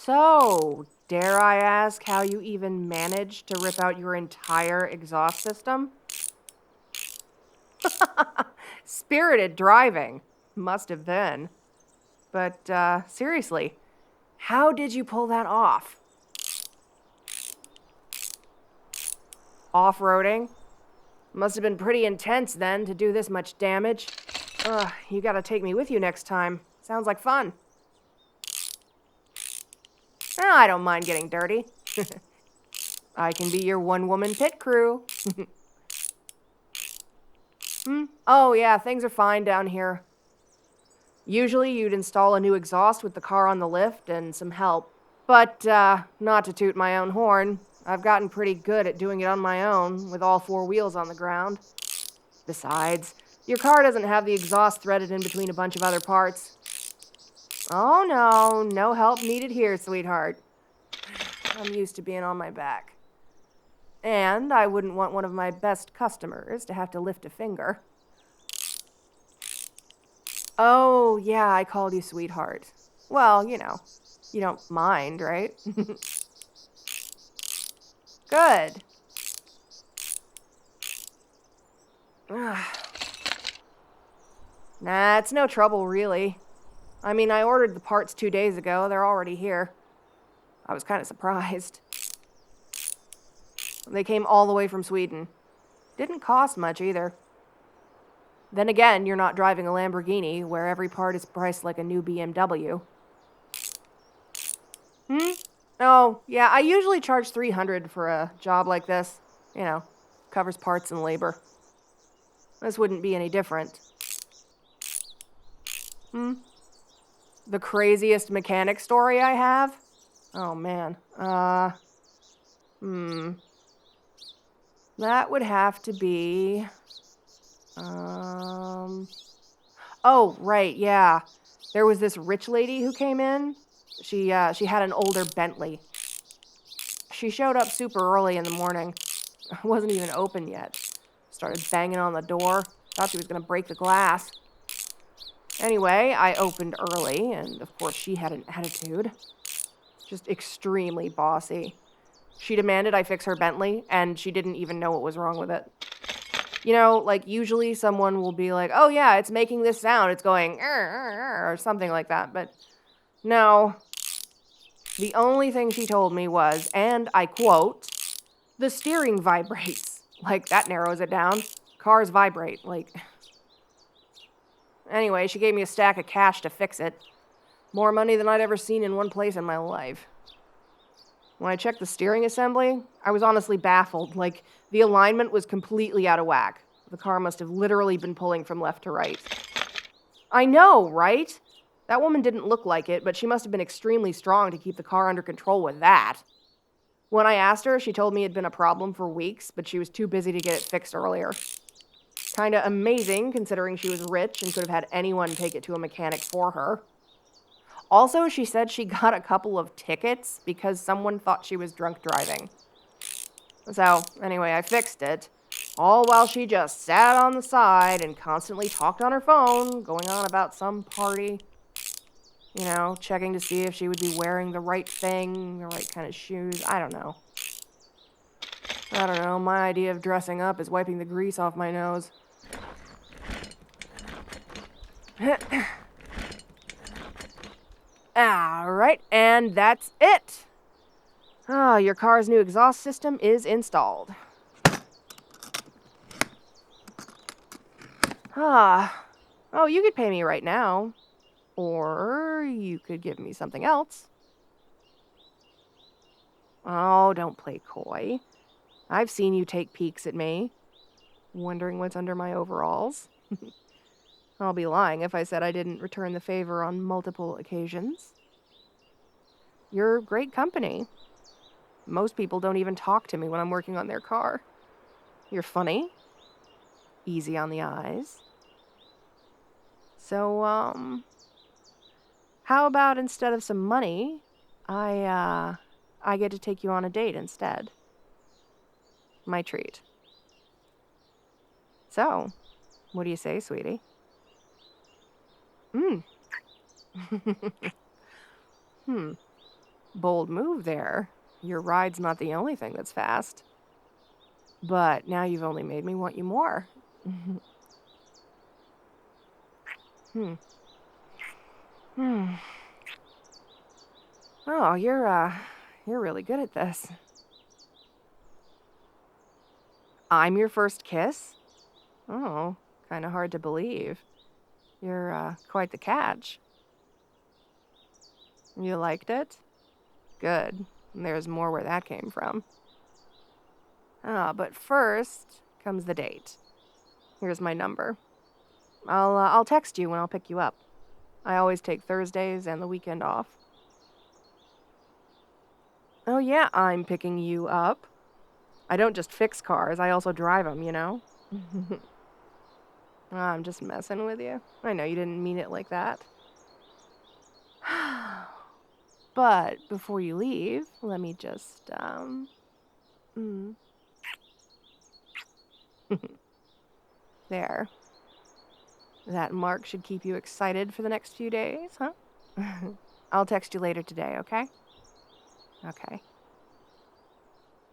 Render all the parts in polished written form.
So, dare I ask how you even managed to rip out your entire exhaust system? Spirited driving. Must have been. But, seriously, how did you pull that off? Off-roading? Must have been pretty intense then to do this much damage. You gotta take me with you next time. Sounds like fun. I don't mind getting dirty. I can be your one-woman pit crew. Oh yeah, things are fine down here. Usually you'd install a new exhaust with the car on the lift and some help. But, not to toot my own horn, I've gotten pretty good at doing it on my own, with all four wheels on the ground. Besides, your car doesn't have the exhaust threaded in between a bunch of other parts. Oh no, no help needed here, sweetheart. I'm used to being on my back. And I wouldn't want one of my best customers to have to lift a finger. Oh, yeah, I called you sweetheart. Well, you know, you don't mind, right? Good. Nah, it's no trouble, really. I mean, I ordered the parts 2 days ago. They're already here. I was kind of surprised. They came all the way from Sweden. Didn't cost much, either. Then again, you're not driving a Lamborghini, where every part is priced like a new BMW. Oh, yeah, I usually charge $300 for a job like this. You know, covers parts and labor. This wouldn't be any different. The craziest mechanic story I have? Oh, man. That would have to be... Oh, right, yeah. There was this rich lady who came in. She had an older Bentley. She showed up super early in the morning. It wasn't even open yet. Started banging on the door. Thought she was gonna break the glass. Anyway, I opened early, and of course she had an attitude. Just extremely bossy. She demanded I fix her Bentley, and she didn't even know what was wrong with it. You know, like, usually someone will be like, oh yeah, it's making this sound, it's going, or something like that, but no. The only thing she told me was, and I quote, the steering vibrates. Like, that narrows it down. Cars vibrate, like... Anyway, she gave me a stack of cash to fix it. More money than I'd ever seen in one place in my life. When I checked the steering assembly, I was honestly baffled. Like, the alignment was completely out of whack. The car must have literally been pulling from left to right. I know, right? That woman didn't look like it, but she must have been extremely strong to keep the car under control with that. When I asked her, she told me it had been a problem for weeks, but she was too busy to get it fixed earlier. Kinda amazing, considering she was rich and could have had anyone take it to a mechanic for her. Also, she said she got a couple of tickets because someone thought she was drunk driving. So, anyway, I fixed it, all while she just sat on the side and constantly talked on her phone, going on about some party. You know, checking to see if she would be wearing the right thing, the right kind of shoes. I don't know. My idea of dressing up is wiping the grease off my nose. Alright, and that's it. Your car's new exhaust system is installed. Oh, you could pay me right now. Or you could give me something else. Oh, don't play coy. I've seen you take peeks at me, wondering what's under my overalls. I'll be lying if I said I didn't return the favor on multiple occasions. You're great company. Most people don't even talk to me when I'm working on their car. You're funny. Easy on the eyes. So, how about instead of some money, I get to take you on a date instead? My treat. So, what do you say, sweetie? Bold move there. Your ride's not the only thing that's fast. But now you've only made me want you more. Hmm. Oh, you're really good at this. I'm your first kiss? Oh, kind of hard to believe. You're, quite the catch. You liked it? Good. There's more where that came from. But first comes the date. Here's my number. I'll text you when I'll pick you up. I always take Thursdays and the weekend off. Oh yeah, I'm picking you up. I don't just fix cars, I also drive them, you know? I'm just messing with you. I know you didn't mean it like that. But before you leave, let me just, There. That mark should keep you excited for the next few days, huh? I'll text you later today, okay? Okay.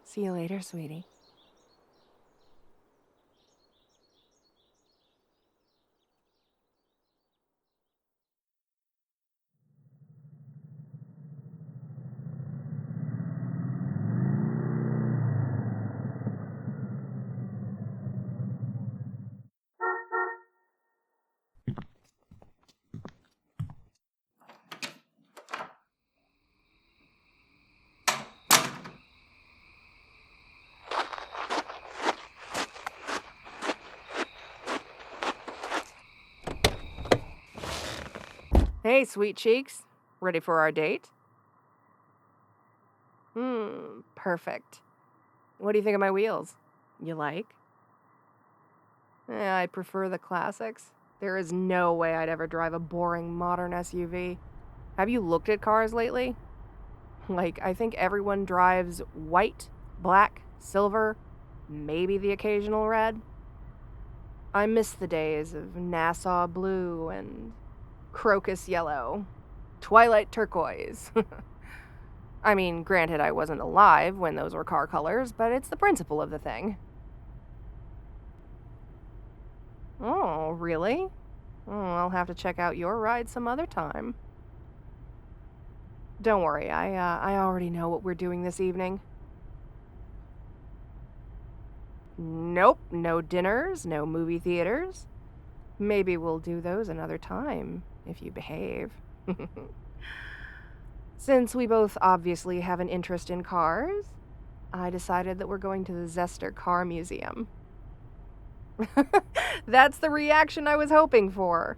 See you later, sweetie. Hey, sweet cheeks. Ready for our date? Perfect. What do you think of my wheels? You like? I prefer the classics. There is no way I'd ever drive a boring modern SUV. Have you looked at cars lately? I think everyone drives white, black, silver, maybe the occasional red. I miss the days of Nassau blue and crocus yellow, twilight turquoise. I mean, granted, I wasn't alive when those were car colors, but it's the principle of the thing. Oh, really? Oh, I'll have to check out your ride some other time. Don't worry, I already know what we're doing this evening. Nope, no dinners, no movie theaters. Maybe we'll do those another time, if you behave. Since we both obviously have an interest in cars, I decided that we're going to the Zester Car Museum. That's the reaction I was hoping for.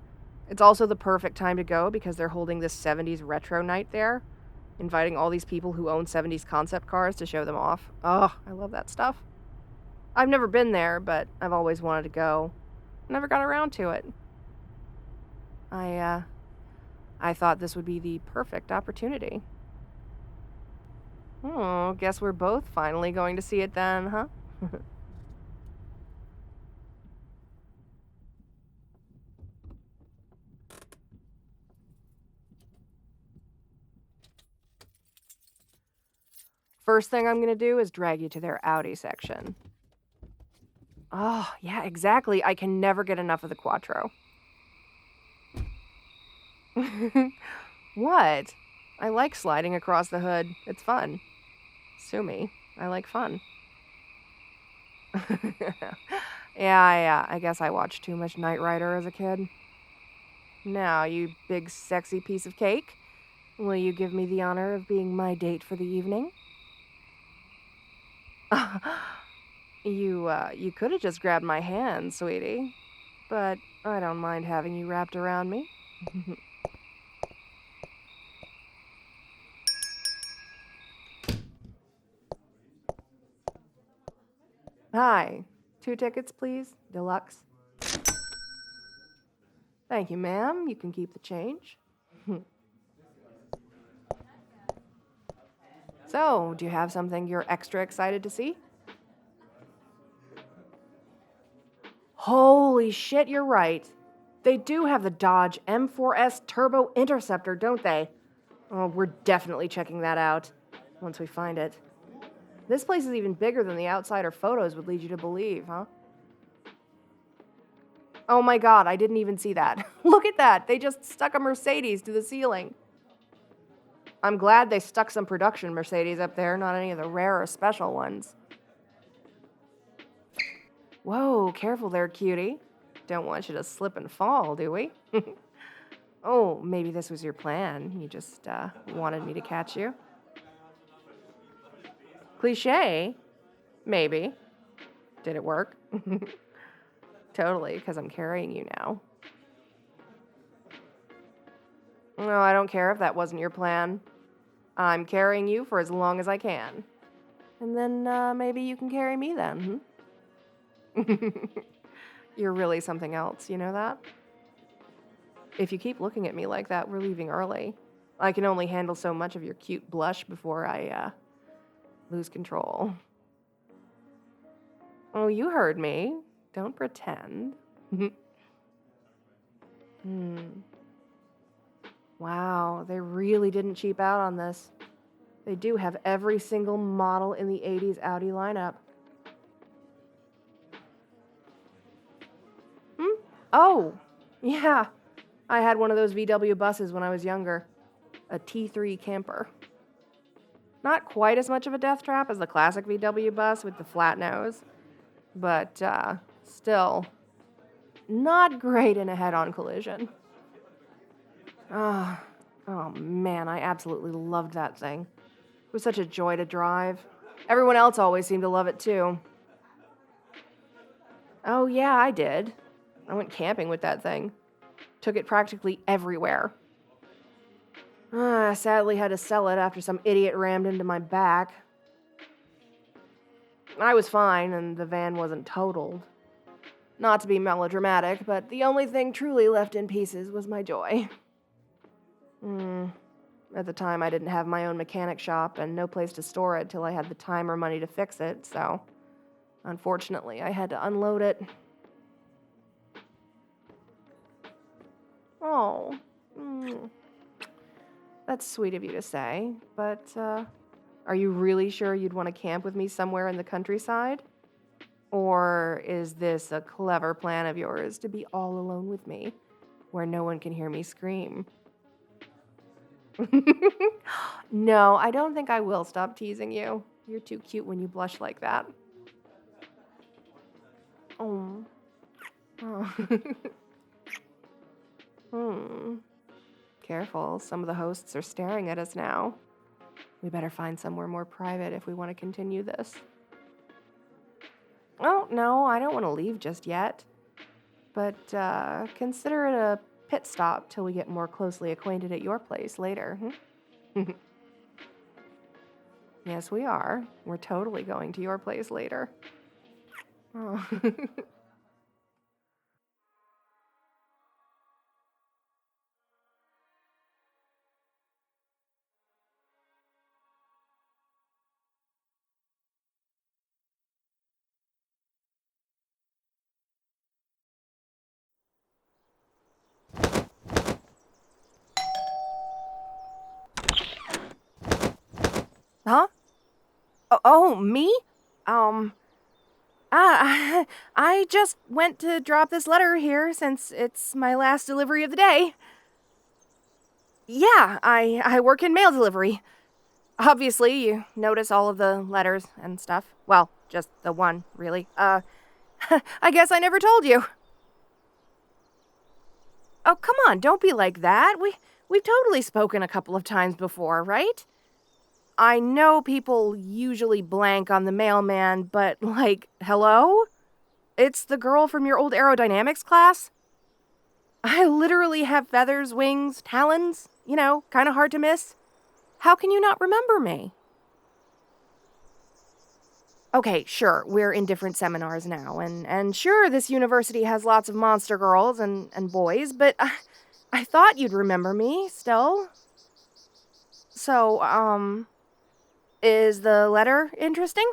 It's also the perfect time to go because they're holding this 70s retro night there, inviting all these people who own 70s concept cars to show them off. Oh, I love that stuff. I've never been there, but I've always wanted to go. Never got around to it. I thought this would be the perfect opportunity. Oh, guess we're both finally going to see it then, huh? First thing I'm gonna do is drag you to their Audi section. Oh, yeah, exactly. I can never get enough of the Quattro. What? I like sliding across the hood. It's fun. Sue me. I like fun. Yeah, I guess I watched too much Knight Rider as a kid. Now, you big sexy piece of cake, will you give me the honor of being my date for the evening? You could have just grabbed my hand, sweetie. But I don't mind having you wrapped around me. Hi. 2 tickets, please. Deluxe. Thank you, ma'am. You can keep the change. So, do you have something you're extra excited to see? Holy shit, you're right. They do have the Dodge M4S Turbo Interceptor, don't they? Oh, we're definitely checking that out once we find it. This place is even bigger than the outsider photos would lead you to believe, huh? Oh my god, I didn't even see that. Look at that! They just stuck a Mercedes to the ceiling. I'm glad they stuck some production Mercedes up there, not any of the rare or special ones. Whoa, careful there, cutie. Don't want you to slip and fall, do we? Oh, maybe this was your plan. You just wanted me to catch you. Cliché? Maybe. Did it work? Totally, because I'm carrying you now. No, I don't care if that wasn't your plan. I'm carrying you for as long as I can. And then maybe you can carry me then, You're really something else, you know that? If you keep looking at me like that, we're leaving early. I can only handle so much of your cute blush before I lose control. Oh, you heard me. Don't pretend. Wow, they really didn't cheap out on this. They do have every single model in the 80s Audi lineup. Oh, yeah. I had one of those VW buses when I was younger. A T3 camper. Not quite as much of a death trap as the classic VW bus with the flat nose, but still not great in a head-on collision. Oh man, I absolutely loved that thing. It was such a joy to drive. Everyone else always seemed to love it too. Oh yeah, I did. I went camping with that thing. Took it practically everywhere. I sadly had to sell it after some idiot rammed into my back. I was fine, and the van wasn't totaled. Not to be melodramatic, but the only thing truly left in pieces was my joy. At the time, I didn't have my own mechanic shop and no place to store it till I had the time or money to fix it, so unfortunately, I had to unload it. Oh, that's sweet of you to say, but are you really sure you'd want to camp with me somewhere in the countryside? Or is this a clever plan of yours to be all alone with me, where no one can hear me scream? No, I don't think I will stop teasing you. You're too cute when you blush like that. Oh. Careful, some of the hosts are staring at us now. We better find somewhere more private if we want to continue this. Oh, no, I don't want to leave just yet. But consider it a pit stop till we get more closely acquainted at your place later. Yes, we are. We're totally going to your place later. Oh. Huh? Oh, me? I just went to drop this letter here since it's my last delivery of the day. Yeah, I work in mail delivery. Obviously, you notice all of the letters and stuff. Well, just the one, really. I guess I never told you. Oh, come on, don't be like that. We've totally spoken a couple of times before, right? I know people usually blank on the mailman, but, like, hello? It's the girl from your old aerodynamics class? I literally have feathers, wings, talons, you know, kind of hard to miss. How can you not remember me? Okay, sure, we're in different seminars now, and sure, this university has lots of monster girls and boys, but I thought you'd remember me, still. So, is the letter interesting?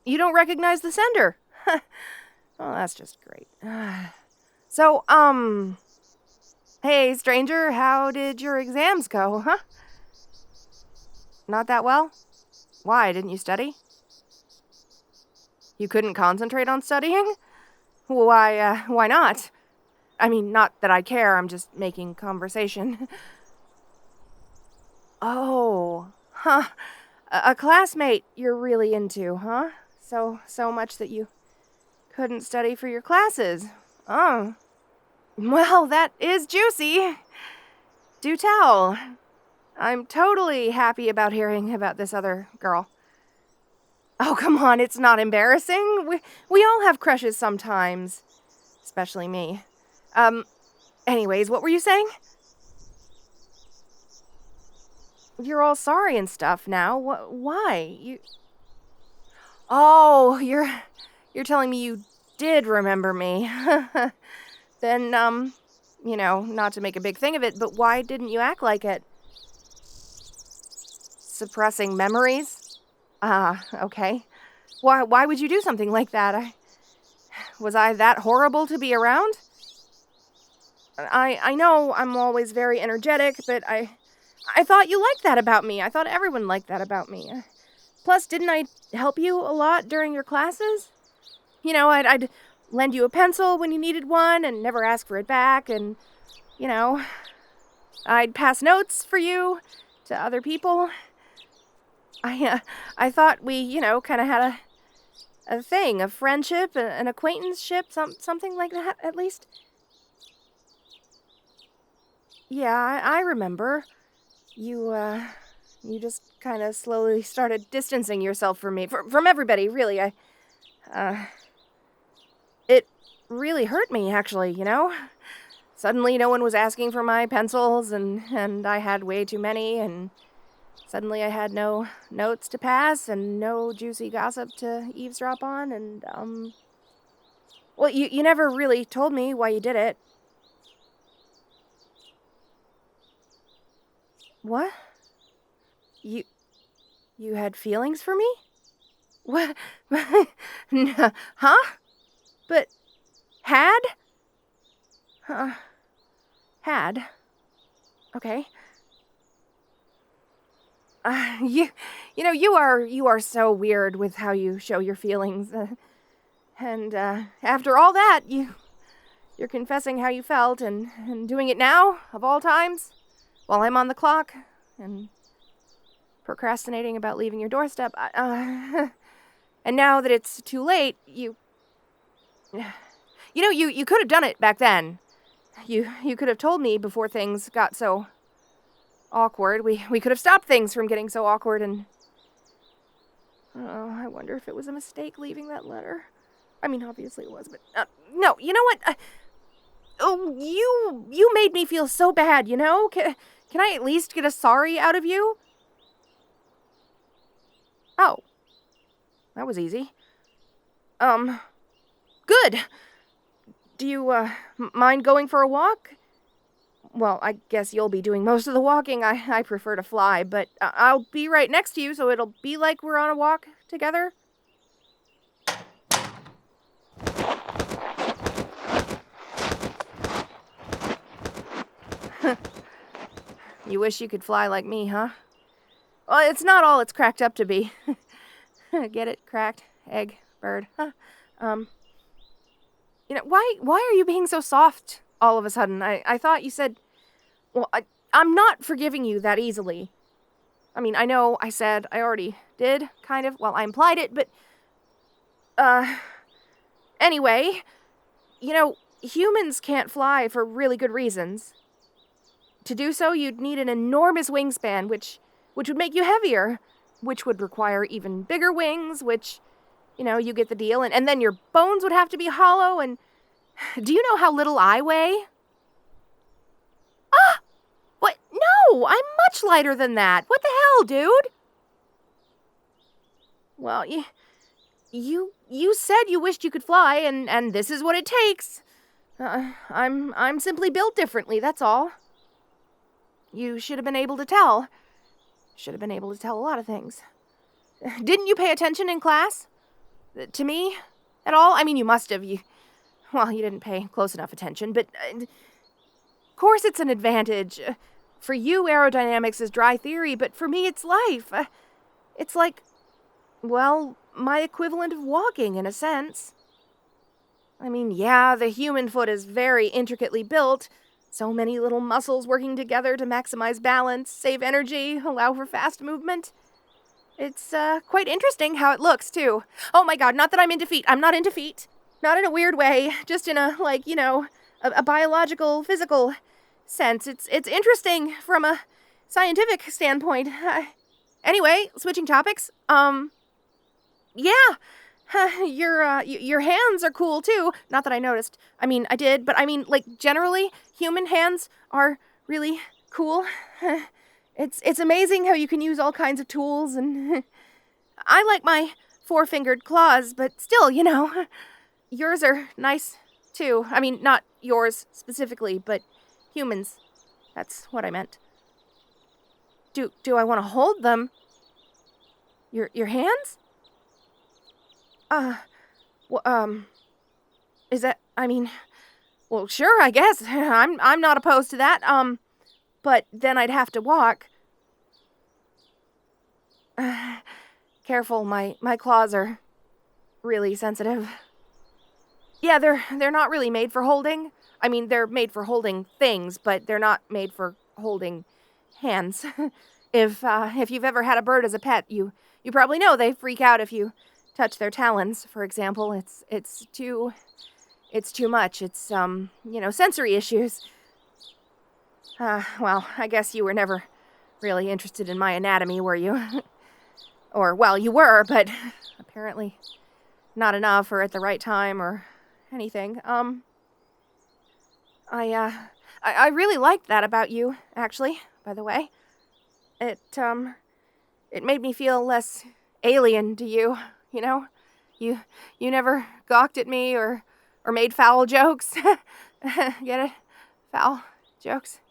You don't recognize the sender. Well, that's just great. So, Hey, stranger, how did your exams go, huh? Not that well? Why, didn't you study? You couldn't concentrate on studying? Why not? I mean, not that I care, I'm just making conversation. Oh, huh. A classmate you're really into, huh? So much that you couldn't study for your classes. Oh. Well, that is juicy. Do tell. I'm totally happy about hearing about this other girl. Oh, come on, it's not embarrassing. We all have crushes sometimes. Especially me. Anyways, what were you saying? You're all sorry and stuff now. Why? Oh, you're telling me you did remember me. Then, not to make a big thing of it, but why didn't you act like it? Suppressing memories? Okay. Why would you do something like that? Was I that horrible to be around? I know I'm always very energetic, but I thought you liked that about me. I thought everyone liked that about me. Plus, didn't I help you a lot during your classes? I'd lend you a pencil when you needed one and never ask for it back, and, I'd pass notes for you to other people. I thought we, kind of had a thing, a friendship, an acquaintanceship, something like that, at least. Yeah, I remember. You just kind of slowly started distancing yourself from me, from everybody, really. It really hurt me, actually, Suddenly no one was asking for my pencils, and I had way too many, and suddenly I had no notes to pass, and no juicy gossip to eavesdrop on, and, well, you never really told me why you did it. What? You had feelings for me? What? Huh? But had? Had. Okay. You are so weird with how you show your feelings. And after all that, you're confessing how you felt and doing it now, of all times, while I'm on the clock, and procrastinating about leaving your doorstep. And now that it's too late, you could have done it back then. You could have told me before things got so awkward. We could have stopped things from getting so awkward, and I wonder if it was a mistake leaving that letter. I mean, obviously it was, but no, you know what? You made me feel so bad, Can I at least get a sorry out of you? Oh. That was easy. Good. Do you, mind going for a walk? Well, I guess you'll be doing most of the walking. I prefer to fly, but I'll be right next to you, so it'll be like we're on a walk together. You wish you could fly like me, huh? Well, it's not all it's cracked up to be. Get it? Cracked? Egg? Bird? Huh? Why are you being so soft all of a sudden? I thought you said... Well, I'm not forgiving you that easily. I mean, I know I said I already did, kind of. Well, I implied it, but... Anyway, humans can't fly for really good reasons. To do so, you'd need an enormous wingspan, which would make you heavier, which would require even bigger wings, which, you get the deal, and then your bones would have to be hollow, and do you know how little I weigh? Ah! What? No! I'm much lighter than that! What the hell, dude? Well, you said you wished you could fly, and this is what it takes. I'm simply built differently, that's all. You should have been able to tell. Should have been able to tell a lot of things. Didn't you pay attention in class? To me? At all? I mean, you must have. You didn't pay close enough attention, but... course it's an advantage. For you, aerodynamics is dry theory, but for me, it's life. It's like, well, my equivalent of walking, in a sense. I mean, yeah, the human foot is very intricately built. So many little muscles working together to maximize balance, save energy, allow for fast movement. It's, quite interesting how it looks, too. Oh my god, not that I'm into feet. I'm not into feet. Not in a weird way, just in a, like, you know, a biological, physical sense. It's interesting from a scientific standpoint. Anyway, switching topics. Yeah. Your hands are cool, too. Not that I noticed. I mean, I did, but I mean, like, generally, human hands are really cool. It's amazing how you can use all kinds of tools, and I like my four-fingered claws, but still, you know, yours are nice, too. I mean, not yours specifically, but humans. That's what I meant. Do I want to hold them? Your hands? Is that, I mean, well, sure, I guess. I'm not opposed to that. But then I'd have to walk. Careful, my claws are really sensitive. Yeah, they're not really made for holding. I mean, they're made for holding things, but they're not made for holding hands. If you've ever had a bird as a pet, you probably know they freak out if you touch their talons, for example. It's too much. It's, you know, sensory issues. Well, I guess you were never really interested in my anatomy, were you? Or, well, you were, but apparently not enough or at the right time or anything. I really liked that about you, actually, by the way. It made me feel less alien to you, you know? You never gawked at me or made foul jokes. Get it? Foul jokes.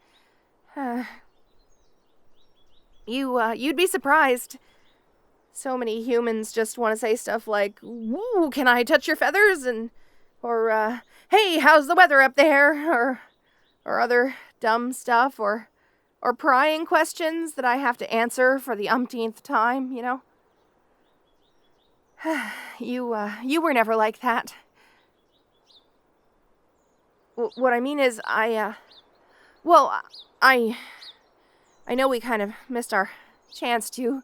You'd be surprised. So many humans just want to say stuff like, "Woo, can I touch your feathers?" Or "Hey, how's the weather up there?" Or other dumb stuff, or prying questions that I have to answer for the umpteenth time, you know? You were never like that. What I mean is, I know we kind of missed our chance to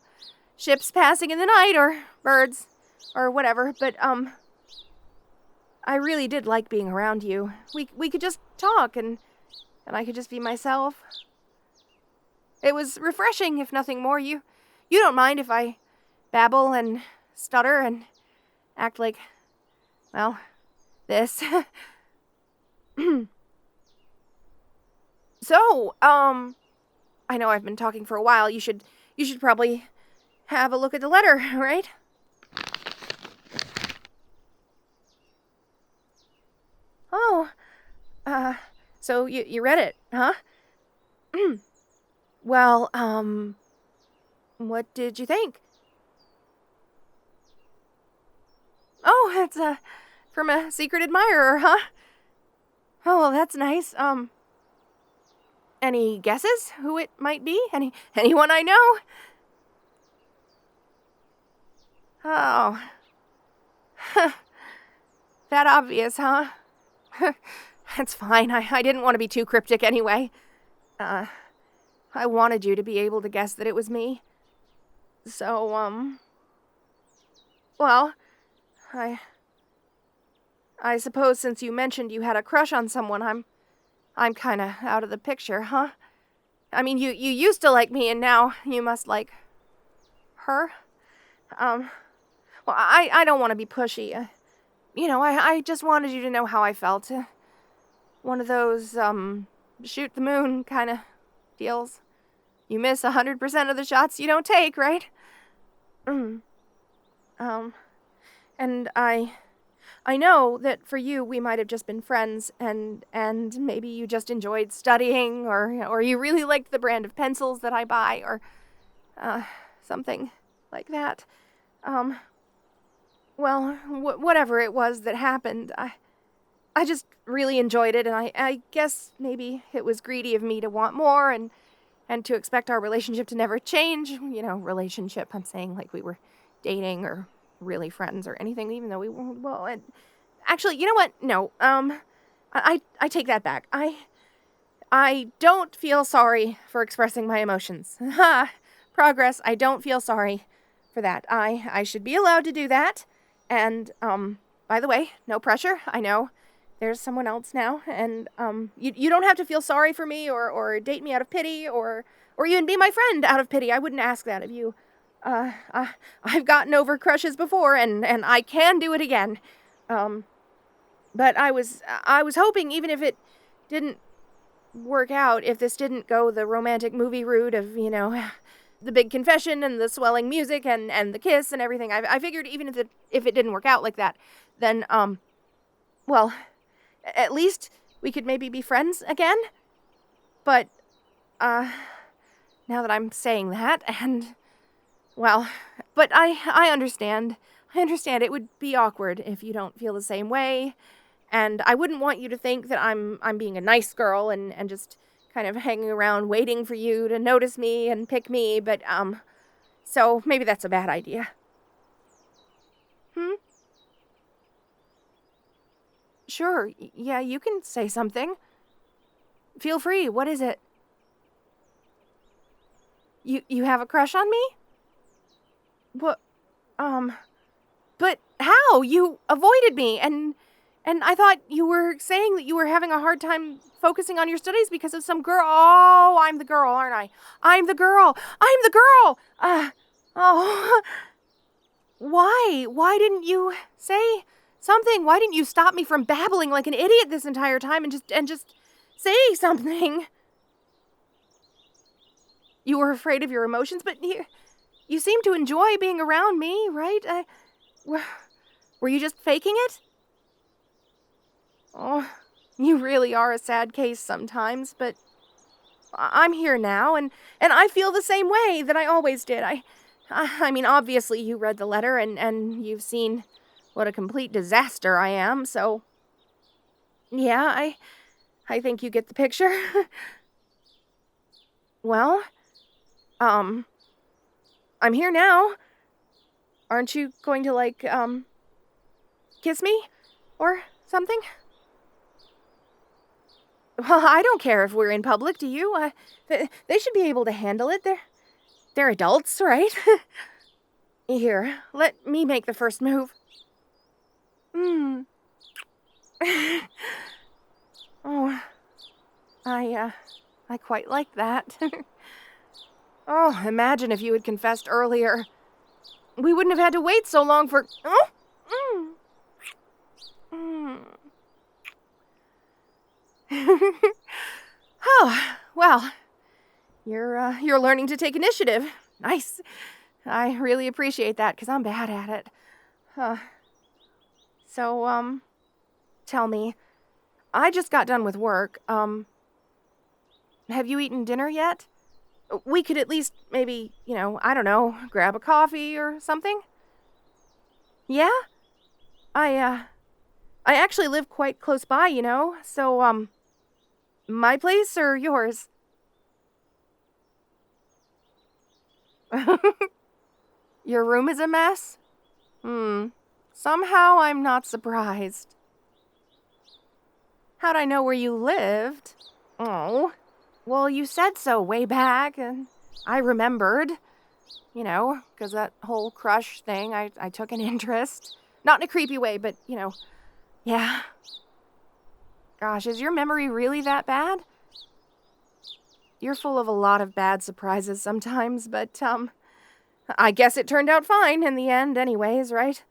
ships passing in the night, or birds, or whatever, but, I really did like being around you. We could just talk, and I could just be myself. It was refreshing, if nothing more. You don't mind if I babble and stutter and act like, well, this. So, I know I've been talking for a while. You should probably have a look at the letter, right? Oh, so you read it, huh? Well, what did you think? Oh, it's, from a secret admirer, huh? Oh, well, that's nice. Any guesses who it might be? Anyone I know? Oh. That obvious, huh? That's fine. I didn't want to be too cryptic anyway. I wanted you to be able to guess that it was me. So, well, I suppose since you mentioned you had a crush on someone, I'm kinda out of the picture, huh? I mean, you used to like me, and now you must like her? Well, I don't want to be pushy. You know, I just wanted you to know how I felt. One of those, shoot the moon kind of deals. You miss 100% of the shots you don't take, right? And I know that for you we might have just been friends, and maybe you just enjoyed studying, or you really liked the brand of pencils that I buy, or something like that. Well, whatever it was that happened, I just really enjoyed it, and I guess maybe it was greedy of me to want more and to expect our relationship to never change. You know, relationship, I'm saying like we were dating or really friends or anything, even though we weren't. Well, and actually, you know what? No, I take that back. I don't feel sorry for expressing my emotions. Ha! Progress. I don't feel sorry for that. I should be allowed to do that. And, by the way, no pressure. I know there's someone else now. And, you don't have to feel sorry for me or date me out of pity or even be my friend out of pity. I wouldn't ask that of you. I've gotten over crushes before and I can do it again. But I was hoping even if it didn't work out, if this didn't go the romantic movie route of, you know, the big confession and the swelling music and the kiss and everything. I figured even if it didn't work out like that, then, well, at least we could maybe be friends again. But, now that I'm saying that, and, well, but I understand. I understand it would be awkward if you don't feel the same way. And I wouldn't want you to think that I'm being a nice girl and just kind of hanging around waiting for you to notice me and pick me, but, so maybe that's a bad idea. Sure, yeah, you can say something. Feel free, what is it? You have a crush on me? What, but how? You avoided me, and I thought you were saying that you were having a hard time focusing on your studies because of some girl. Oh, I'm the girl, aren't I? I'm the girl. I'm the girl. Oh. Why? Why didn't you say something? Why didn't you stop me from babbling like an idiot this entire time and just say something? You were afraid of your emotions, but you seem to enjoy being around me, right? Were you just faking it? Oh, you really are a sad case sometimes, but I'm here now, and I feel the same way that I always did. I mean, obviously you read the letter, and you've seen what a complete disaster I am, so yeah, I think you get the picture. Well, I'm here now. Aren't you going to, like, kiss me? Or something? Well, I don't care if we're in public, do you? They should be able to handle it. They're adults, right? Here, let me make the first move. Hmm. Oh, I quite like that. Oh, imagine if you had confessed earlier. We wouldn't have had to wait so long for... Oh! Oh, well, you're learning to take initiative. Nice. I really appreciate that, because I'm bad at it. So, tell me, I just got done with work. Have you eaten dinner yet? We could at least maybe, I don't know, grab a coffee or something? Yeah? I actually live quite close by, so, my place or yours? Your room is a mess? Somehow I'm not surprised. How'd I know where you lived? Oh. Well, you said so way back, and I remembered. 'Cause that whole crush thing, I took an interest. Not in a creepy way, but, yeah. Gosh, is your memory really that bad? You're full of a lot of bad surprises sometimes, but, I guess it turned out fine in the end anyways, right?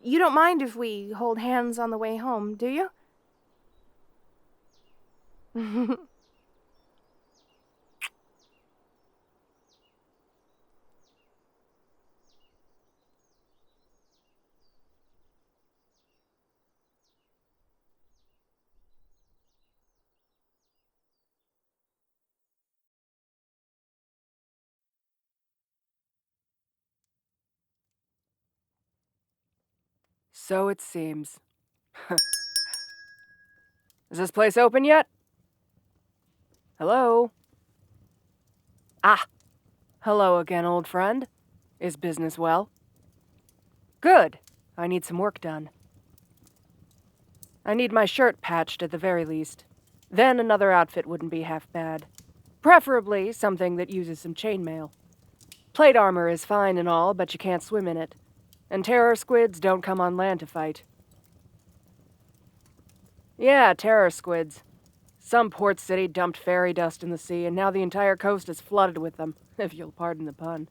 You don't mind if we hold hands on the way home, do you? So it seems. Is this place open yet? Hello? Ah, hello again, old friend. Is business well? Good. I need some work done. I need my shirt patched at the very least. Then another outfit wouldn't be half bad. Preferably something that uses some chainmail. Plate armor is fine and all, but you can't swim in it. And terror squids don't come on land to fight. Yeah, terror squids. Some port city dumped fairy dust in the sea, and now the entire coast is flooded with them, if you'll pardon the pun.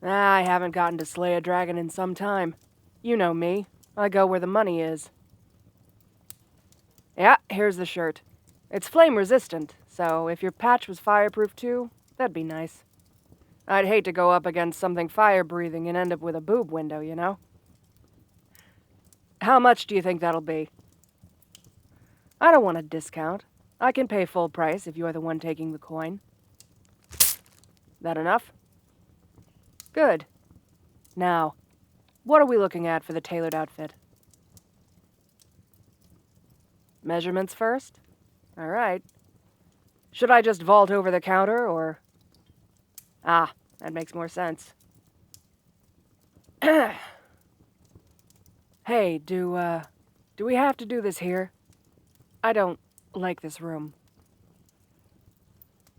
I haven't gotten to slay a dragon in some time. You know me. I go where the money is. Yeah, here's the shirt. It's flame resistant, so if your patch was fireproof too, that'd be nice. I'd hate to go up against something fire-breathing and end up with a boob window, you know? How much do you think that'll be? I don't want a discount. I can pay full price if you're the one taking the coin. That enough? Good. Now, what are we looking at for the tailored outfit? Measurements first? All right. Should I just vault over the counter, or... Ah, that makes more sense. Hey, do we have to do this here? I don't like this room.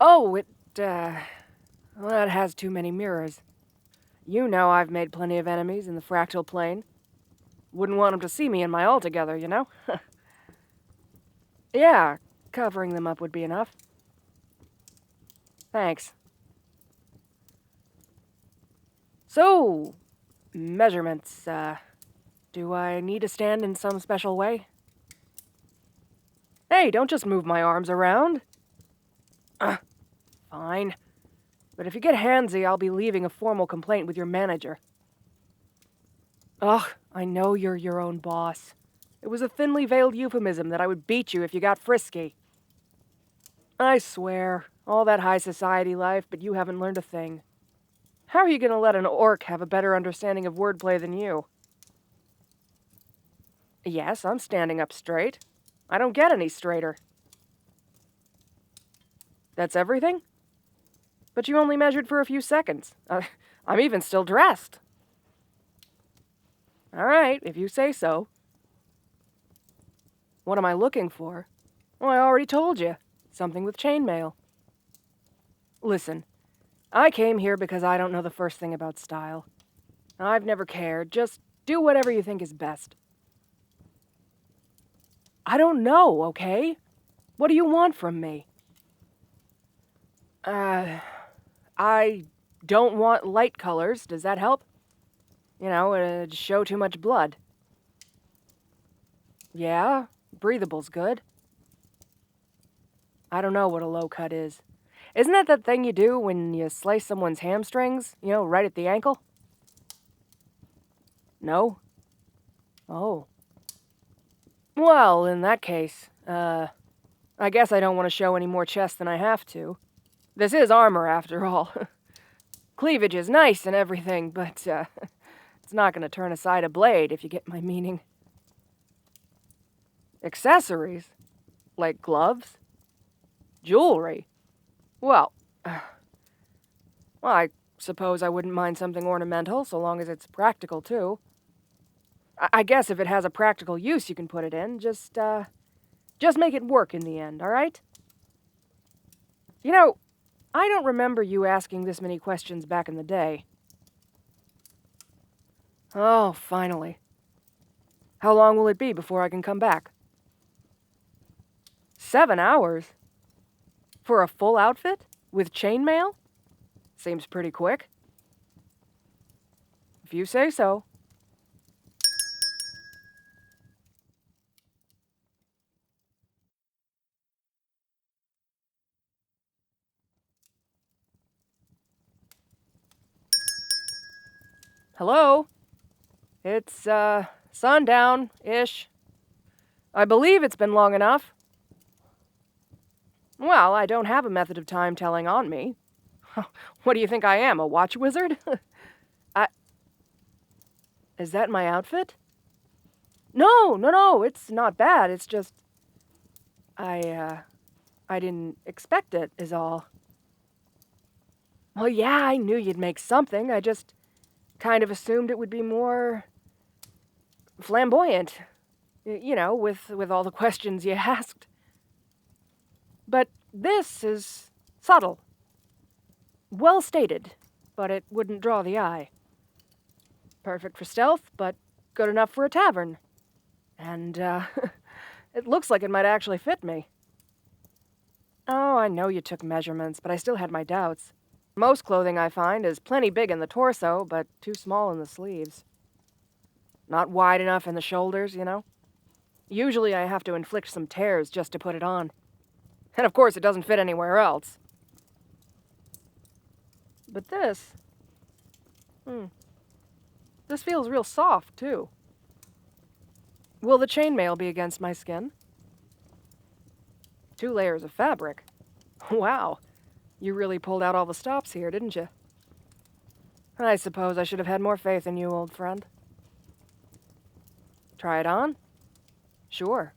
Oh, well, it has too many mirrors. You know I've made plenty of enemies in the fractal plane. Wouldn't want them to see me and my altogether, you know? Yeah, covering them up would be enough. Thanks. So, measurements, do I need to stand in some special way? Hey, don't just move my arms around. Fine. But if you get handsy, I'll be leaving a formal complaint with your manager. Ugh, I know you're your own boss. It was a thinly veiled euphemism that I would beat you if you got frisky. I swear, all that high society life, but you haven't learned a thing. How are you gonna let an orc have a better understanding of wordplay than you? Yes, I'm standing up straight. I don't get any straighter. That's everything? But you only measured for a few seconds. I'm even still dressed. All right, if you say so. What am I looking for? Well, I already told you. Something with chainmail. Listen, I came here because I don't know the first thing about style. I've never cared. Just do whatever you think is best. I don't know, okay? What do you want from me? I don't want light colors. Does that help? You know, it'd show too much blood. Yeah, breathable's good. I don't know what a low cut is. Isn't that the thing you do when you slice someone's hamstrings? You know, right at the ankle? No? Oh. Well, in that case, I guess I don't want to show any more chest than I have to. This is armor, after all. Cleavage is nice and everything, but, it's not going to turn aside a blade, if you get my meaning. Accessories? Like gloves? Jewelry? Well, I suppose I wouldn't mind something ornamental, so long as it's practical, too. I guess if it has a practical use you can put it in, just make it work in the end, all right? You know, I don't remember you asking this many questions back in the day. Oh, finally. How long will it be before I can come back? 7 hours? For a full outfit? With chainmail? Seems pretty quick. If you say so. Hello? It's, sundown-ish. I believe it's been long enough. Well, I don't have a method of time telling on me. What do you think I am, a watch wizard? Is that my outfit? No, it's not bad. It's just... I didn't expect it, is all. Well, yeah, I knew you'd make something. I just kind of assumed it would be more flamboyant. You know, with all the questions you asked. But this is subtle. Well stated, but it wouldn't draw the eye. Perfect for stealth, but good enough for a tavern. And, it looks like it might actually fit me. Oh, I know you took measurements, but I still had my doubts. Most clothing I find is plenty big in the torso, but too small in the sleeves. Not wide enough in the shoulders, you know? Usually I have to inflict some tears just to put it on. And of course it doesn't fit anywhere else. But this... This feels real soft, too. Will the chainmail be against my skin? 2 layers of fabric. Wow. You really pulled out all the stops here, didn't you? I suppose I should have had more faith in you, old friend. Try it on? Sure.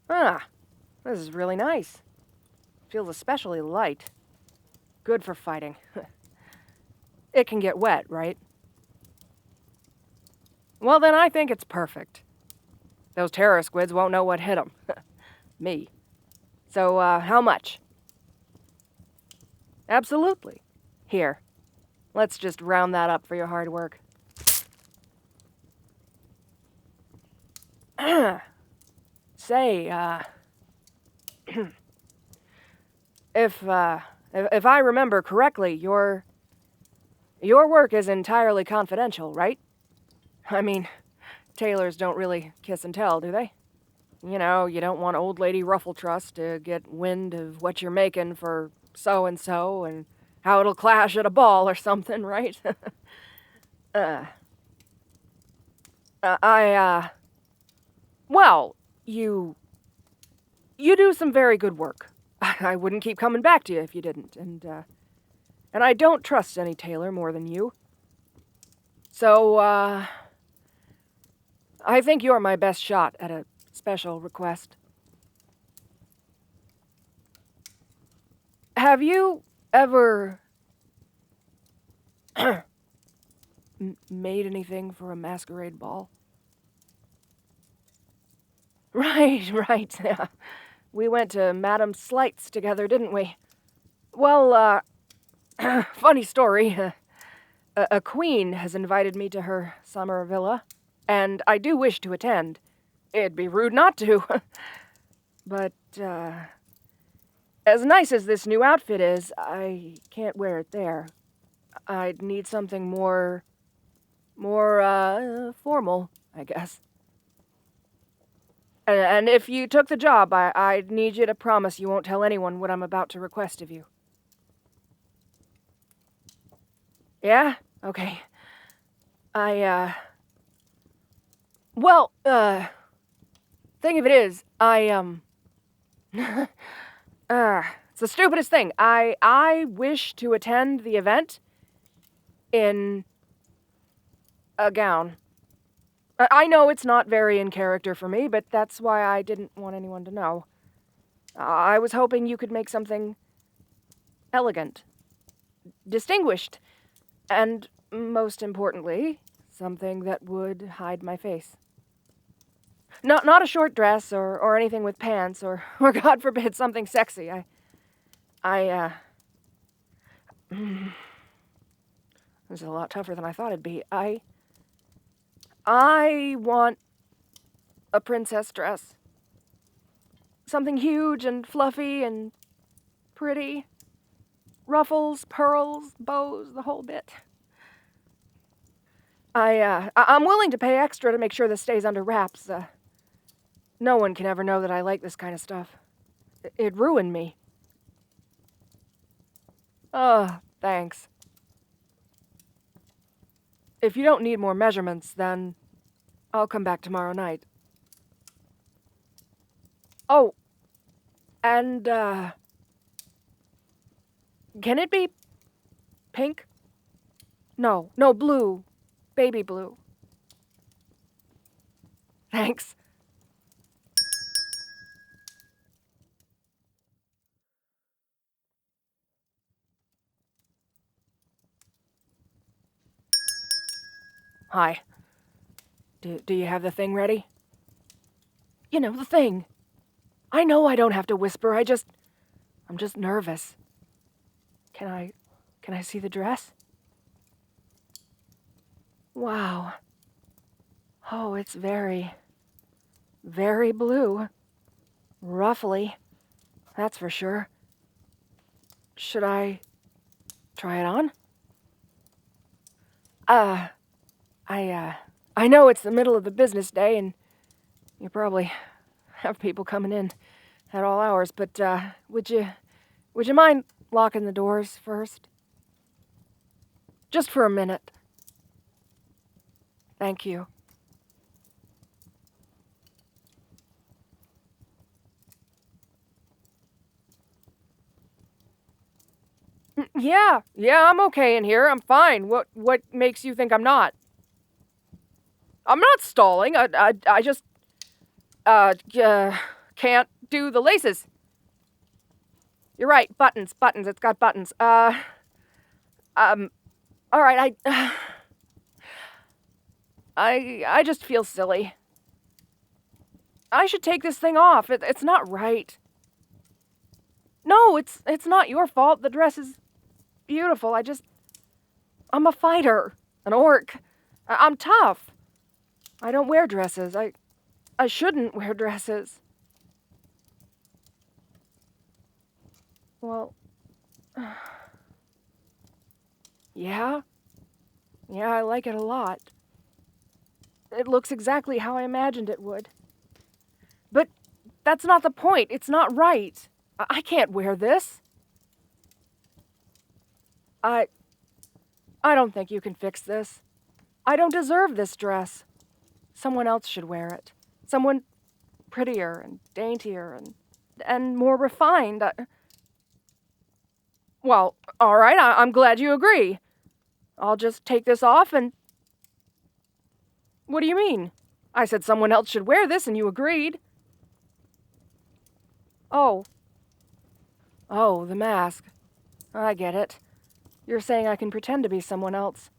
Ah, this is really nice. Feels especially light. Good for fighting. It can get wet, right? Well, then I think it's perfect. Those terror squids won't know what hit them. Me. So, how much? Absolutely. Here. Let's just round that up for your hard work. Say, if I remember correctly, your work is entirely confidential, right? I mean, tailors don't really kiss and tell, do they? You know, you don't want old lady Ruffletrust to get wind of what you're making for so-and-so and how it'll clash at a ball or something, right? Well, you do some very good work. I wouldn't keep coming back to you if you didn't, and I don't trust any tailor more than you. So, I think you're my best shot at a special request. Have you ever made anything for a masquerade ball? Right. Yeah. We went to Madame Slight's together, didn't we? Well, funny story. A queen has invited me to her summer villa, and I do wish to attend. It'd be rude not to. But, as nice as this new outfit is, I can't wear it there. I'd need something more formal, I guess. And if you took the job, I'd need you to promise you won't tell anyone what I'm about to request of you. Yeah? Okay. Well, thing of it is, it's the stupidest thing. I wish to attend the event in a gown. I know it's not very in character for me, but that's why I didn't want anyone to know. I was hoping you could make something elegant, distinguished, and, most importantly, something that would hide my face. Not a short dress or anything with pants or God forbid, something sexy. This is a lot tougher than I thought it'd be. I want a princess dress. Something huge and fluffy and pretty. Ruffles, pearls, bows, the whole bit. I'm willing to pay extra to make sure this stays under wraps. No one can ever know that I like this kind of stuff. It'd ruin me. Oh, thanks. If you don't need more measurements, then I'll come back tomorrow night. Oh, and, can it be pink? No, blue. baby blue. Thanks. Hi. Do you have the thing ready? You know, the thing. I know I don't have to whisper, I'm just nervous. Can I see the dress? Wow. Oh, it's very, very blue. Ruffly. That's for sure. Should I try it on? I know it's the middle of the business day and you probably have people coming in at all hours, but, would you mind locking the doors first? Just for a minute. Thank you. Yeah, I'm okay in here. I'm fine. What makes you think I'm not? I'm not stalling. I just, can't do the laces. You're right. Buttons. It's got buttons. All right. I just feel silly. I should take this thing off. It's not right. No, it's not your fault. The dress is beautiful. I'm a fighter. An orc. I'm tough. I don't wear dresses. I shouldn't wear dresses. Well, yeah, I like it a lot. It looks exactly how I imagined it would. But that's not the point. It's not right. I can't wear this. I don't think you can fix this. I don't deserve this dress. Someone else should wear it. Someone prettier and daintier and more refined. Well, all right, I'm glad you agree. I'll just take this off and... What do you mean? I said someone else should wear this and you agreed. Oh, the mask. I get it. You're saying I can pretend to be someone else.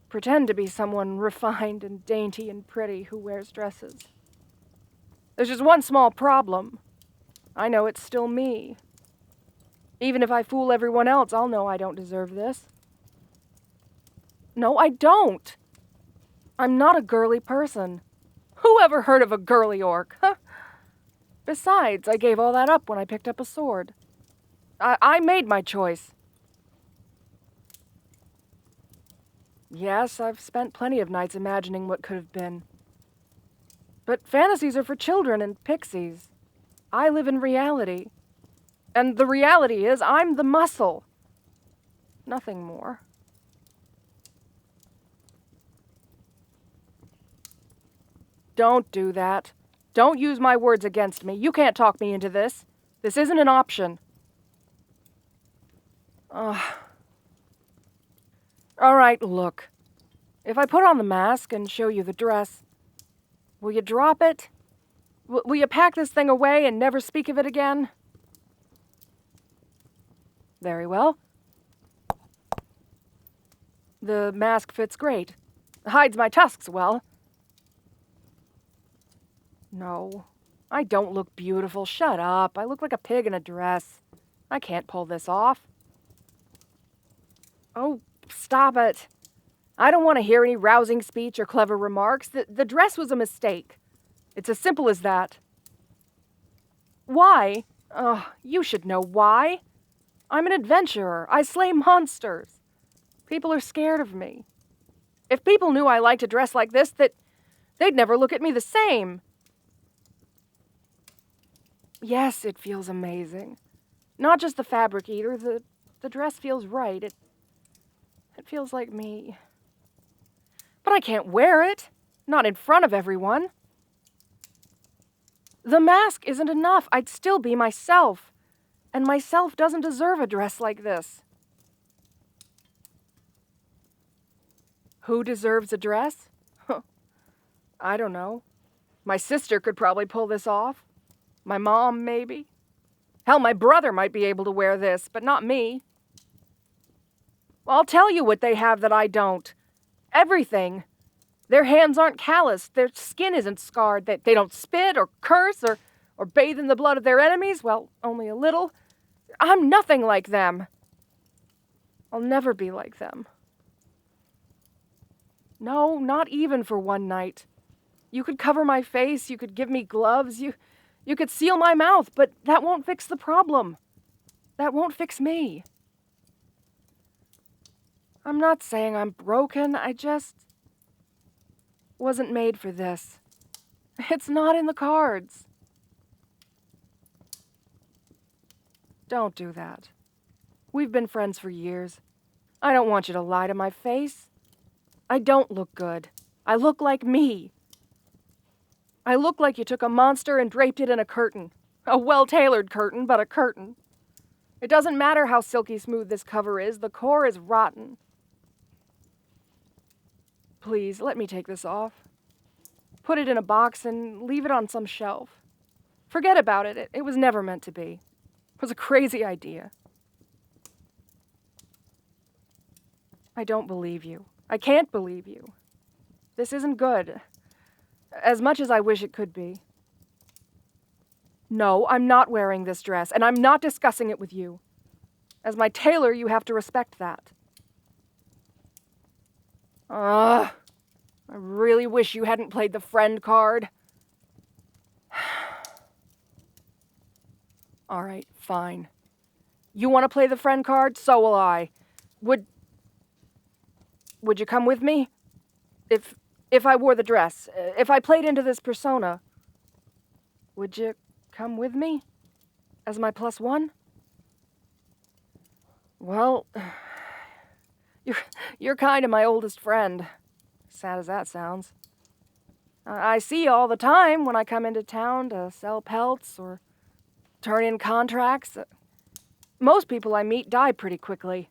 Pretend to be someone refined and dainty and pretty who wears dresses. There's just one small problem. I know it's still me. Even if I fool everyone else, I'll know I don't deserve this. No, I don't. I'm not a girly person. Who ever heard of a girly orc, huh? Besides, I gave all that up when I picked up a sword. I made my choice. Yes, I've spent plenty of nights imagining what could have been. But fantasies are for children and pixies. I live in reality. And the reality is, I'm the muscle. Nothing more. Don't do that. Don't use my words against me. You can't talk me into this. This isn't an option. Ugh. All right, look. If I put on the mask and show you the dress, will you drop it? Will you pack this thing away and never speak of it again? Very well. The mask fits great. Hides my tusks well. No, I don't look beautiful. Shut up. I look like a pig in a dress. I can't pull this off. Oh, stop it. I don't want to hear any rousing speech or clever remarks. The dress was a mistake. It's as simple as that. Why? You should know why. I'm an adventurer. I slay monsters. People are scared of me. If people knew I liked to dress like this, they'd never look at me the same. Yes, it feels amazing. Not just the fabric either. The dress feels right. It feels like me. But I can't wear it. Not in front of everyone. The mask isn't enough. I'd still be myself. And myself doesn't deserve a dress like this. Who deserves a dress? I don't know. My sister could probably pull this off. My mom, maybe. Hell, my brother might be able to wear this, but not me. Well, I'll tell you what they have that I don't. Everything. Their hands aren't calloused. Their skin isn't scarred. They don't spit or curse or bathe in the blood of their enemies. Well, only a little. I'm nothing like them. I'll never be like them. No, not even for one night. You could cover my face, you could give me gloves, you could seal my mouth, but that won't fix the problem. That won't fix me. I'm not saying I'm broken, I just wasn't made for this. It's not in the cards. Don't do that. We've been friends for years. I don't want you to lie to my face. I don't look good. I look like me. I look like you took a monster and draped it in a curtain. A well-tailored curtain, but a curtain. It doesn't matter how silky smooth this cover is, the core is rotten. Please, let me take this off. Put it in a box and leave it on some shelf. Forget about it. It was never meant to be. It was a crazy idea. I don't believe you. I can't believe you. This isn't good. As much as I wish it could be. No, I'm not wearing this dress, and I'm not discussing it with you. As my tailor, you have to respect that. I really wish you hadn't played the friend card. All right, fine. You want to play the friend card? So will I. Would you come with me? If I wore the dress, if I played into this persona, would you come with me? As my +1? Well, you're kind of my oldest friend. Sad as that sounds. I see you all the time when I come into town to sell pelts or turn in contracts. Most people I meet die pretty quickly.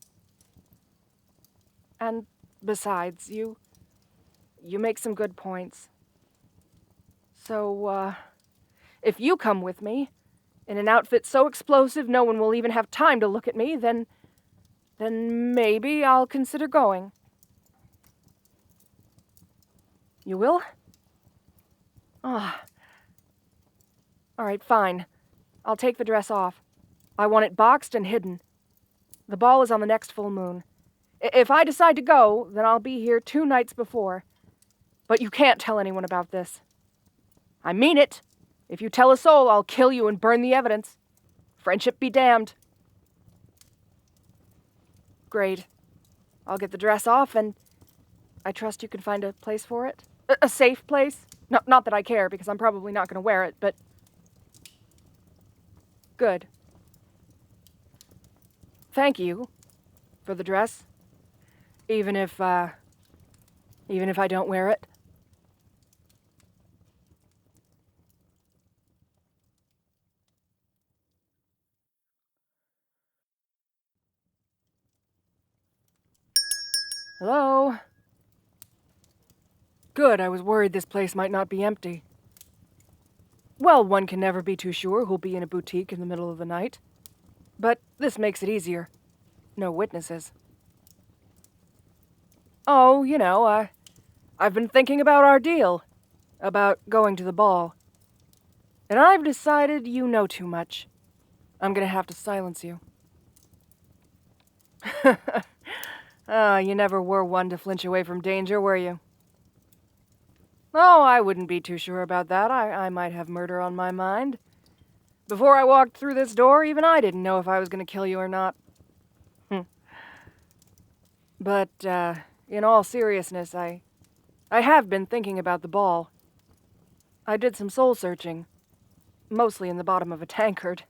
And besides, you make some good points. So, if you come with me, in an outfit so explosive no one will even have time to look at me, then maybe I'll consider going. You will? Ah. All right, fine. I'll take the dress off. I want it boxed and hidden. The ball is on the next full moon. If I decide to go, then I'll be here 2 nights before. But you can't tell anyone about this. I mean it. If you tell a soul, I'll kill you and burn the evidence. Friendship be damned. Great. I'll get the dress off, and I trust you can find a place for it. A safe place. Not that I care, because I'm probably not going to wear it, but... Good. Thank you for the dress. Even if I don't wear it. Hello? Good, I was worried this place might not be empty. Well, one can never be too sure who'll be in a boutique in the middle of the night. But this makes it easier. No witnesses. Oh, you know, I've been thinking about our deal. About going to the ball. And I've decided you know too much. I'm gonna have to silence you. You never were one to flinch away from danger, were you? Oh, I wouldn't be too sure about that. I might have murder on my mind. Before I walked through this door, even I didn't know if I was gonna kill you or not. But, in all seriousness, I have been thinking about the ball. I did some soul searching. Mostly in the bottom of a tankard.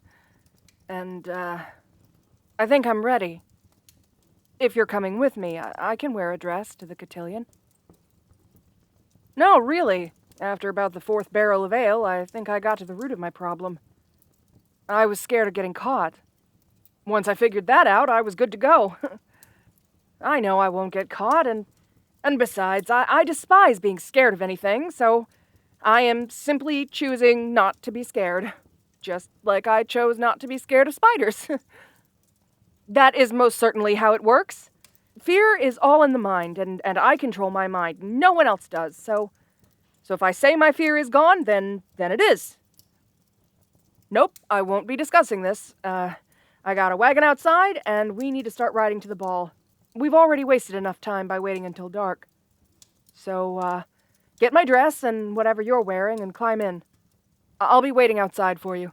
And, I think I'm ready. If you're coming with me, I can wear a dress to the cotillion. No, really. After about the 4th barrel of ale, I think I got to the root of my problem. I was scared of getting caught. Once I figured that out, I was good to go. I know I won't get caught, and And besides, I despise being scared of anything, so I am simply choosing not to be scared. Just like I chose not to be scared of spiders. That is most certainly how it works. Fear is all in the mind, and I control my mind. No one else does, so if I say my fear is gone, then it is. Nope, I won't be discussing this. I got a wagon outside, and we need to start riding to the ball. We've already wasted enough time by waiting until dark. So, get my dress and whatever you're wearing and climb in. I'll be waiting outside for you.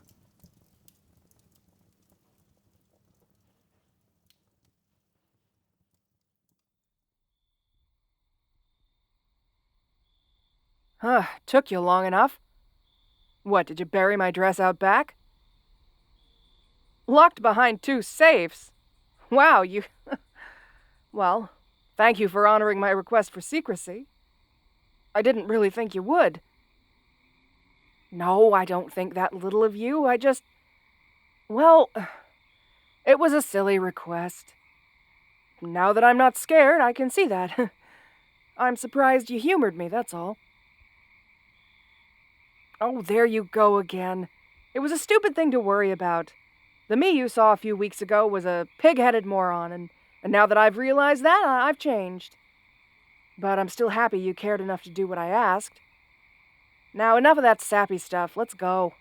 Took you long enough. What, did you bury my dress out back? Locked behind 2 safes? Wow, you... Well, thank you for honoring my request for secrecy. I didn't really think you would. No, I don't think that little of you. I just... Well, it was a silly request. Now that I'm not scared, I can see that. I'm surprised you humored me, that's all. Oh, there you go again. It was a stupid thing to worry about. The me you saw a few weeks ago was a pig-headed moron, and now that I've realized that, I've changed. But I'm still happy you cared enough to do what I asked. Now, enough of that sappy stuff. Let's go.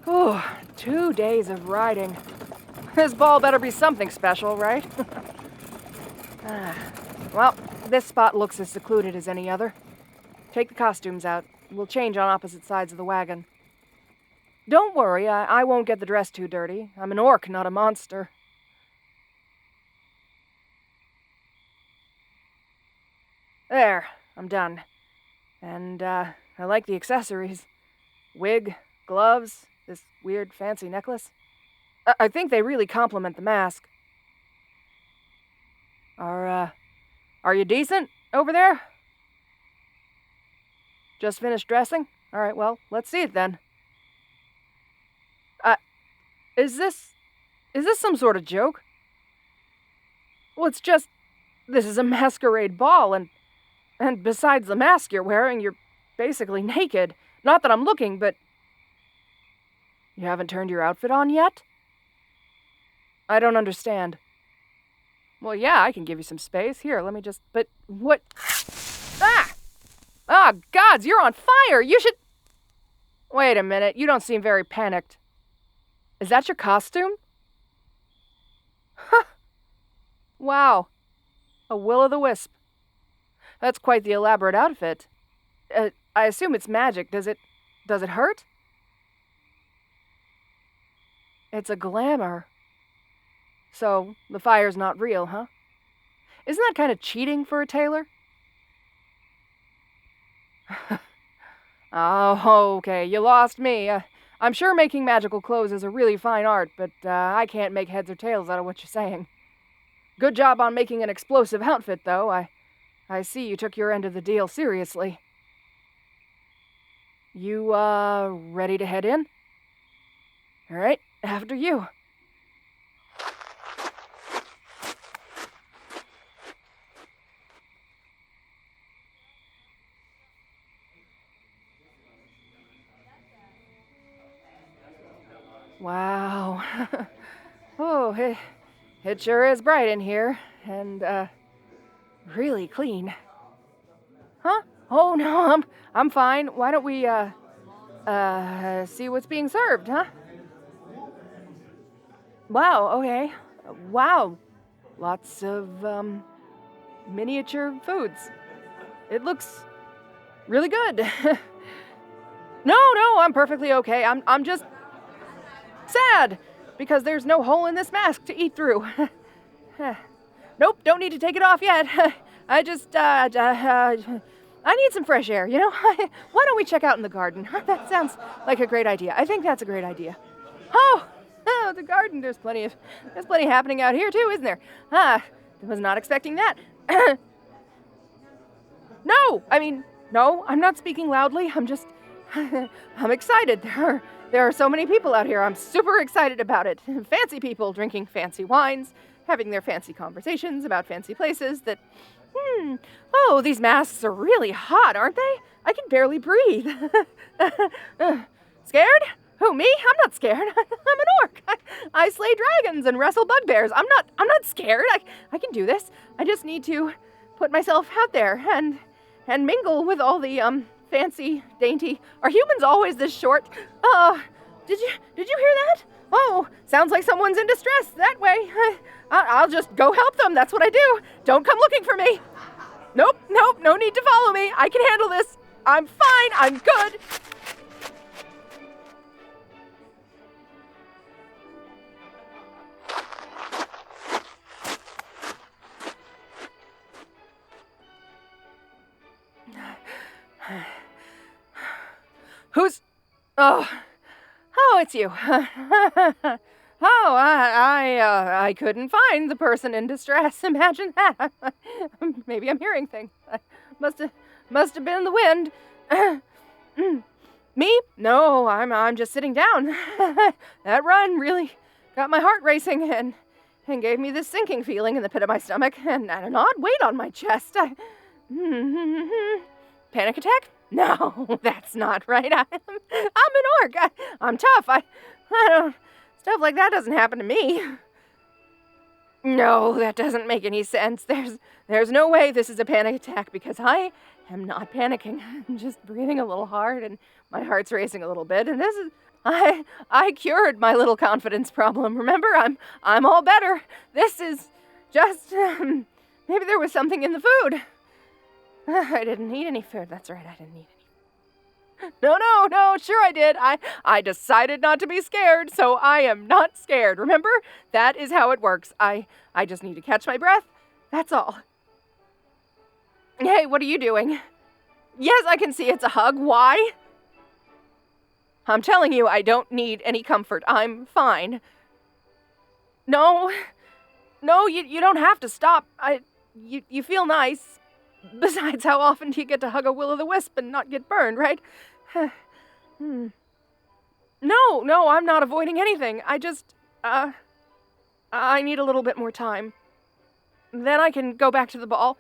Whew, 2 days of riding. This ball better be something special, right? Well, this spot looks as secluded as any other. Take the costumes out. We'll change on opposite sides of the wagon. Don't worry, I won't get the dress too dirty. I'm an orc, not a monster. There, I'm done. And, I like the accessories. Wig, gloves, this weird fancy necklace. I think they really complement the mask. Are you decent over there? Just finished dressing? All right, well, let's see it then. Is this some sort of joke? Well, it's just, this is a masquerade ball, and besides the mask you're wearing, you're basically naked. Not that I'm looking, but... You haven't turned your outfit on yet? I don't understand. Well, yeah, I can give you some space. Here, let me just... But what... Ah! Ah, gods, you're on fire! You should... Wait a minute, you don't seem very panicked. Is that your costume? Huh. Wow. A will-o'-the-wisp. That's quite the elaborate outfit. I assume it's magic. Does it hurt? It's a glamour. So, the fire's not real, huh? Isn't that kind of cheating for a tailor? Oh, okay, you lost me. I'm sure making magical clothes is a really fine art, but I can't make heads or tails out of what you're saying. Good job on making an explosive outfit, though. I see you took your end of the deal seriously. You, ready to head in? All right, after you. Wow. Oh, it sure is bright in here, and, really clean. Huh? Oh, no, I'm fine. Why don't we, see what's being served, huh? Wow, okay. Wow. Lots of, miniature foods. It looks really good. No, I'm perfectly okay. I'm just sad because there's no hole in this mask to eat through. Nope, don't need to take it off yet. I just, I need some fresh air, you know? Why don't we check out in the garden? That sounds like a great idea. I think that's a great idea. Oh, the garden. There's plenty happening out here too, isn't there? I was not expecting that. No, I'm not speaking loudly. I'm just I'm excited. There are so many people out here. I'm super excited about it. Fancy people drinking fancy wines, having their fancy conversations about fancy places that, oh, these masks are really hot, aren't they? I can barely breathe. Scared? Who, me? I'm not scared. I'm an orc. I slay dragons and wrestle bugbears. I'm not scared. I can do this. I just need to put myself out there and mingle with all the, fancy, dainty. Are humans always this short? Did you hear that? Oh, sounds like someone's in distress. That way. I'll just go help them. That's what I do. Don't come looking for me. Nope, no need to follow me. I can handle this. I'm fine. I'm good. Who's... Oh, it's you. I couldn't find the person in distress. Imagine that. Maybe I'm hearing things. Must have been the wind. Me? No, I'm just sitting down. That run really got my heart racing and gave me this sinking feeling in the pit of my stomach and an odd weight on my chest. Panic attack? No, that's not right. I'm an orc. I'm tough. I don't... Stuff like that doesn't happen to me. No, that doesn't make any sense. There's no way this is a panic attack because I am not panicking. I'm just breathing a little hard and my heart's racing a little bit. And this is... I cured my little confidence problem. Remember, I'm all better. This is just... maybe there was something in the food. I didn't eat any food. That's right, I didn't eat any. No, sure I did. I decided not to be scared, so I am not scared. Remember? That is how it works. I just need to catch my breath. That's all. Hey, what are you doing? Yes, I can see it's a hug. Why? I'm telling you, I don't need any comfort. I'm fine. No, you don't have to stop. You feel nice. Besides, how often do you get to hug a will-o'-the-wisp and not get burned, right? No, I'm not avoiding anything. I just, I need a little bit more time. Then I can go back to the ball.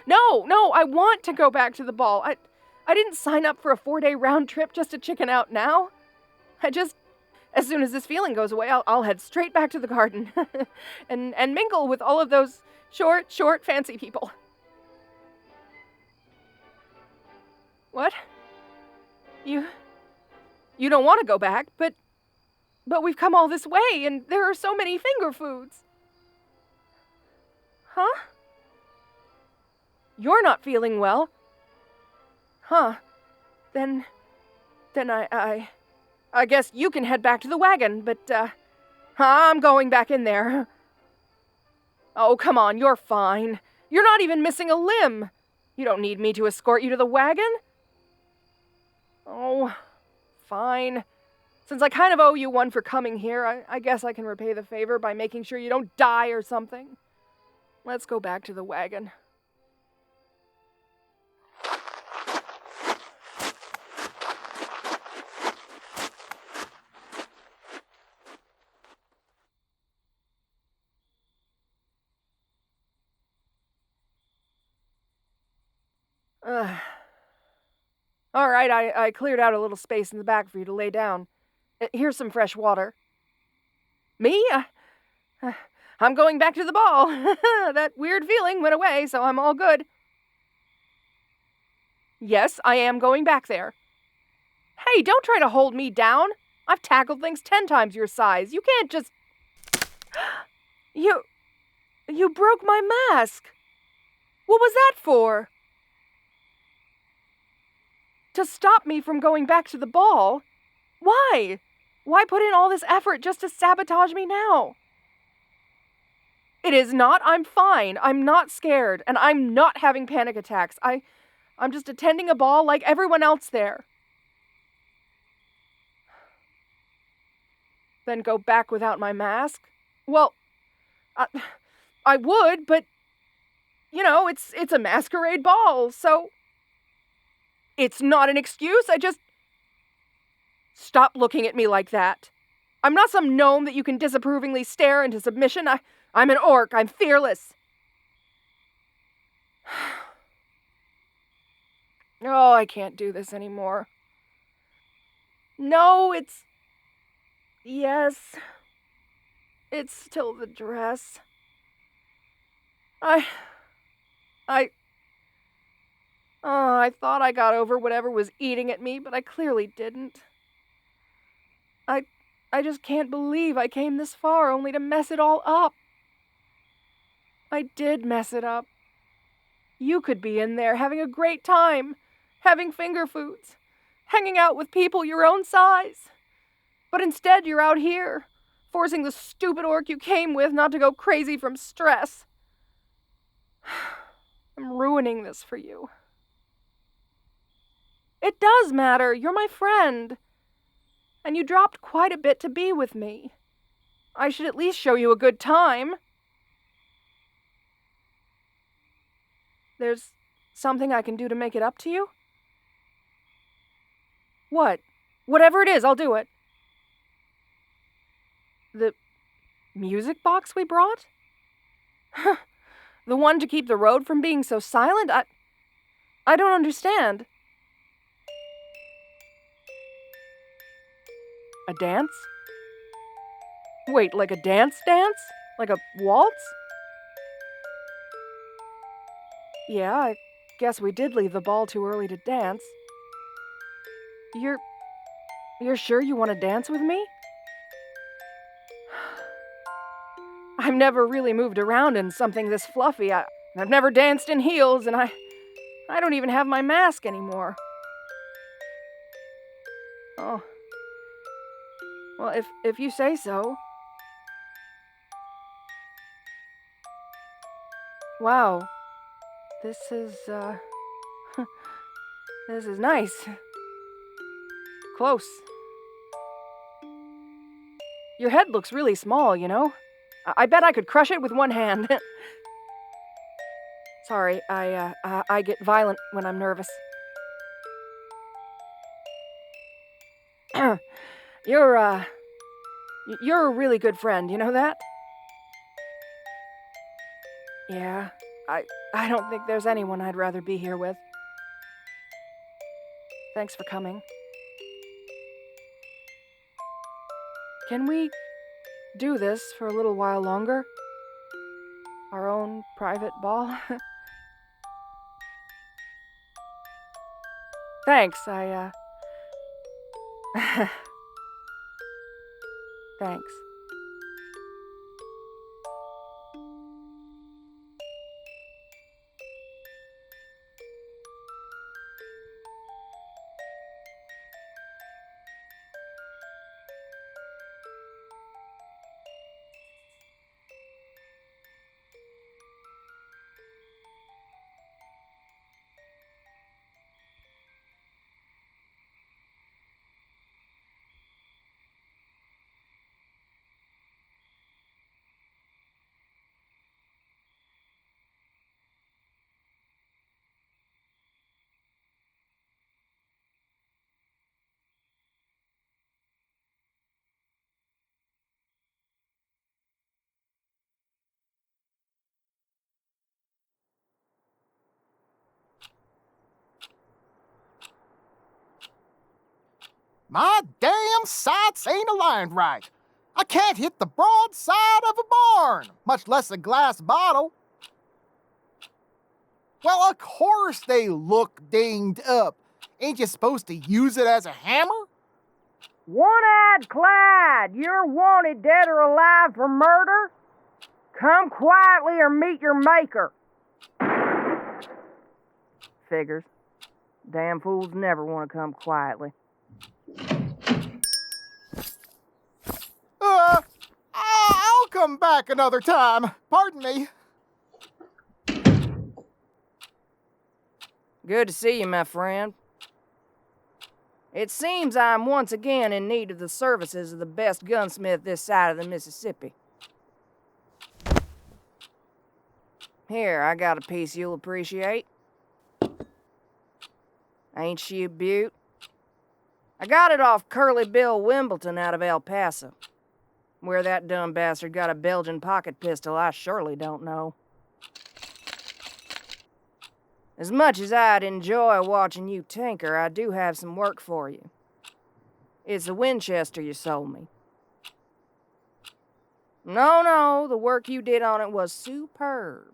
No, I want to go back to the ball. I didn't sign up for a 4-day round trip just to chicken out now. As soon as this feeling goes away, I'll head straight back to the garden and mingle with all of those short, fancy people. What? You don't want to go back, but we've come all this way, and there are so many finger foods. Huh? You're not feeling well. Huh. Then I guess you can head back to the wagon, but, I'm going back in there. Oh, come on, you're fine. You're not even missing a limb. You don't need me to escort you to the wagon? Oh, fine. Since I kind of owe you one for coming here, I guess I can repay the favor by making sure you don't die or something. Let's go back to the wagon. All right, I cleared out a little space in the back for you to lay down. Here's some fresh water. Me? I'm going back to the ball. That weird feeling went away, so I'm all good. Yes, I am going back there. Hey, don't try to hold me down. I've tackled things 10 times your size. You can't just... You broke my mask. What was that for? To stop me from going back to the ball? Why? Why put in all this effort just to sabotage me now? It is not. I'm fine. I'm not scared, and I'm not having panic attacks. I'm just attending a ball like everyone else there. Then go back without my mask? Well, I would, but, you know, it's a masquerade ball, so... It's not an excuse, I just... Stop looking at me like that. I'm not some gnome that you can disapprovingly stare into submission. I'm an orc. I'm fearless. Oh, I can't do this anymore. No, it's... Yes. It's still the dress. I thought I got over whatever was eating at me, but I clearly didn't. I just can't believe I came this far only to mess it all up. I did mess it up. You could be in there having a great time, having finger foods, hanging out with people your own size. But instead you're out here, forcing the stupid orc you came with not to go crazy from stress. I'm ruining this for you. It does matter. You're my friend. And you dropped quite a bit to be with me. I should at least show you a good time. There's something I can do to make it up to you? What? Whatever it is, I'll do it. The music box we brought? The one to keep the road from being so silent? I don't understand. A dance? Wait, like a dance? Like a waltz? Yeah, I guess we did leave the ball too early to dance. You're sure you want to dance with me? I've never really moved around in something this fluffy. I've never danced in heels, and I don't even have my mask anymore. Oh. Well, if you say so. Wow. This is nice. Close. Your head looks really small, you know? I bet I could crush it with one hand. Sorry, I get violent when I'm nervous. You're a really good friend, you know that? Yeah, I don't think there's anyone I'd rather be here with. Thanks for coming. Can we do this for a little while longer? Our own private ball? Thanks, Thanks. My damn sights ain't aligned right. I can't hit the broad side of a barn, much less a glass bottle. Well, of course they look dinged up. Ain't you supposed to use it as a hammer? One-eyed Clyde, you're wanted dead or alive for murder? Come quietly or meet your maker. Figures. Damn fools never want to come quietly. I'll come back another time. Pardon me. Good to see you, my friend. It seems I'm once again in need of the services of the best gunsmith this side of the Mississippi. Here, I got a piece you'll appreciate. Ain't she a beaut? I got it off Curly Bill Wimbledon out of El Paso. Where that dumb bastard got a Belgian pocket pistol, I surely don't know. As much as I'd enjoy watching you tinker, I do have some work for you. It's a Winchester you sold me. No, the work you did on it was superb.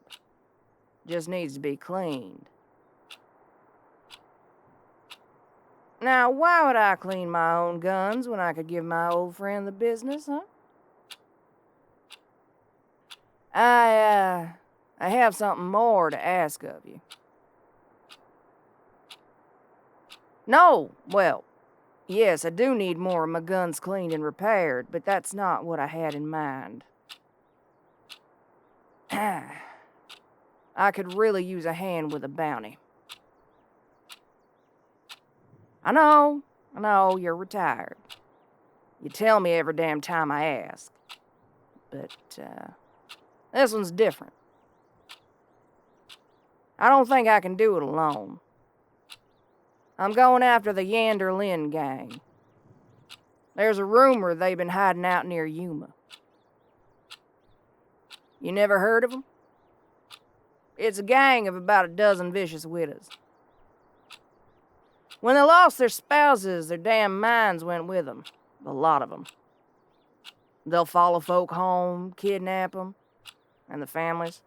Just needs to be cleaned. Now, why would I clean my own guns when I could give my old friend the business, huh? I have something more to ask of you. No, well, yes, I do need more of my guns cleaned and repaired, but that's not what I had in mind. I could really use a hand with a bounty. I know, you're retired. You tell me every damn time I ask. But, this one's different. I don't think I can do it alone. I'm going after the Yander Lin gang. There's a rumor they've been hiding out near Yuma. You never heard of them? It's a gang of about a dozen vicious widows. When they lost their spouses, their damn minds went with them. A lot of them. They'll follow folk home, kidnap them, and the families.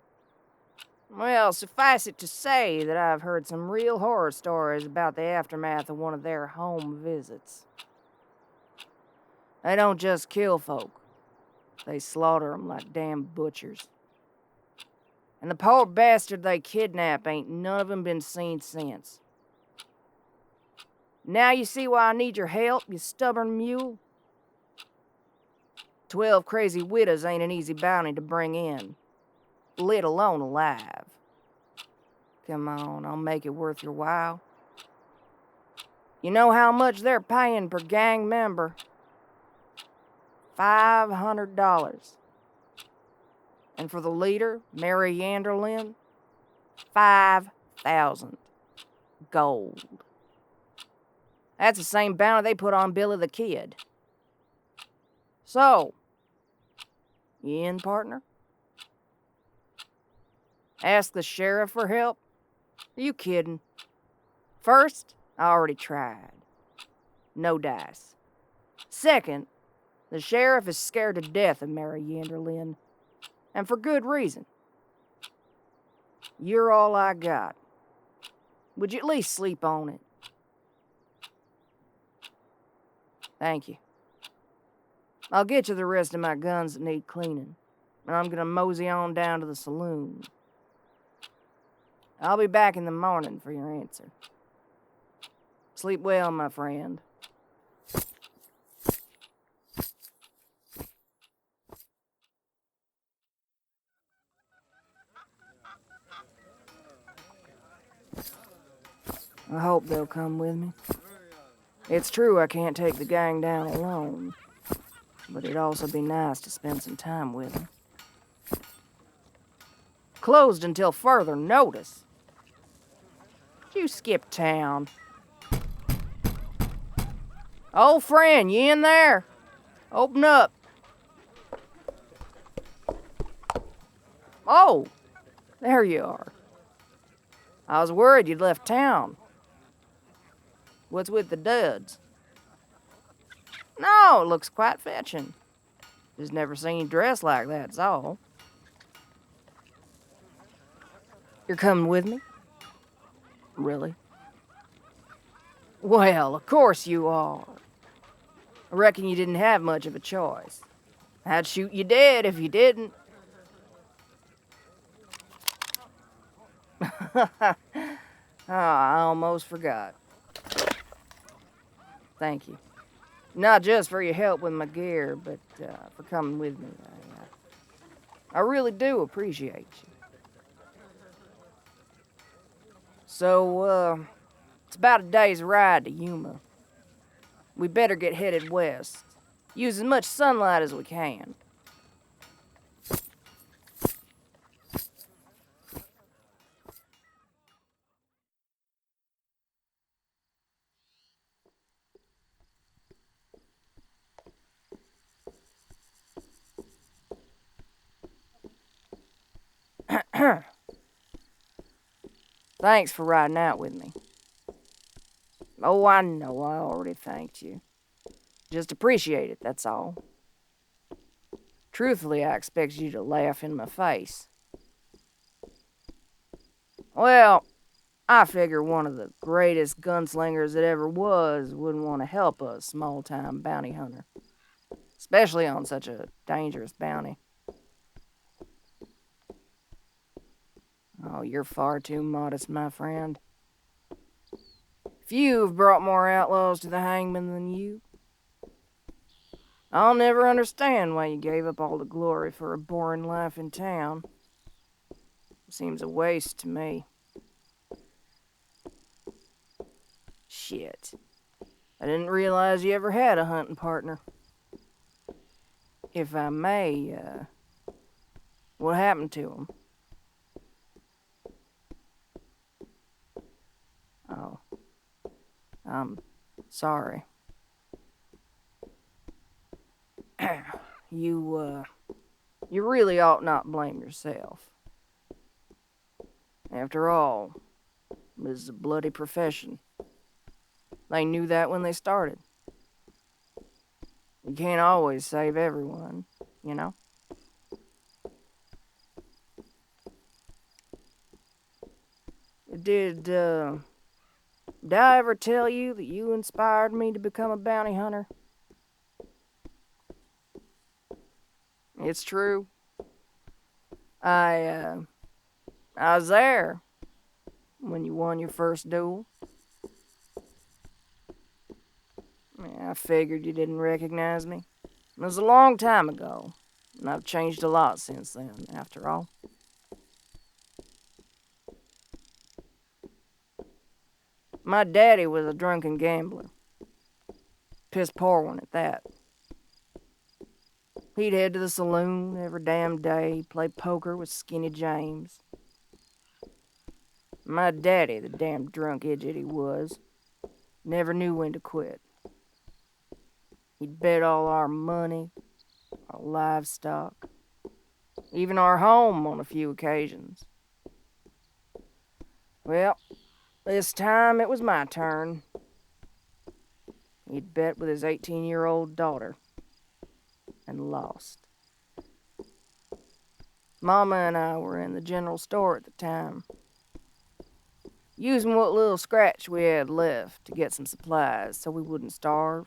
Well, suffice it to say that I've heard some real horror stories about the aftermath of one of their home visits. They don't just kill folk. They slaughter them like damn butchers. And the poor bastard they kidnap ain't none of them been seen since. Now you see why I need your help, you stubborn mule? 12 crazy widows ain't an easy bounty to bring in, let alone alive. Come on, I'll make it worth your while. You know how much they're paying per gang member? $500. And for the leader, Mary Yanderlin, 5,000 gold. That's the same bounty they put on Billy the Kid. So, you in, partner? Ask the sheriff for help? Are you kidding? First, I already tried. No dice. Second, the sheriff is scared to death of Mary Yanderlin. And for good reason. You're all I got. Would you at least sleep on it? Thank you. I'll get you the rest of my guns that need cleaning. And I'm gonna mosey on down to the saloon. I'll be back in the morning for your answer. Sleep well, my friend. I hope they'll come with me. It's true I can't take the gang down alone, but it'd also be nice to spend some time with them. Closed until further notice. You skip town. Old friend, you in there? Open up. Oh, there you are. I was worried you'd left town. What's with the duds? No, it looks quite fetching. Just never seen you dressed like that's all. You're coming with me? Really? Well, of course you are. I reckon you didn't have much of a choice. I'd shoot you dead if you didn't. I almost forgot. Thank you. Not just for your help with my gear, but for coming with me. I really do appreciate you. So, it's about a day's ride to Yuma. We better get headed west. Use as much sunlight as we can. Thanks for riding out with me. Oh, I know I already thanked you. Just appreciate it, that's all. Truthfully, I expect you to laugh in my face. Well, I figure one of the greatest gunslingers that ever was wouldn't want to help a small-time bounty hunter. Especially on such a dangerous bounty. Oh, you're far too modest, my friend. Few have brought more outlaws to the hangman than you. I'll never understand why you gave up all the glory for a boring life in town. Seems a waste to me. Shit. I didn't realize you ever had a hunting partner. If I may, what happened to him? Oh. I'm sorry. You really ought not blame yourself. After all, this is a bloody profession. They knew that when they started. You can't always save everyone, you know? Did I ever tell you that you inspired me to become a bounty hunter? It's true. I was there when you won your first duel. I figured you didn't recognize me. It was a long time ago, and I've changed a lot since then, after all. My daddy was a drunken gambler. Piss poor one at that. He'd head to the saloon every damn day, play poker with Skinny James. My daddy, the damn drunk idiot he was, never knew when to quit. He'd bet all our money, our livestock, even our home on a few occasions. Well, this time it was my turn. He'd bet with his 18-year-old daughter and lost. Mama and I were in the general store at the time, using what little scratch we had left to get some supplies so we wouldn't starve.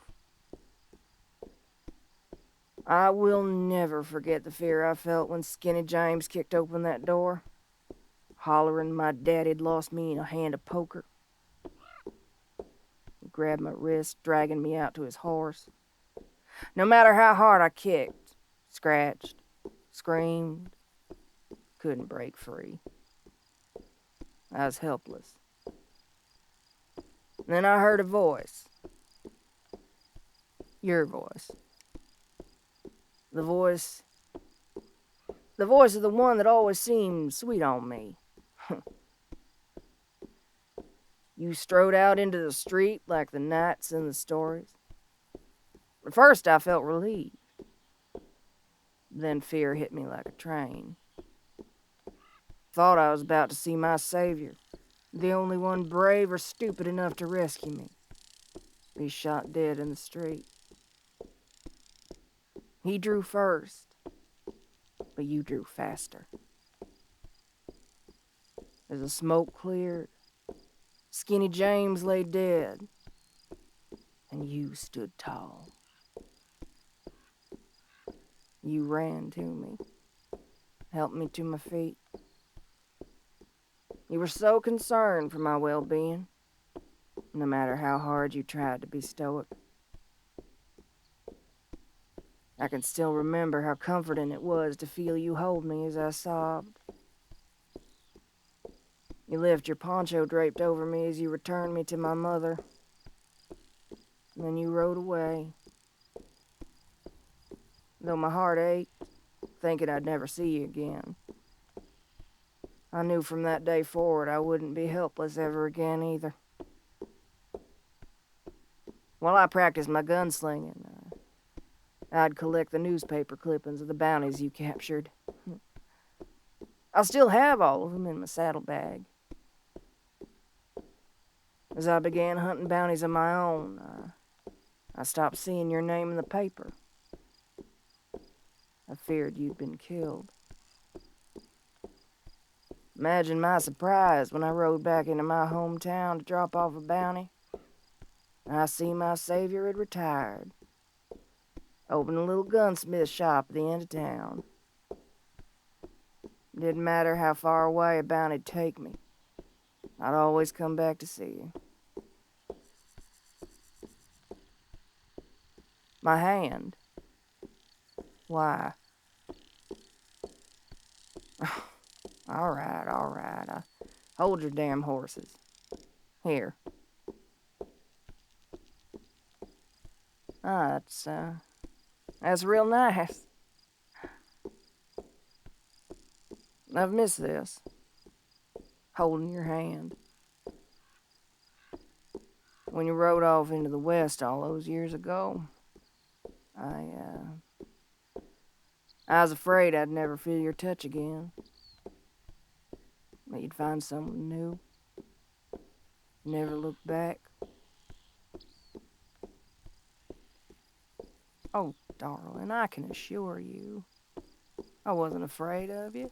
I will never forget the fear I felt when Skinny James kicked open that door, hollering my daddy'd lost me in a hand of poker. He grabbed my wrist, dragging me out to his horse. No matter how hard I kicked, scratched, screamed, couldn't break free. I was helpless. Then I heard a voice. Your voice. The voice of the one that always seemed sweet on me. You strode out into the street like the knights in the stories. At first I felt relieved. Then fear hit me like a train. Thought I was about to see my savior, the only one brave or stupid enough to rescue me, be shot dead in the street. He drew first, but you drew faster. As the smoke cleared, Skinny James lay dead, and you stood tall. You ran to me, helped me to my feet. You were so concerned for my well-being, no matter how hard you tried to be stoic. I can still remember how comforting it was to feel you hold me as I sobbed. You left your poncho draped over me as you returned me to my mother. And then you rode away. Though my heart ached, thinking I'd never see you again. I knew from that day forward I wouldn't be helpless ever again either. While I practiced my gunslinging, I'd collect the newspaper clippings of the bounties you captured. I still have all of them in my saddlebag. As I began hunting bounties of my own, I stopped seeing your name in the paper. I feared you'd been killed. Imagine my surprise when I rode back into my hometown to drop off a bounty. I see my savior had retired. Opened a little gunsmith shop at the end of town. Didn't matter how far away a bounty'd take me. I'd always come back to see you. My hand. Why? All right. Hold your damn horses. Here. That's real nice. I've missed this. Holding your hand. When you rode off into the West all those years ago, I was afraid I'd never feel your touch again. That you'd find someone new. Never look back. Oh, darling, I can assure you, I wasn't afraid of you.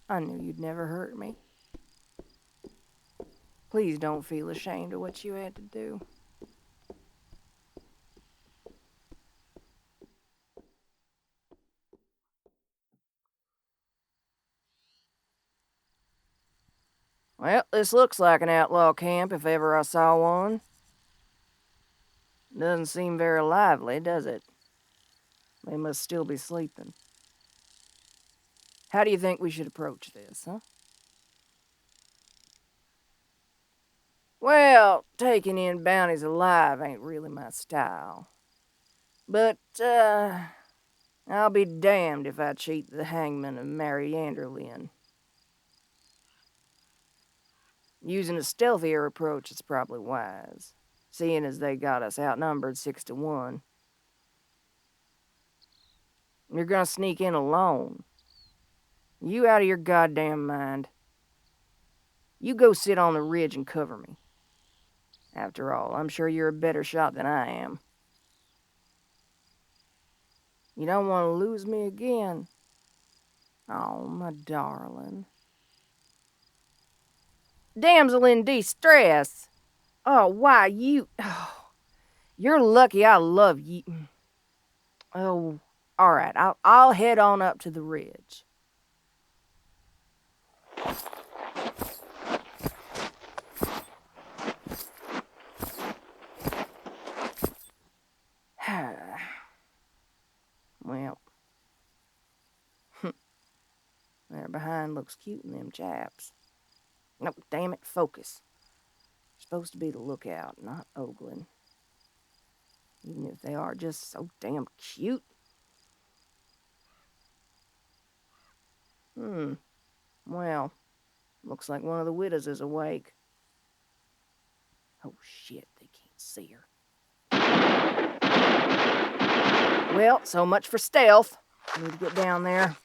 I knew you'd never hurt me. Please don't feel ashamed of what you had to do. Well, this looks like an outlaw camp if ever I saw one. Doesn't seem very lively, does it? They must still be sleeping. How do you think we should approach this, huh? Well, taking in bounties alive ain't really my style. But, I'll be damned if I cheat the hangman of Marianderlin. Using a stealthier approach is probably wise, seeing as they got us outnumbered 6-1. You're gonna sneak in alone. You out of your goddamn mind. You go sit on the ridge and cover me. After all, I'm sure you're a better shot than I am. You don't want to lose me again. Oh, my darling. Damsel in distress. Oh, why, you... Oh, you're lucky I love you. Oh, all right. I'll head on up to the ridge. Well, there behind looks cute in them chaps. No, damn it, focus. You're supposed to be the lookout, not ogling. Even if they are just so damn cute. Well, looks like one of the widows is awake. Oh shit, they can't see her. Well, so much for stealth. Need to get down there.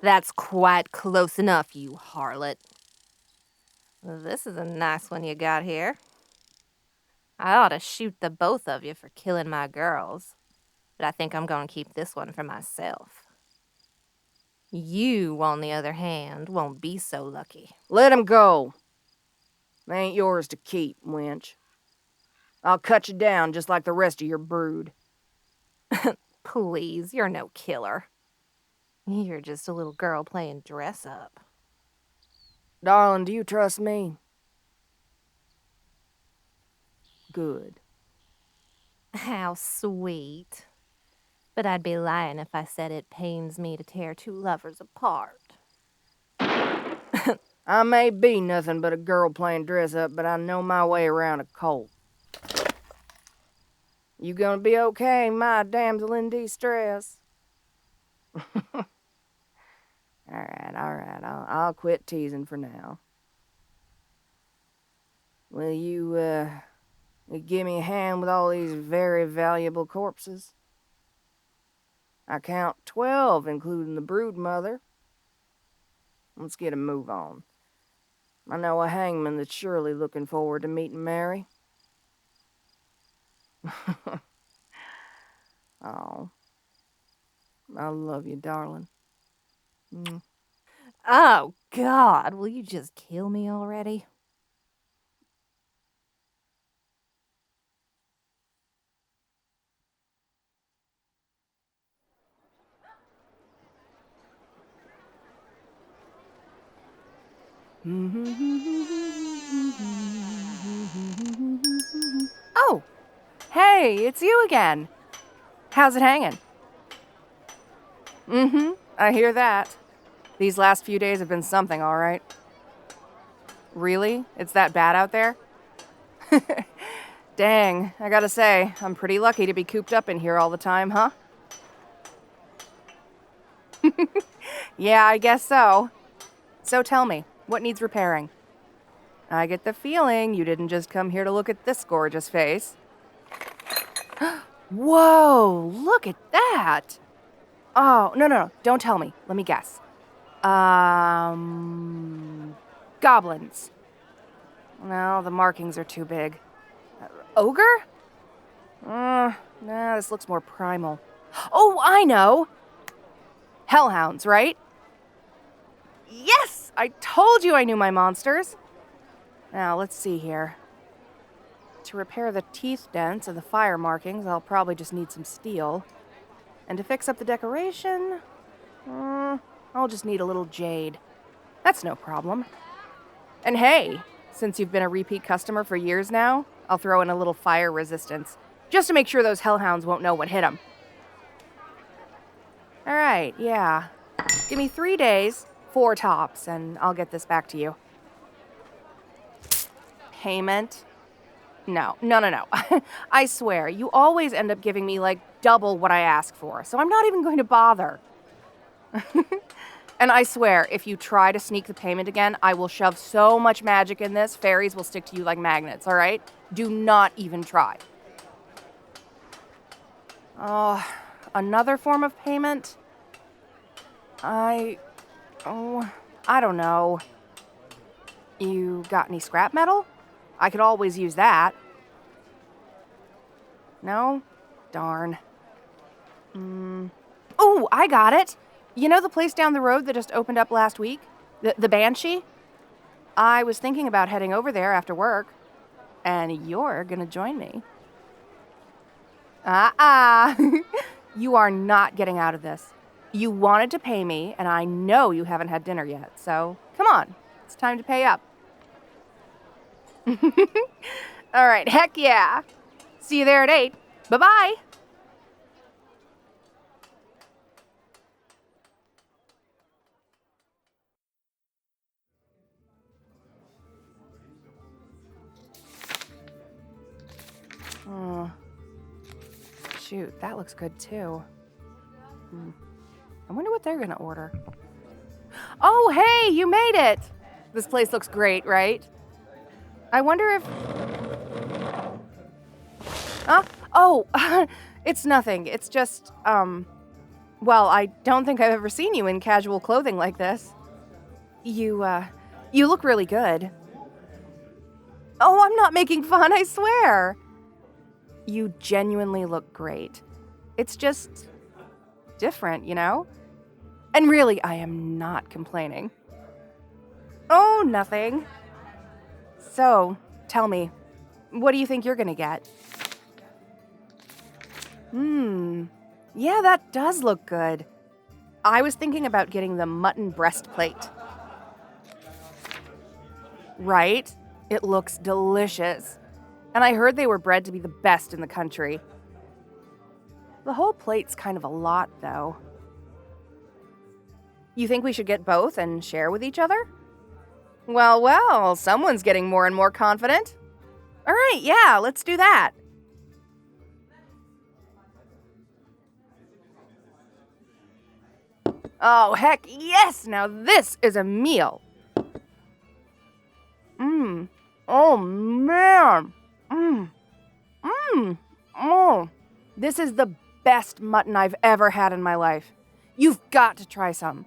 That's quite close enough, you harlot. This is a nice one you got here. I ought to shoot the both of you for killing my girls, but I think I'm going to keep this one for myself. You, on the other hand, won't be so lucky. Let him go. They ain't yours to keep, wench. I'll cut you down just like the rest of your brood. Please, you're no killer. You're just a little girl playing dress-up. Darling, do you trust me? Good. How sweet. But I'd be lying if I said it pains me to tear two lovers apart. I may be nothing but a girl playing dress-up, but I know my way around a colt. You gonna be okay, my damsel in distress? All right. I'll quit teasing for now. Will you give me a hand with all these very valuable corpses? I count 12, including the brood mother. Let's get a move on. I know a hangman that's surely looking forward to meeting Mary. Oh, I love you, darling. Oh, God, will you just kill me already? Oh, hey, it's you again. How's it hanging? I hear that. These last few days have been something, all right. Really? It's that bad out there? Dang, I gotta say, I'm pretty lucky to be cooped up in here all the time, huh? Yeah, I guess so. So tell me, what needs repairing? I get the feeling you didn't just come here to look at this gorgeous face. Whoa, look at that! Oh, no, don't tell me. Let me guess. Goblins. No, the markings are too big. Ogre? Nah, this looks more primal. Oh, I know! Hellhounds, right? Yes! I told you I knew my monsters! Now, let's see here. To repair the teeth dents and the fire markings, I'll probably just need some steel. And to fix up the decoration, I'll just need a little jade. That's no problem. And hey, since you've been a repeat customer for years now, I'll throw in a little fire resistance, just to make sure those hellhounds won't know what hit them. All right, yeah. Give me 3 days, 4 tops, and I'll get this back to you. Payment? No. I swear, you always end up giving me like double what I ask for, so I'm not even going to bother. And I swear, if you try to sneak the payment again, I will shove so much magic in this, fairies will stick to you like magnets, all right? Do not even try. Oh, another form of payment? I don't know. You got any scrap metal? I could always use that. No? Darn. Oh, I got it! You know the place down the road that just opened up last week? The Banshee? I was thinking about heading over there after work. And you're gonna join me. You are not getting out of this. You wanted to pay me, and I know you haven't had dinner yet, so come on. It's time to pay up. All right, heck yeah. See you there at 8. Bye-bye. Oh, shoot, that looks good too. I wonder what they're gonna order. Oh, hey, you made it! This place looks great, right? I wonder if... Oh, it's nothing. It's just, well, I don't think I've ever seen you in casual clothing like this. You look really good. Oh, I'm not making fun, I swear. You genuinely look great. It's just different, you know? And really, I am not complaining. Oh, nothing. So, tell me, what do you think you're gonna get? Yeah, that does look good. I was thinking about getting the mutton breastplate. Right? It looks delicious. And I heard they were bred to be the best in the country. The whole plate's kind of a lot, though. You think we should get both and share with each other? Well, someone's getting more and more confident. All right, yeah, let's do that. Oh, heck yes! Now this is a meal. Oh, man. Oh, this is the best mutton I've ever had in my life. You've got to try some.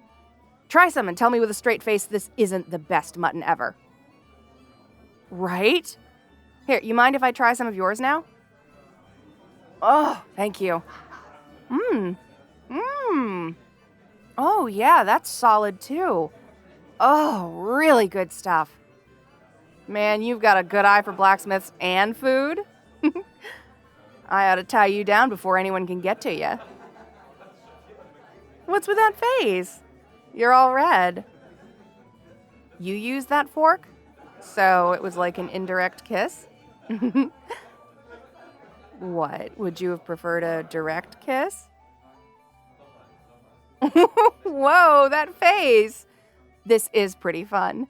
Try some and tell me with a straight face this isn't the best mutton ever. Right? Here, you mind if I try some of yours now? Oh, thank you. Oh, yeah, that's solid too. Oh, really good stuff. Man, you've got a good eye for blacksmiths and food. I ought to tie you down before anyone can get to you. What's with that face? You're all red. You used that fork? So it was like an indirect kiss? What? Would you have preferred a direct kiss? Whoa, that face! This is pretty fun.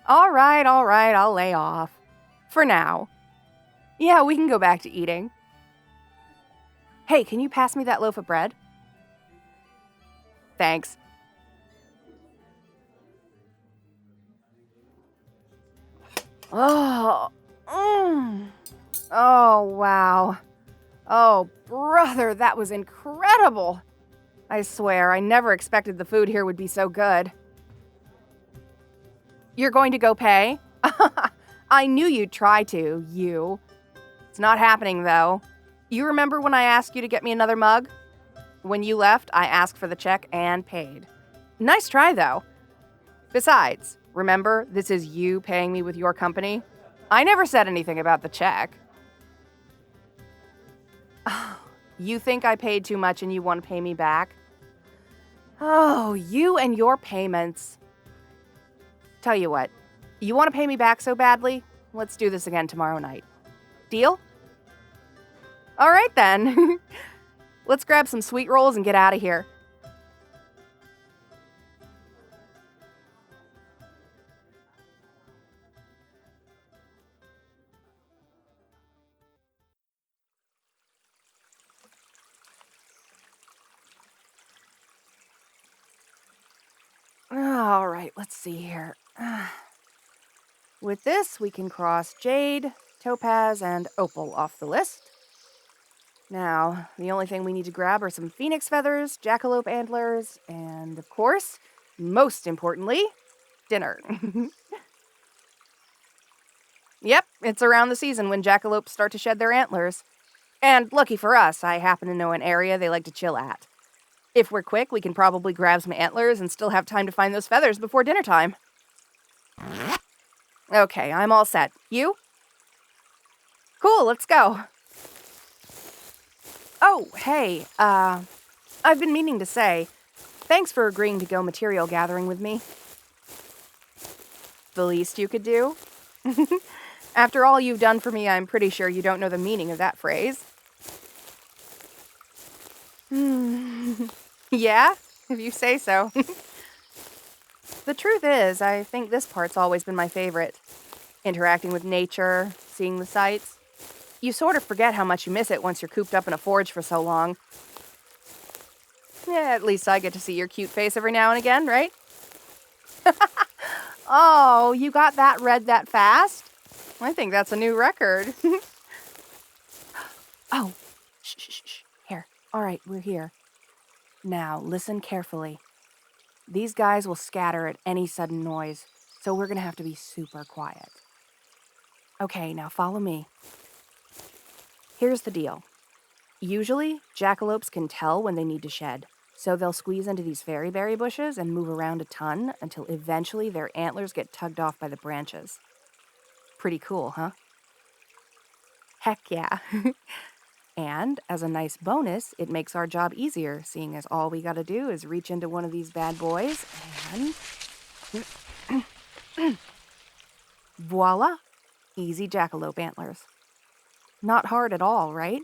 All right, I'll lay off. For now. Yeah, we can go back to eating. Hey, can you pass me that loaf of bread? Thanks. Oh, oh, wow. Oh, brother, that was incredible. I swear, I never expected the food here would be so good. You're going to go pay? I knew you'd try to, you. It's not happening, though. You remember when I asked you to get me another mug? When you left, I asked for the check and paid. Nice try, though. Besides, remember, this is you paying me with your company? I never said anything about the check. You think I paid too much and you want to pay me back? Oh, you and your payments. Tell you what, you want to pay me back so badly? Let's do this again tomorrow night. Deal? All right, then. Let's grab some sweet rolls and get out of here. All right, let's see here. With this, we can cross Jade, Topaz, and Opal off the list. Now, the only thing we need to grab are some phoenix feathers, jackalope antlers, and, of course, most importantly, dinner. Yep, it's around the season when jackalopes start to shed their antlers. And lucky for us, I happen to know an area they like to chill at. If we're quick, we can probably grab some antlers and still have time to find those feathers before dinner time. Okay, I'm all set. You? Cool, let's go. Oh, hey, I've been meaning to say, thanks for agreeing to go material gathering with me. The least you could do? After all you've done for me, I'm pretty sure you don't know the meaning of that phrase. Yeah, if you say so. The truth is, I think this part's always been my favorite. Interacting with nature, seeing the sights. You sort of forget how much you miss it once you're cooped up in a forge for so long. Yeah, at least I get to see your cute face every now and again, right? Oh, you got that read that fast? I think that's a new record. Oh, shh. Here. All right, we're here. Now, listen carefully. These guys will scatter at any sudden noise, so we're gonna have to be super quiet. Okay, now follow me. Here's the deal. Usually, jackalopes can tell when they need to shed, so they'll squeeze into these fairy berry bushes and move around a ton until eventually their antlers get tugged off by the branches. Pretty cool, huh? Heck yeah. And, as a nice bonus, it makes our job easier, seeing as all we gotta do is reach into one of these bad boys and... voila! Easy jackalope antlers. Not hard at all, right?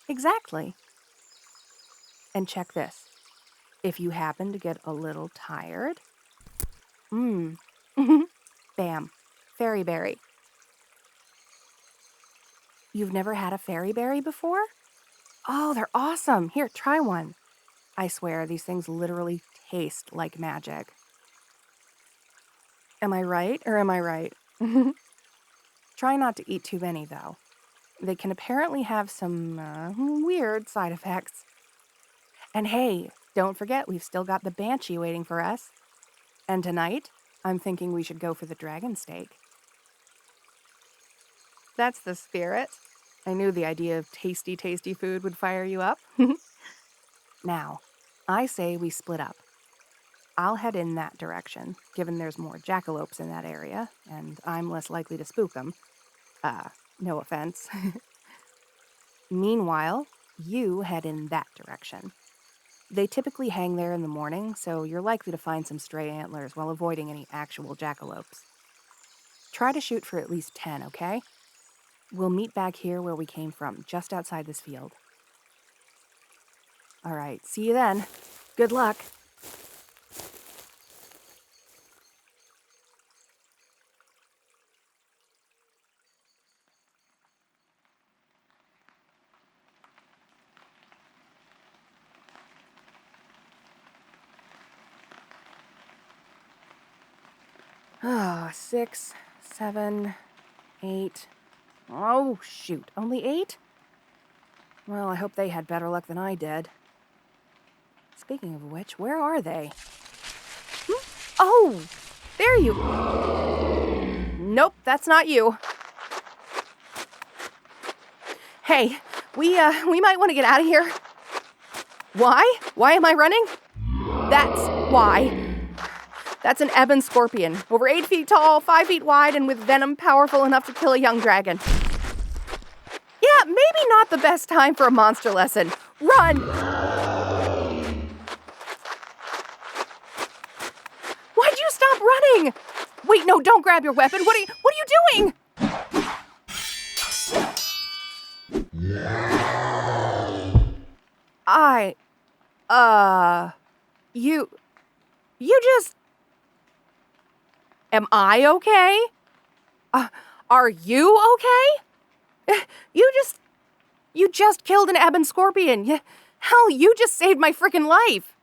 Exactly. And check this. If you happen to get a little tired... Bam. Fairy berry. You've never had a fairy berry before? Oh, they're awesome. Here, try one. I swear, these things literally taste like magic. Am I right or am I right? Try not to eat too many, though. They can apparently have some weird side effects. And hey, don't forget we've still got the banshee waiting for us. And tonight, I'm thinking we should go for the dragon steak. That's the spirit. I knew the idea of tasty, tasty food would fire you up. Now, I say we split up. I'll head in that direction, given there's more jackalopes in that area, and I'm less likely to spook them. No offense. Meanwhile, you head in that direction. They typically hang there in the morning, so you're likely to find some stray antlers while avoiding any actual jackalopes. Try to shoot for at least 10, okay? We'll meet back here where we came from, just outside this field. All right, see you then. Good luck. Oh, 6, 7, 8. Oh, shoot. Only 8? Well, I hope they had better luck than I did. Speaking of which, where are they? Oh, there you... Nope, that's not you. Hey, we might want to get out of here. Why? Why am I running? That's why. That's an ebon scorpion, over 8 feet tall, 5 feet wide, and with venom powerful enough to kill a young dragon. Yeah, maybe not the best time for a monster lesson. Run! Why'd you stop running? Wait, no, don't grab your weapon. What are you doing? You just... Am I okay? Are you okay? You just killed an ebon scorpion. Hell, you just saved my frickin' life.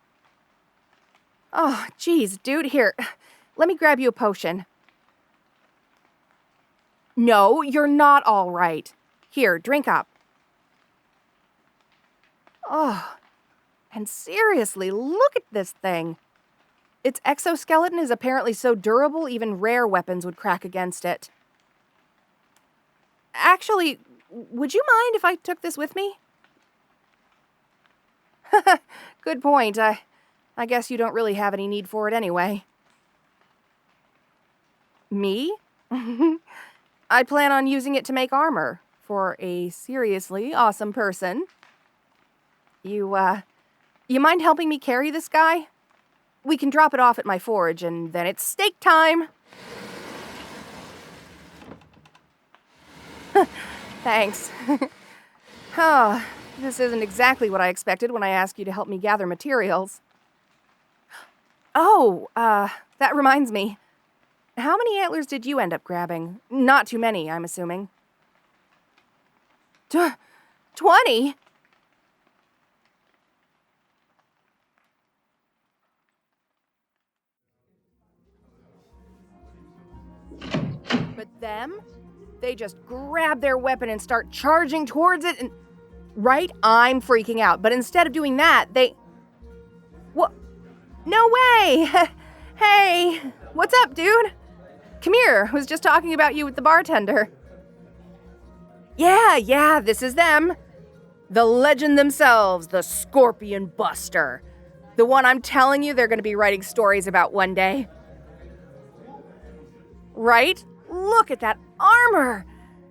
Oh, geez, dude, here. Let me grab you a potion. No, you're not all right. Here, drink up. Oh, and seriously, look at this thing. Its exoskeleton is apparently so durable, even rare weapons would crack against it. Actually, would you mind if I took this with me? Good point. I guess you don't really have any need for it anyway. Me? I plan on using it to make armor for a seriously awesome person. You mind helping me carry this guy? We can drop it off at my forge, and then it's steak time. Thanks. Oh, this isn't exactly what I expected when I asked you to help me gather materials. Oh, that reminds me. How many antlers did you end up grabbing? Not too many, I'm assuming. 20? But them? They just grab their weapon and start charging towards it and... Right? I'm freaking out. But instead of doing that, they... What? No way! Hey, what's up, dude? Come here. I was just talking about you with the bartender. Yeah, this is them. The legend themselves, the Scorpion Buster. The one I'm telling you they're going to be writing stories about one day. Right? Look at that armor!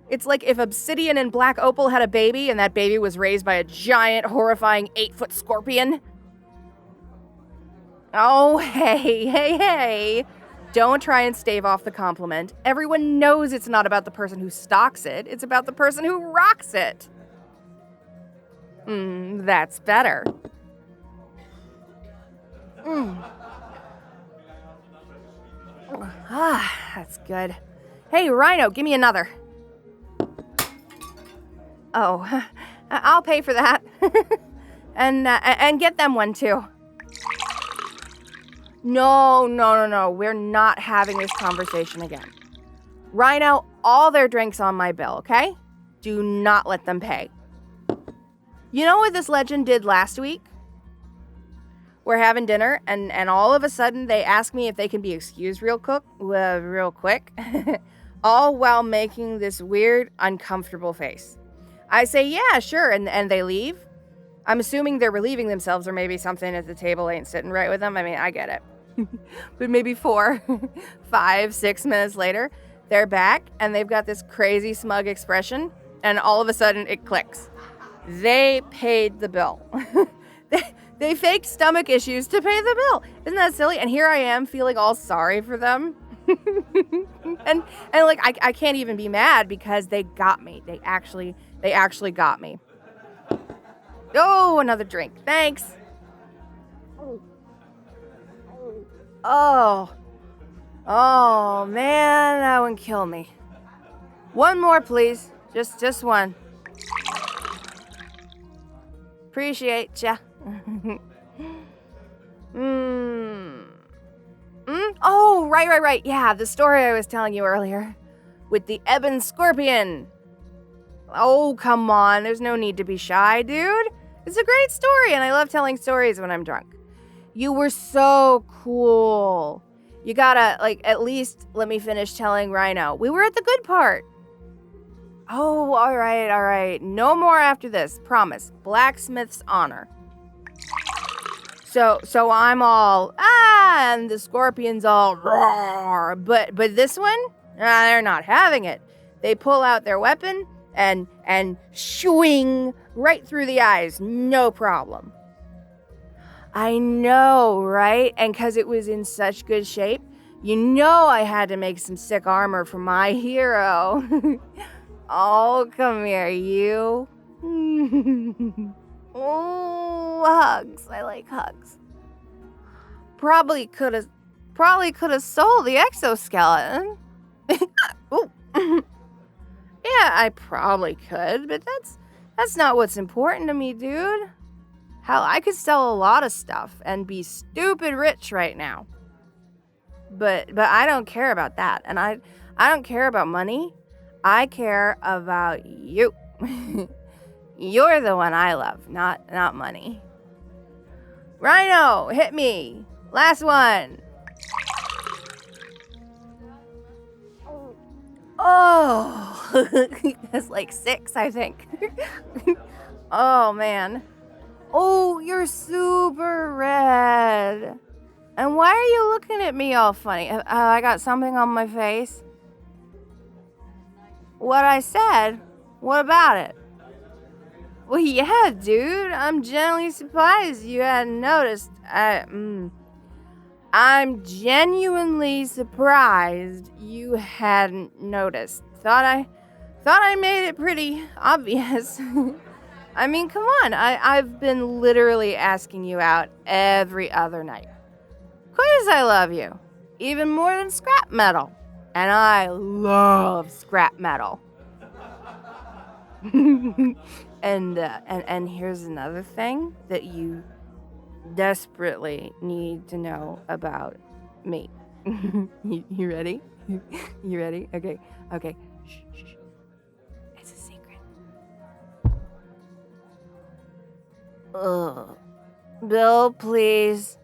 It's like if Obsidian and Black Opal had a baby and that baby was raised by a giant, horrifying 8-foot scorpion. Oh, hey. Don't try and stave off the compliment. Everyone knows it's not about the person who stocks it. It's about the person who rocks it. That's better. That's good. Hey, Rhino, give me another. Oh, I'll pay for that. and get them one, too. No. We're not having this conversation again. Rhino, all their drinks on my bill, okay? Do not let them pay. You know what this legend did last week? We're having dinner, and all of a sudden they ask me if they can be excused real quick, all while making this weird, uncomfortable face. I say, yeah, sure, and they leave. I'm assuming they're relieving themselves, or maybe something at the table ain't sitting right with them. I mean, I get it. But maybe 4, 5, 6 minutes later, they're back, and they've got this crazy smug expression, and all of a sudden it clicks. They paid the bill. They faked stomach issues to pay the bill. Isn't that silly? And here I am feeling all sorry for them. and like I can't even be mad because they got me. They actually got me. Oh, another drink. Thanks. Oh man, that one killed me. One more, please. Just one. Appreciate ya. Oh, right. Yeah, the story I was telling you earlier. With the ebon scorpion. Oh, come on. There's no need to be shy, dude. It's a great story, and I love telling stories when I'm drunk. You were so cool. You gotta, at least let me finish telling Rhino. We were at the good part. Oh, all right. No more after this. Promise. Blacksmith's honor. So I'm all, and the scorpion's all, roar. But this one, they're not having it. They pull out their weapon and shooing right through the eyes. No problem. I know, right? And because it was in such good shape, you know I had to make some sick armor for my hero. Oh, come here, you. Oh, hugs. I like hugs. Probably could have sold the exoskeleton. Ooh. Yeah, I probably could, but that's not what's important to me, dude. Hell, I could sell a lot of stuff and be stupid rich right now. But I don't care about that, and I don't care about money. I care about you. You're the one I love, not money. Rhino, hit me. Last one. Oh, that's like 6, I think. Oh, man. Oh, you're super red. And why are you looking at me all funny? I got something on my face? What I said? What about it? Well, yeah, dude. I'm genuinely surprised you hadn't noticed. I'm genuinely surprised you hadn't noticed. Thought I made it pretty obvious. I mean, come on. I've been literally asking you out every other night. Of course I love you. Even more than scrap metal. And I love scrap metal. And here's another thing that you desperately need to know about me. You ready? You ready? Okay. Shh. It's a secret. Ugh. Bill, please.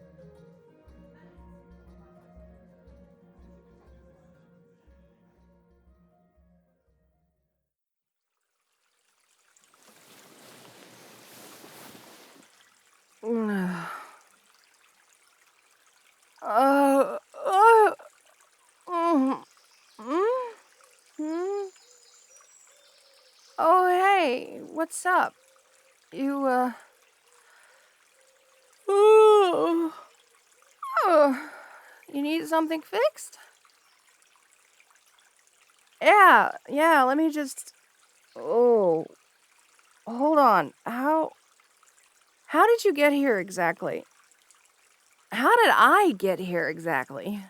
Oh, hey, what's up? You need something fixed? Yeah, let me just... Oh, hold on. How did you get here exactly? How did I get here exactly?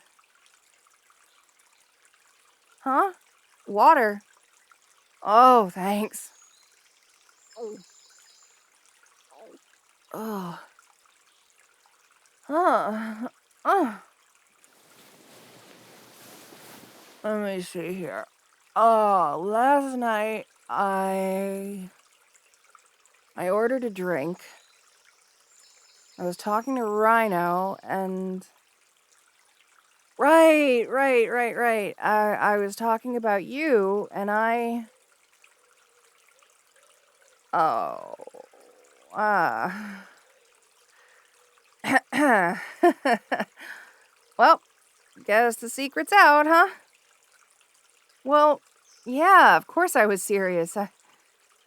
Huh? Water? Oh, thanks. Oh. Huh. Let me see here. Oh, last night I ordered a drink. I was talking to Rhino, and... Right. I was talking about you, and I... Oh... Well, guess the secret's out, huh? Well, yeah, of course I was serious. I'm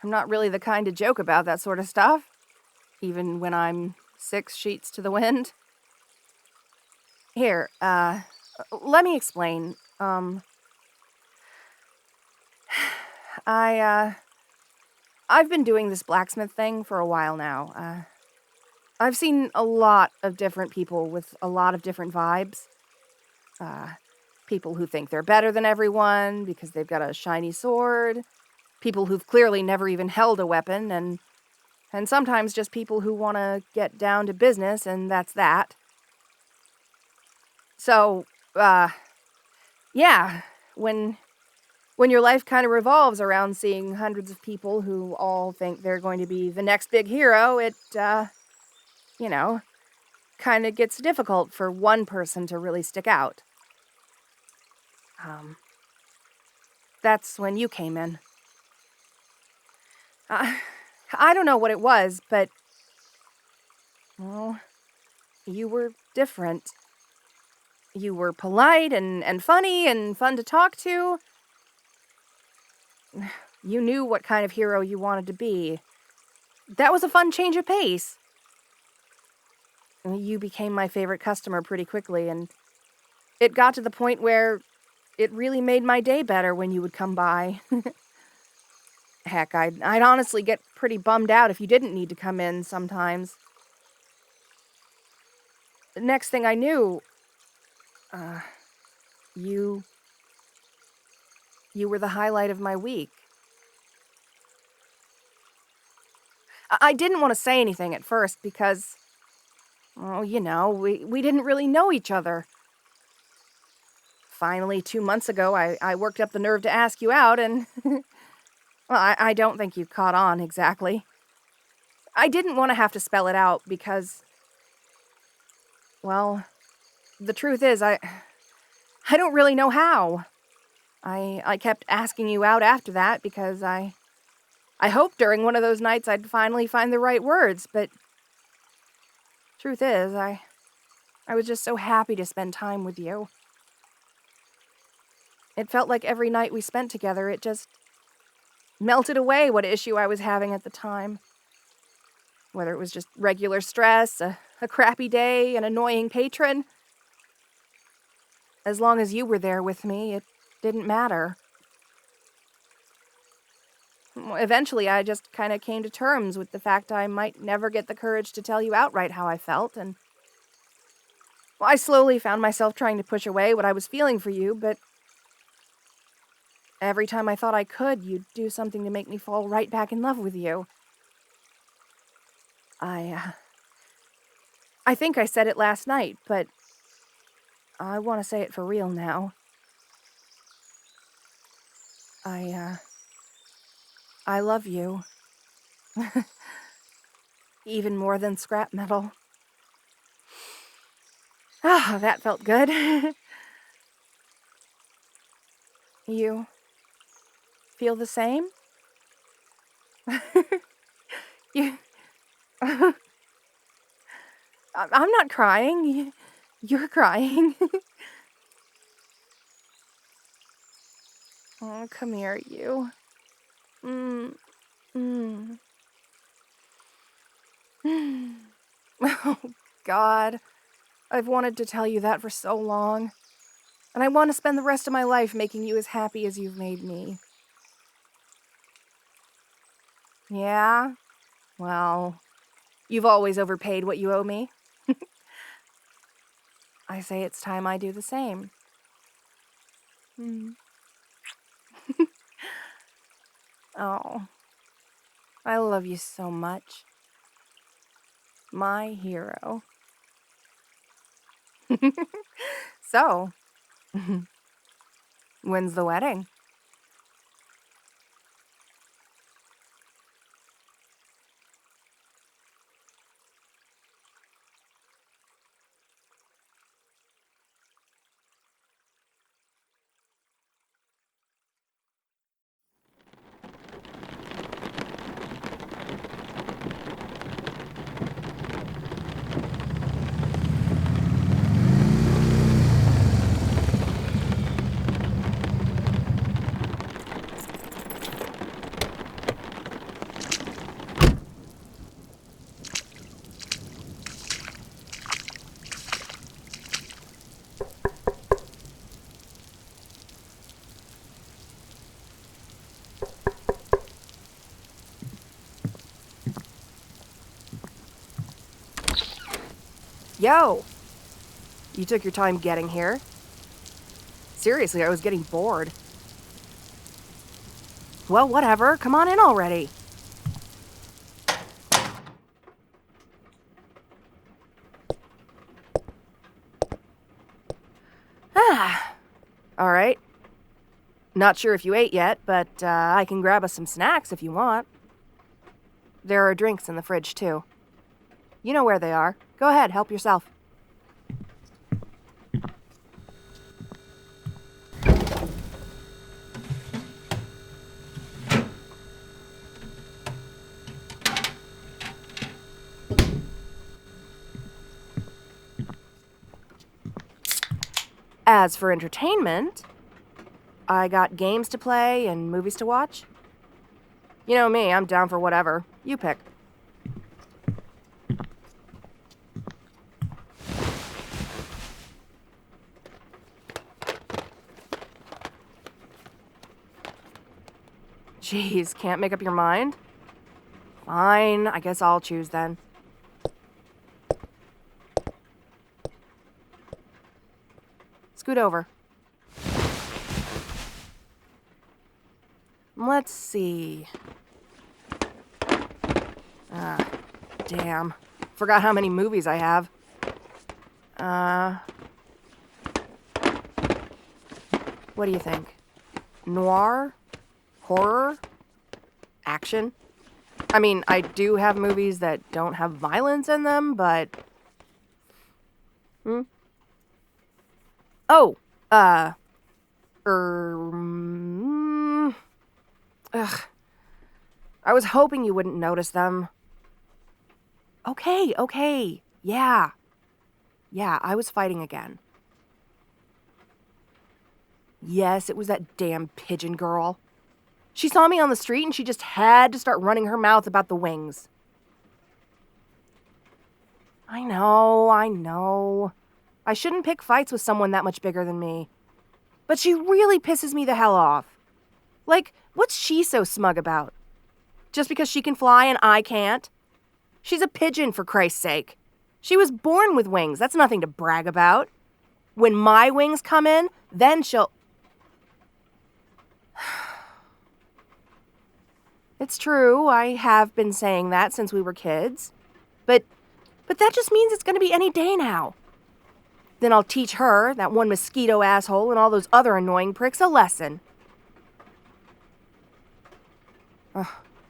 not really the kind to joke about that sort of stuff, even when I'm 6 sheets to the wind. Here, let me explain. I've been doing this blacksmith thing for a while now. I've seen a lot of different people with a lot of different vibes. People who think they're better than everyone because they've got a shiny sword. People who've clearly never even held a weapon, and sometimes just people who want to get down to business, and that's that. So, yeah, when your life kind of revolves around seeing hundreds of people who all think they're going to be the next big hero, it, kind of gets difficult for one person to really stick out. That's when you came in. I don't know what it was, but, well, you were different. You were polite and funny and fun to talk to. You knew what kind of hero you wanted to be. That was a fun change of pace. You became my favorite customer pretty quickly, and it got to the point where it really made my day better when you would come by. Heck, I'd honestly get pretty bummed out if you didn't need to come in sometimes. The next thing I knew, you were the highlight of my week. I didn't want to say anything at first because, well, we didn't really know each other. Finally, 2 months ago, I worked up the nerve to ask you out, and, well, I don't think you caught on exactly. I didn't want to have to spell it out because, well, the truth is, I don't really know how. I kept asking you out after that because I hoped during one of those nights I'd finally find the right words, but truth is, I was just so happy to spend time with you. It felt like every night we spent together, it just melted away what issue I was having at the time. Whether it was just regular stress, a crappy day, an annoying patron. As long as you were there with me, it didn't matter. Eventually, I just kind of came to terms with the fact I might never get the courage to tell you outright how I felt, and I slowly found myself trying to push away what I was feeling for you, but every time I thought I could, you'd do something to make me fall right back in love with you. I think I said it last night, but I want to say it for real now. I love you. Even more than scrap metal. Ah, that felt good. You feel the same? You... I'm not crying. You're crying. Oh, come here, you. Oh, God. I've wanted to tell you that for so long. And I want to spend the rest of my life making you as happy as you've made me. Yeah? Well, you've always overpaid what you owe me. I say it's time I do the same. Oh, I love you so much. My hero. So, when's the wedding? Yo! You took your time getting here. Seriously, I was getting bored. Well, whatever. Come on in already. All right. Not sure if you ate yet, but I can grab us some snacks if you want. There are drinks in the fridge, too. You know where they are. Go ahead, help yourself. As for entertainment, I got games to play and movies to watch. You know me, I'm down for whatever. You pick. Jeez, can't make up your mind? Fine, I guess I'll choose then. Scoot over. Let's see. Damn. Forgot how many movies I have. What do you think? Noir? Horror? Action? I mean, I do have movies that don't have violence in them, but... Oh, ugh. I was hoping you wouldn't notice them. Okay. Yeah, I was fighting again. Yes, it was that damn pigeon girl. She saw me on the street and she just had to start running her mouth about the wings. I know. I shouldn't pick fights with someone that much bigger than me. But she really pisses me the hell off. Like, what's she so smug about? Just because she can fly and I can't? She's a pigeon, for Christ's sake. She was born with wings. That's nothing to brag about. When my wings come in, then she'll... It's true, I have been saying that since we were kids. But that just means it's gonna be any day now. Then I'll teach her, that one mosquito asshole, and all those other annoying pricks a lesson.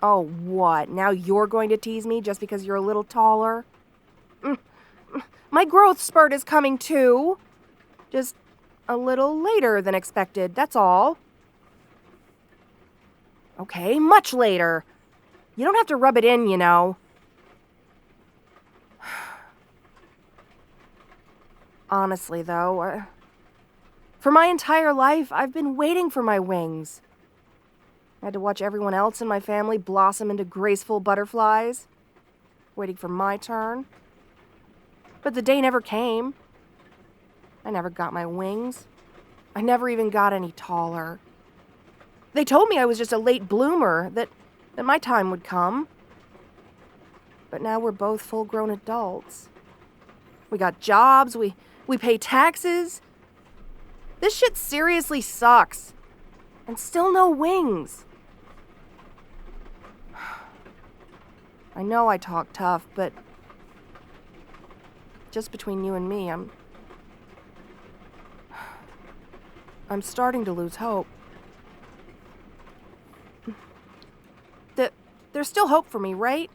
Oh, what? Now you're going to tease me just because you're a little taller? My growth spurt is coming too. Just a little later than expected, that's all. Okay, much later. You don't have to rub it in, you know. Honestly, though, for my entire life, I've been waiting for my wings. I had to watch everyone else in my family blossom into graceful butterflies, waiting for my turn. But the day never came. I never got my wings. I never even got any taller. They told me I was just a late bloomer, that my time would come. But now we're both full-grown adults. We got jobs, we pay taxes. This shit seriously sucks. And still no wings. I know I talk tough, but just between you and me, I'm starting to lose hope. There's still hope for me, right?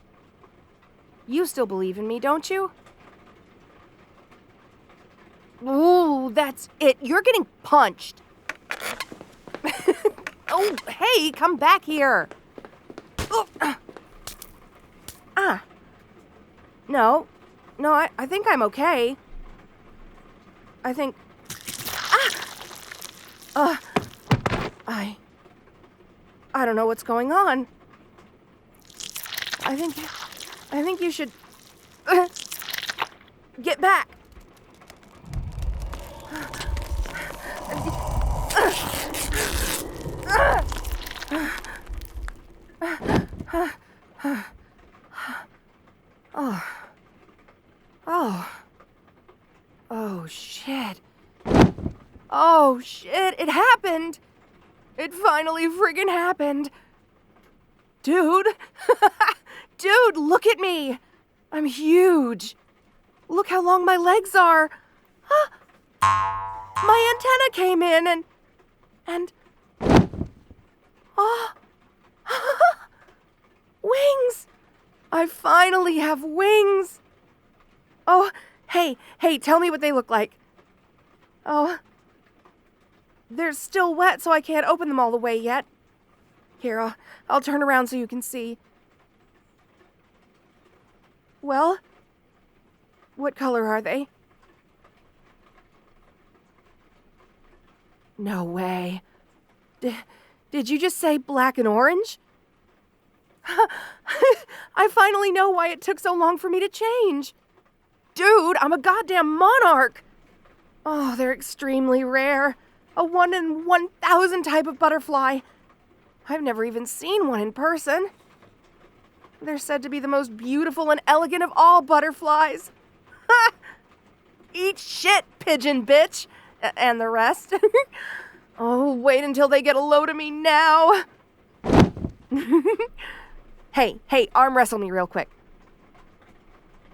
You still believe in me, don't you? Ooh, that's it. You're getting punched. Oh, hey, come back here. No, I think I'm okay. I think... I don't know what's going on. I think you should... get back. shit. Oh, shit, it happened. It finally friggin' happened. Dude. Dude, look at me. I'm huge. Look how long my legs are. My antenna came in and oh. Wings. I finally have wings. Oh, hey, tell me what they look like. Oh, they're still wet, so I can't open them all the way yet. Here, I'll turn around so you can see. Well, what color are they? No way. Did you just say black and orange? I finally know why it took so long for me to change. Dude, I'm a goddamn monarch. Oh, they're extremely rare. A 1 in 1,000 type of butterfly. I've never even seen one in person. They're said to be the most beautiful and elegant of all butterflies. Eat shit, pigeon bitch. And the rest. Oh, wait until they get a load of me now. Hey, arm wrestle me real quick.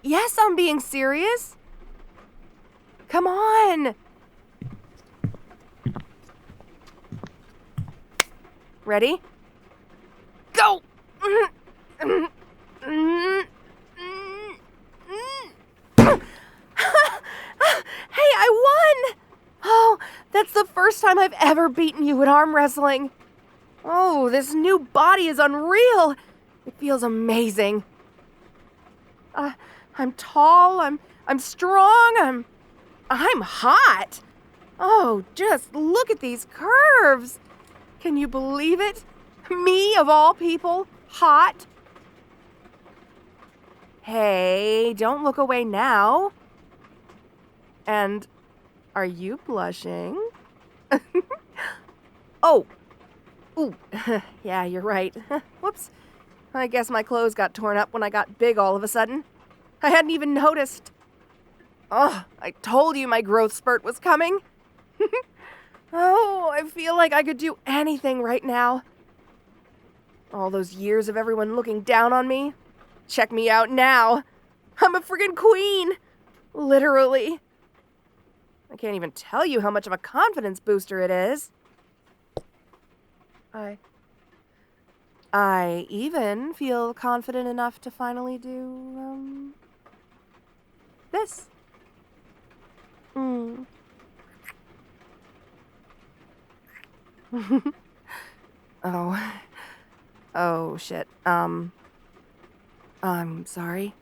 Yes, I'm being serious. Come on. Ready? Go! Hey, I won! Oh, that's the first time I've ever beaten you at arm wrestling. Oh, this new body is unreal. It feels amazing. I'm tall, I'm strong, I'm hot. Oh, just look at these curves. Can you believe it? Me, of all people, hot. Hey, don't look away now. And are you blushing? Oh. Ooh, yeah, you're right. Whoops. I guess my clothes got torn up when I got big all of a sudden. I hadn't even noticed. Oh, I told you my growth spurt was coming. Oh, I feel like I could do anything right now. All those years of everyone looking down on me. Check me out now. I'm a friggin' queen. Literally. I can't even tell you how much of a confidence booster it is. I even feel confident enough to finally do, this. Oh, shit. I'm sorry.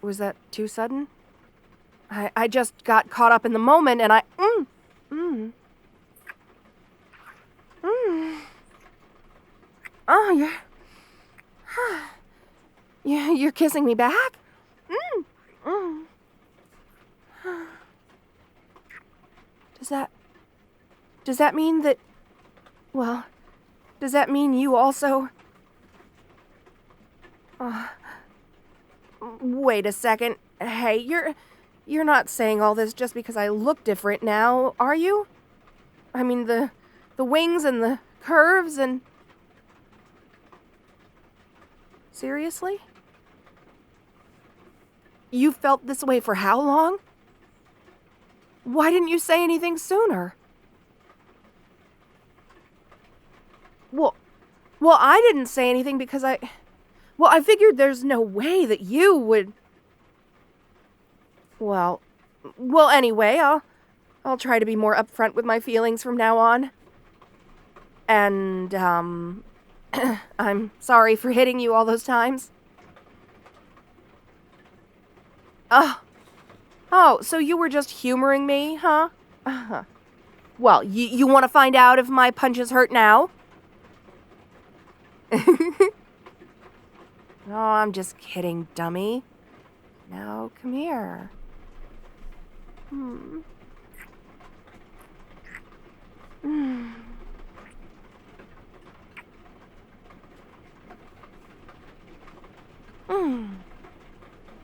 Was that too sudden? I just got caught up in the moment and Oh, you're kissing me back? Does that mean that, well, does that mean you also... Wait a second. Hey, you're not saying all this just because I look different now, are you? I mean, the wings and the curves and... Seriously? You felt this way for how long? Why didn't you say anything sooner? Well, I didn't say anything because I figured there's no way that you would... Well, anyway, I'll try to be more upfront with my feelings from now on. And, I'm sorry for hitting you all those times. Oh, so you were just humoring me, huh? Well, you want to find out if my punches hurt now? Oh, I'm just kidding, dummy. Now, come here.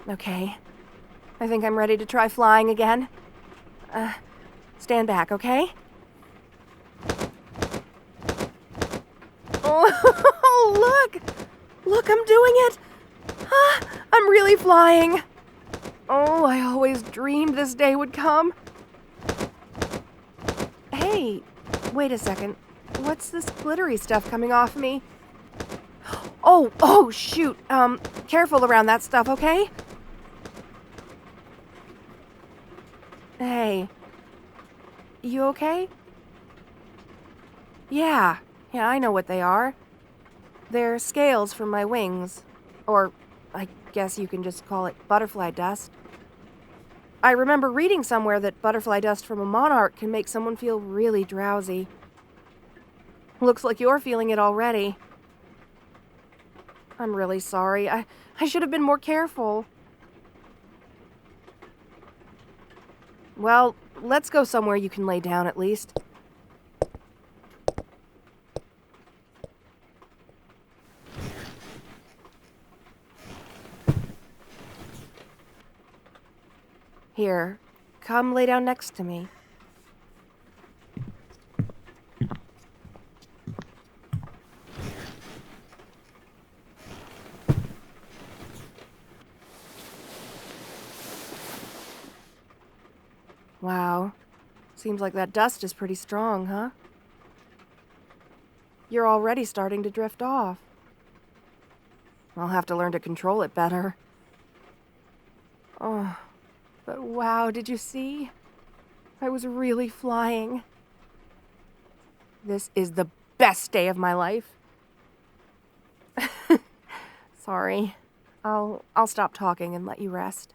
Okay. I think I'm ready to try flying again. Stand back, okay? Oh, look! Look, I'm doing it! I'm really flying! Oh, I always dreamed this day would come. Hey, wait a second. What's this glittery stuff coming off me? Oh, shoot. Careful around that stuff, okay? Hey. You okay? Yeah, I know what they are. They're scales from my wings. Or, I guess you can just call it butterfly dust. I remember reading somewhere that butterfly dust from a monarch can make someone feel really drowsy. Looks like you're feeling it already. I'm really sorry. I should have been more careful. Well, let's go somewhere you can lay down at least. Here, come lay down next to me. Wow. Seems like that dust is pretty strong, huh? You're already starting to drift off. I'll have to learn to control it better. Oh, but wow, did you see? I was really flying. This is the best day of my life. Sorry. I'll stop talking and let you rest.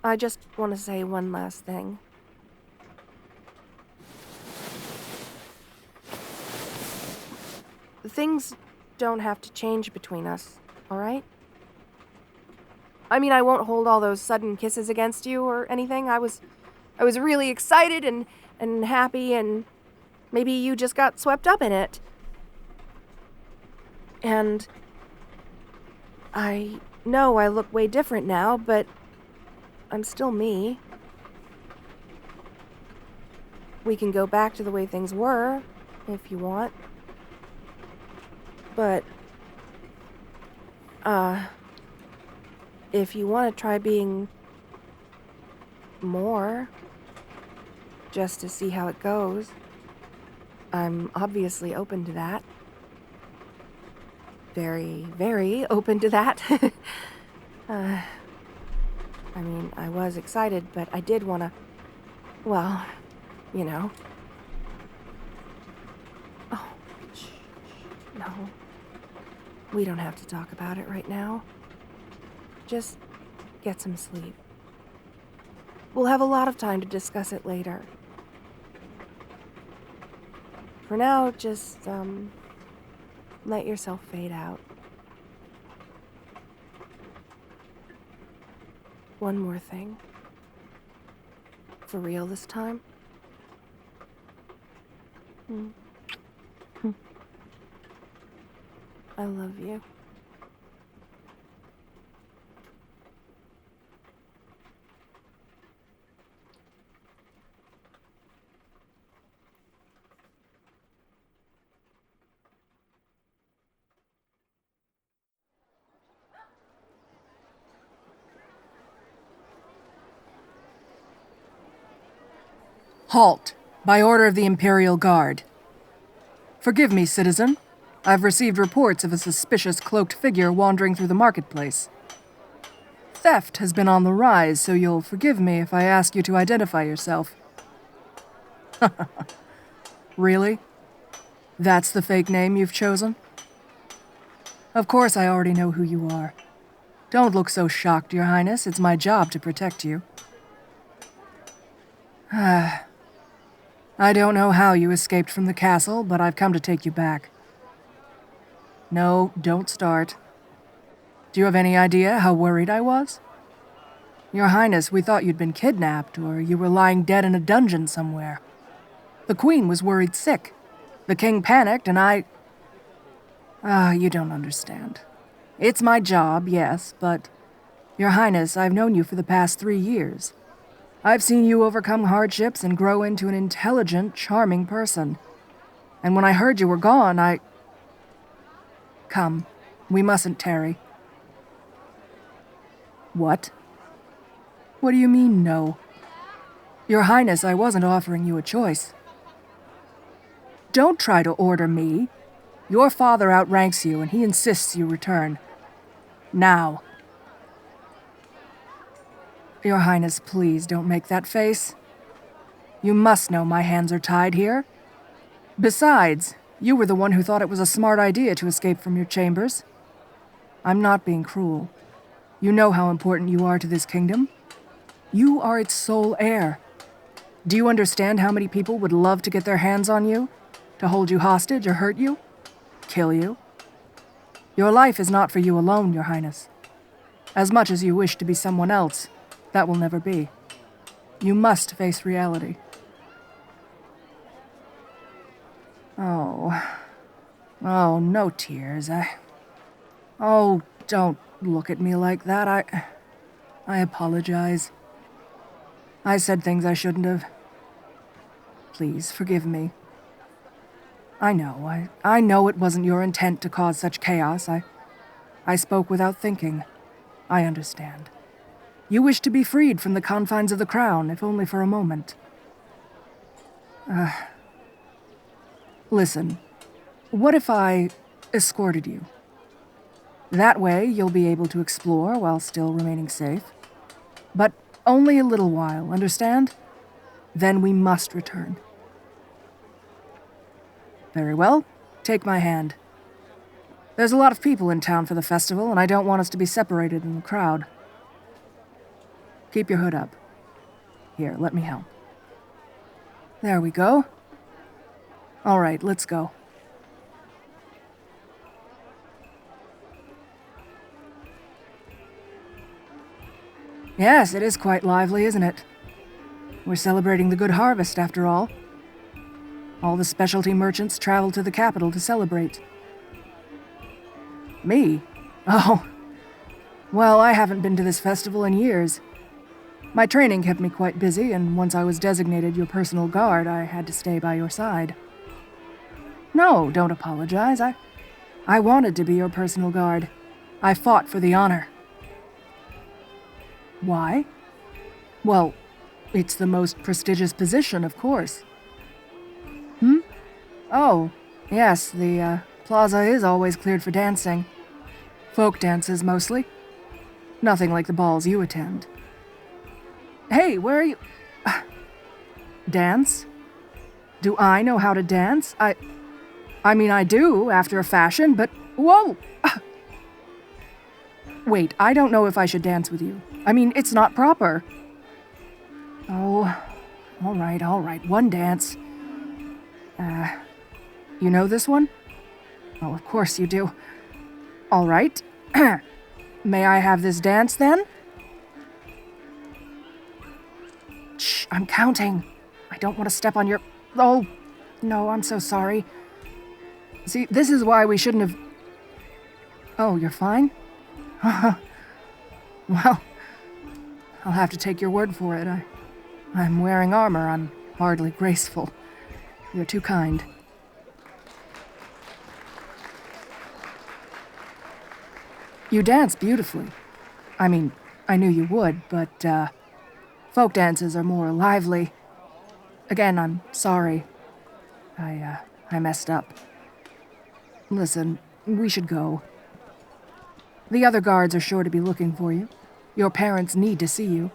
I just want to say one last thing. Things don't have to change between us, all right? I mean, I won't hold all those sudden kisses against you or anything. I was really excited and happy, and maybe you just got swept up in it. And I know I look way different now, but I'm still me. We can go back to the way things were, if you want. But, if you want to try being more, just to see how it goes, I'm obviously open to that. Very, very open to that. I mean, I was excited, but I did want to, well, you know. Oh, shh, no. We don't have to talk about it right now. Just get some sleep. We'll have a lot of time to discuss it later. For now, just, let yourself fade out. One more thing. For real this time? I love you. Halt, by order of the Imperial Guard. Forgive me, citizen. I've received reports of a suspicious cloaked figure wandering through the marketplace. Theft has been on the rise, so you'll forgive me if I ask you to identify yourself. Really? That's the fake name you've chosen? Of course I already know who you are. Don't look so shocked, Your Highness. It's my job to protect you. I don't know how you escaped from the castle, but I've come to take you back. No, don't start. Do you have any idea how worried I was? Your Highness, we thought you'd been kidnapped, or you were lying dead in a dungeon somewhere. The Queen was worried sick. The King panicked, and I... you don't understand. It's my job, yes, but Your Highness, I've known you for the past 3 years. I've seen you overcome hardships and grow into an intelligent, charming person. And when I heard you were gone, Come, we mustn't tarry. What? What do you mean, no? Your Highness, I wasn't offering you a choice. Don't try to order me. Your father outranks you, and he insists you return. Now. Your Highness, please don't make that face. You must know my hands are tied here. Besides, you were the one who thought it was a smart idea to escape from your chambers. I'm not being cruel. You know how important you are to this kingdom. You are its sole heir. Do you understand how many people would love to get their hands on you? To hold you hostage or hurt you? Kill you? Your life is not for you alone, Your Highness. As much as you wish to be someone else, that will never be. You must face reality. Oh, no tears. Oh, don't look at me like that. I apologize. I said things I shouldn't have. Please, forgive me. I know it wasn't your intent to cause such chaos. I spoke without thinking. I understand. You wish to be freed from the confines of the crown, if only for a moment. Listen, what if I escorted you? That way, you'll be able to explore while still remaining safe. But only a little while, understand? Then we must return. Very well. Take my hand. There's a lot of people in town for the festival, and I don't want us to be separated in the crowd. Keep your hood up. Here, let me help. There we go. All right, let's go. Yes, it is quite lively, isn't it? We're celebrating the good harvest, after all. All the specialty merchants travel to the capital to celebrate. Me? Oh. Well, I haven't been to this festival in years. My training kept me quite busy, and once I was designated your personal guard, I had to stay by your side. No, don't apologize. I wanted to be your personal guard. I fought for the honor. Why? Well, it's the most prestigious position, of course. Oh, yes, the plaza is always cleared for dancing. Folk dances, mostly. Nothing like the balls you attend. Hey, where are you? Dance? Do I know how to dance? I mean, I do, after a fashion, but... Whoa! Wait, I don't know if I should dance with you. I mean, it's not proper. Oh, all right. One dance. You know this one? Oh, of course you do. All right. May I have this dance, then? Shh, I'm counting. I don't want to step on your... Oh, no, I'm so sorry. See, this is why we shouldn't have... Oh, you're fine? Well, I'll have to take your word for it. I'm wearing armor. I'm hardly graceful. You're too kind. You dance beautifully. I mean, I knew you would, but, folk dances are more lively. Again, I'm sorry. I messed up. Listen, we should go. The other guards are sure to be looking for you. Your parents need to see you.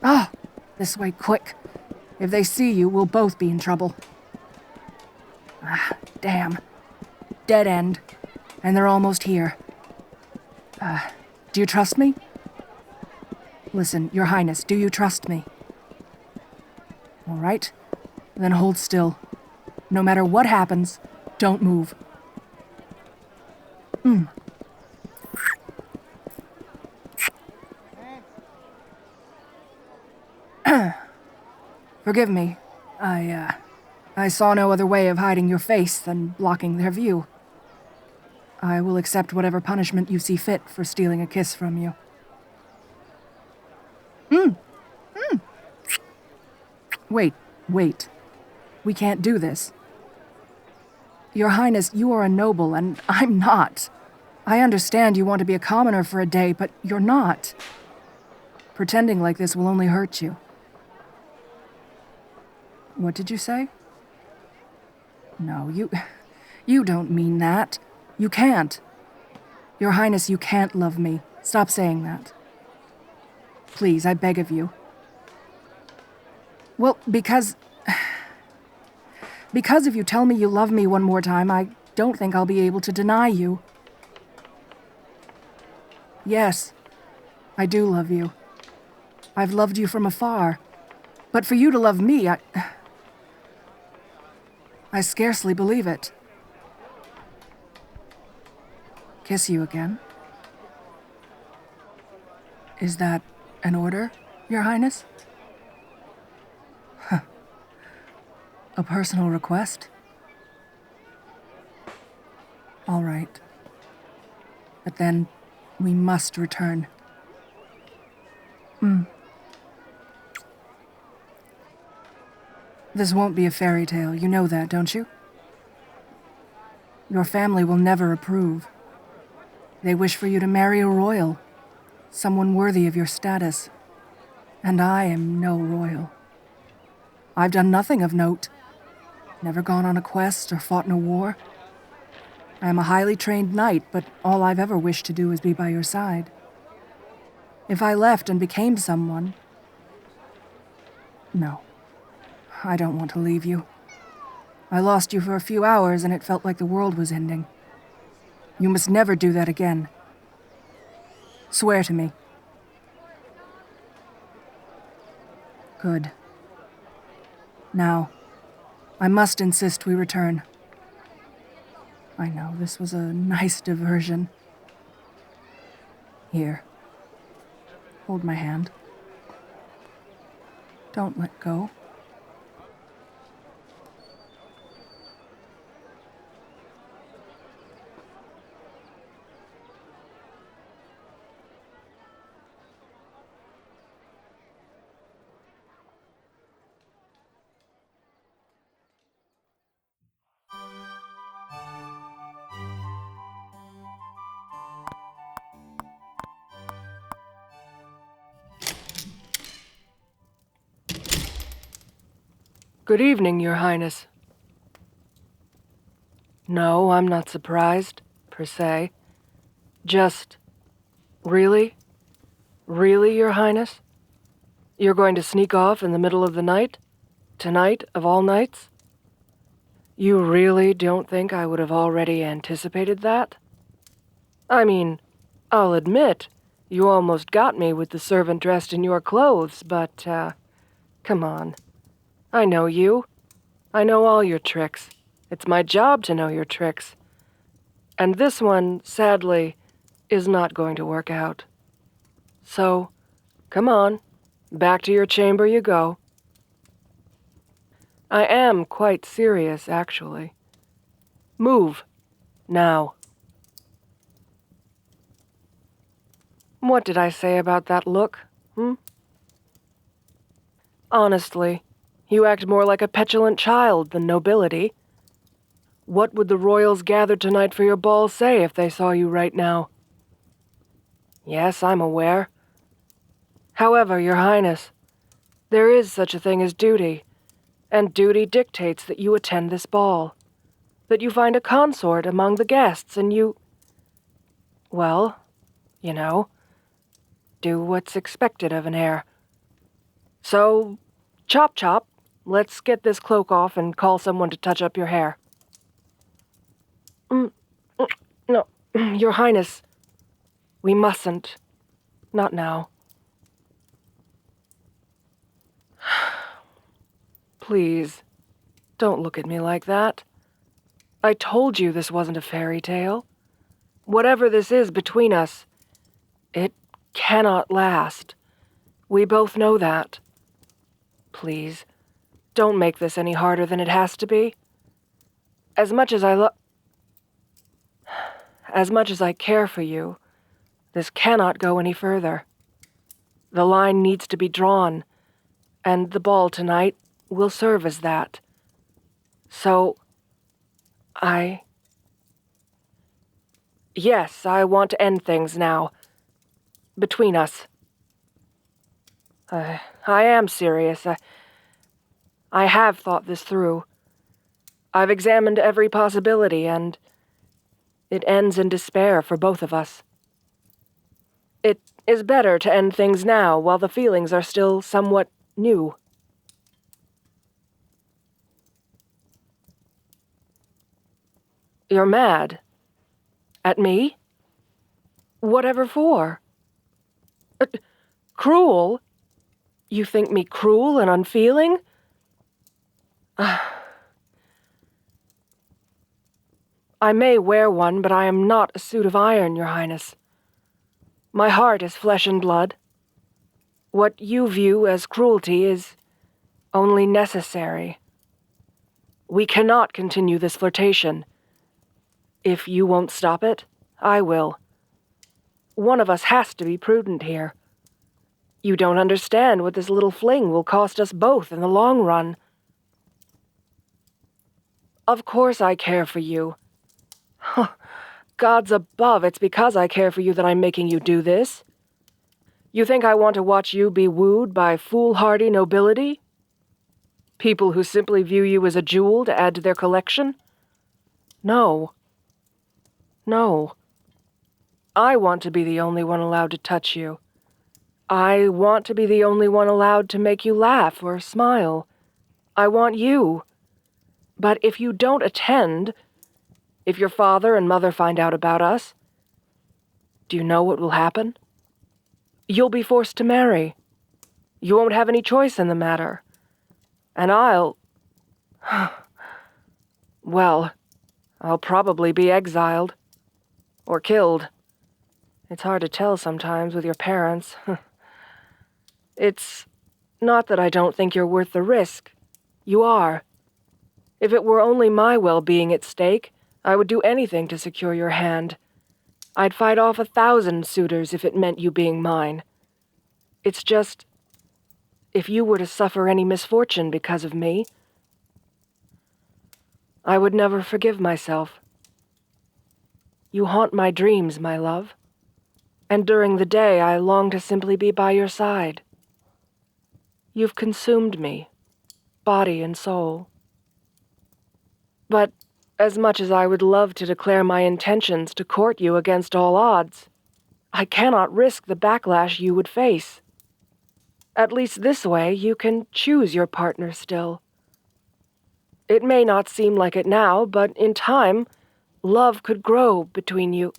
Ah, this way, quick. If they see you, we'll both be in trouble. Ah, damn. Dead end. And they're almost here. Do you trust me? Listen, Your Highness, do you trust me? All right. Then hold still. No matter what happens, don't move. Forgive me. I saw no other way of hiding your face than blocking their view. I will accept whatever punishment you see fit for stealing a kiss from you. Wait. We can't do this. Your Highness, you are a noble, and I'm not. I understand you want to be a commoner for a day, but you're not. Pretending like this will only hurt you. What did you say? No, you don't mean that. You can't. Your Highness, you can't love me. Stop saying that. Please, I beg of you. Well, because if you tell me you love me one more time, I don't think I'll be able to deny you. Yes, I do love you. I've loved you from afar. But for you to love me, I scarcely believe it. Kiss you again? Is that an order, Your Highness? A personal request? All right. But then, we must return. This won't be a fairy tale, you know that, don't you? Your family will never approve. They wish for you to marry a royal, someone worthy of your status. And I am no royal. I've done nothing of note. Never gone on a quest or fought in a war. I am a highly trained knight, but all I've ever wished to do is be by your side. If I left and became someone... No, I don't want to leave you. I lost you for a few hours and it felt like the world was ending. You must never do that again. Swear to me. Good. Now, I must insist we return. I know, this was a nice diversion. Here. Hold my hand. Don't let go. Good evening, Your Highness. No, I'm not surprised, per se. Just... Really? Really, Your Highness? You're going to sneak off in the middle of the night? Tonight, of all nights? You really don't think I would have already anticipated that? I mean, I'll admit, you almost got me with the servant dressed in your clothes, but, come on. I know you. I know all your tricks. It's my job to know your tricks. And this one, sadly, is not going to work out. So, come on. Back to your chamber you go. I am quite serious, actually. Move. Now. What did I say about that look, Honestly, you act more like a petulant child than nobility. What would the royals gathered tonight for your ball say if they saw you right now? Yes, I'm aware. However, Your Highness, there is such a thing as duty, and duty dictates that you attend this ball, that you find a consort among the guests, and you... well, you know, do what's expected of an heir. So, chop chop, let's get this cloak off and call someone to touch up your hair. No, Your Highness, we mustn't. Not now. Please, don't look at me like that. I told you this wasn't a fairy tale. Whatever this is between us, it cannot last. We both know that. Please, don't make this any harder than it has to be. As much as as much as I care for you, this cannot go any further. The line needs to be drawn, and the ball tonight will serve as that. So, Yes, I want to end things now. Between us. I am serious. I have thought this through. I've examined every possibility, and it ends in despair for both of us. It is better to end things now while the feelings are still somewhat new. You're mad? At me? Whatever for? Cruel? You think me cruel and unfeeling? I may wear one, but I am not a suit of iron, Your Highness. My heart is flesh and blood. What you view as cruelty is only necessary. We cannot continue this flirtation. If you won't stop it, I will. One of us has to be prudent here. You don't understand what this little fling will cost us both in the long run. Of course I care for you. Gods above, it's because I care for you that I'm making you do this. You think I want to watch you be wooed by foolhardy nobility? People who simply view you as a jewel to add to their collection? No. No. I want to be the only one allowed to touch you. I want to be the only one allowed to make you laugh or smile. I want you. But if you don't attend, if your father and mother find out about us, do you know what will happen? You'll be forced to marry. You won't have any choice in the matter. And well, I'll probably be exiled. Or killed. It's hard to tell sometimes with your parents. It's not that I don't think you're worth the risk. You are. If it were only my well-being at stake, I would do anything to secure your hand. I'd fight off 1,000 suitors if it meant you being mine. It's just, if you were to suffer any misfortune because of me, I would never forgive myself. You haunt my dreams, my love. And during the day, I long to simply be by your side. You've consumed me, body and soul. But as much as I would love to declare my intentions to court you against all odds, I cannot risk the backlash you would face. At least this way, you can choose your partner still. It may not seem like it now, but in time, love could grow between you.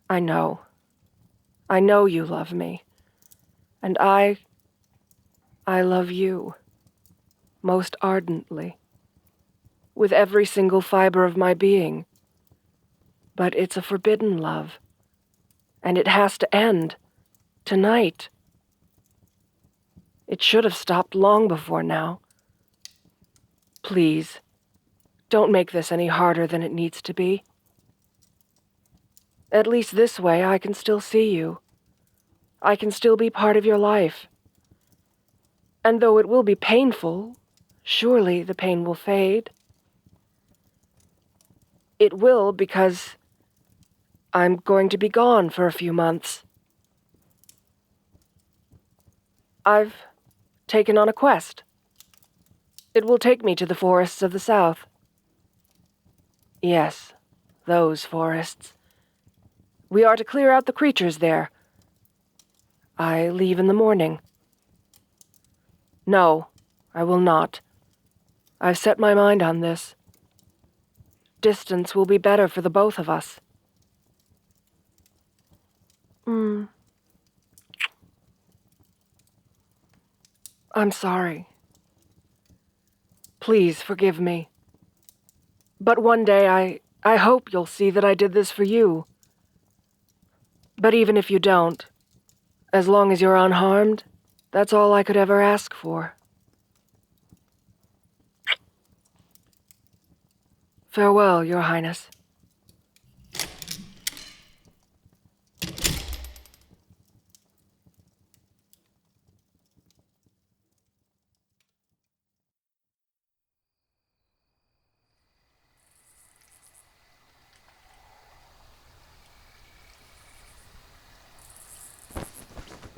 I know. I know you love me. And I love you. Most ardently. With every single fiber of my being. But it's a forbidden love. And it has to end. Tonight. It should have stopped long before now. Please, don't make this any harder than it needs to be. At least this way I can still see you. I can still be part of your life. And though it will be painful, surely the pain will fade. It will because I'm going to be gone for a few months. I've taken on a quest. It will take me to the forests of the south. Yes, those forests. We are to clear out the creatures there. I leave in the morning. No, I will not. I've set my mind on this. Distance will be better for the both of us. I'm sorry. Please forgive me. But one day I hope you'll see that I did this for you. But even if you don't, as long as you're unharmed, that's all I could ever ask for. Farewell, Your Highness.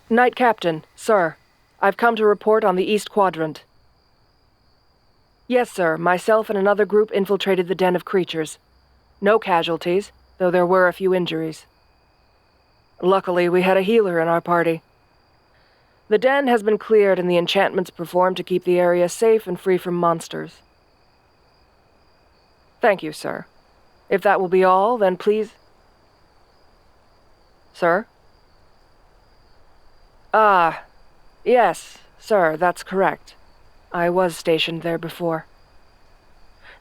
Knight Captain, sir. I've come to report on the East Quadrant. Yes, sir. Myself and another group infiltrated the den of creatures. No casualties, though there were a few injuries. Luckily, we had a healer in our party. The den has been cleared and the enchantments performed to keep the area safe and free from monsters. Thank you, sir. If that will be all, then please... Sir? Ah, yes, sir, that's correct. I was stationed there before.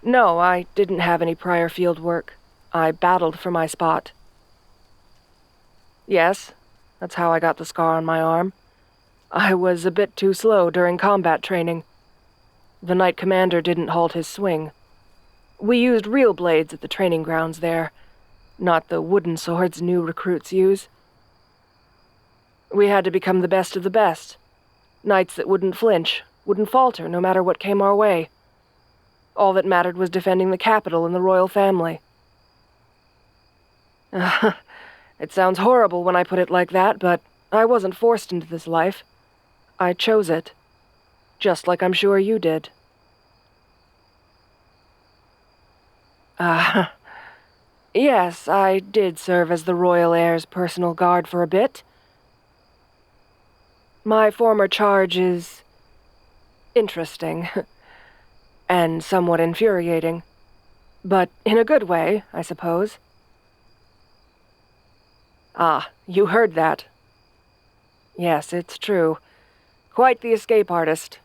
No, I didn't have any prior field work. I battled for my spot. Yes, that's how I got the scar on my arm. I was a bit too slow during combat training. The Knight Commander didn't halt his swing. We used real blades at the training grounds there, not the wooden swords new recruits use. We had to become the best of the best. Knights that wouldn't flinch, wouldn't falter no matter what came our way. All that mattered was defending the capital and the royal family. It sounds horrible when I put it like that, but I wasn't forced into this life. I chose it. Just like I'm sure you did. Yes, I did serve as the royal heir's personal guard for a bit. My former charge is... interesting. And somewhat infuriating. But in a good way, I suppose. Ah, you heard that. Yes, it's true. Quite the escape artist.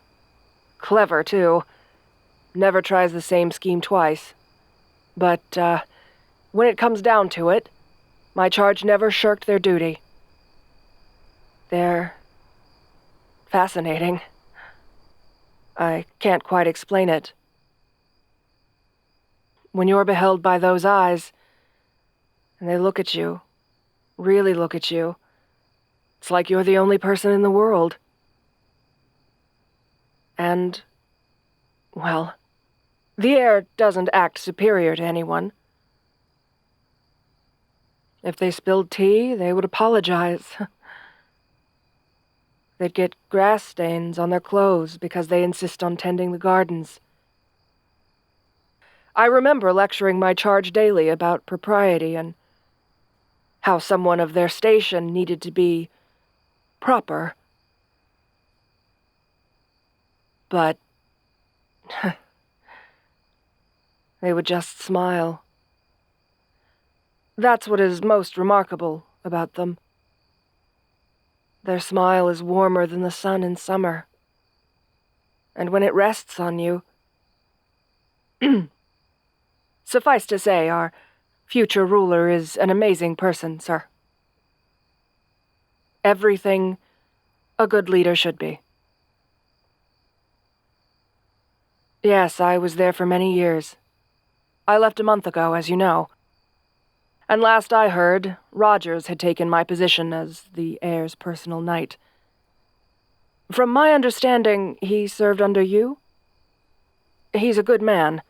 Clever, too. Never tries the same scheme twice. But, when it comes down to it, my charge never shirked their duty. They're... fascinating. I can't quite explain it. When you're beheld by those eyes, and they look at you, really look at you, it's like you're the only person in the world. And, well, the heir doesn't act superior to anyone. If they spilled tea, they would apologize. They'd get grass stains on their clothes because they insist on tending the gardens. I remember lecturing my charge daily about propriety and how someone of their station needed to be proper. But they would just smile. That's what is most remarkable about them. Their smile is warmer than the sun in summer. And when it rests on you... Suffice to say, our future ruler is an amazing person, sir. Everything a good leader should be. Yes, I was there for many years. I left a month ago, as you know. And last I heard, Rogers had taken my position as the heir's personal knight. From my understanding, he served under you? He's a good man.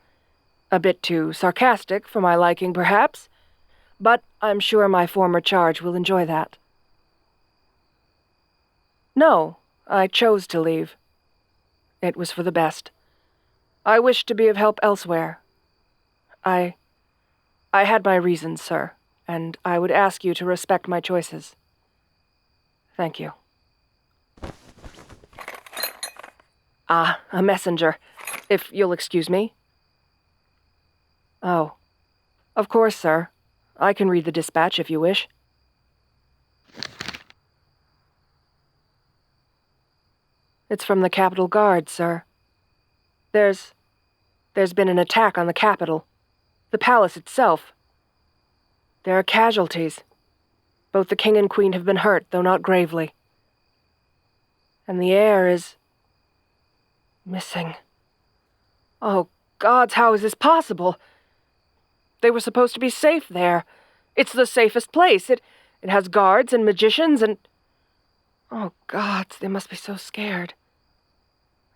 A bit too sarcastic for my liking, perhaps, but I'm sure my former charge will enjoy that. No, I chose to leave. It was for the best. I wished to be of help elsewhere. I had my reasons, sir, and I would ask you to respect my choices. Thank you. Ah, a messenger. If you'll excuse me. Oh. Of course, sir. I can read the dispatch if you wish. It's from the Capitol Guard, sir. There's been an attack on the Capitol. The palace itself. There are casualties. Both the king and queen have been hurt, though not gravely. And the heir is... missing. Oh, gods, how is this possible? They were supposed to be safe there. It's the safest place. It has guards and magicians and... Oh, gods, they must be so scared.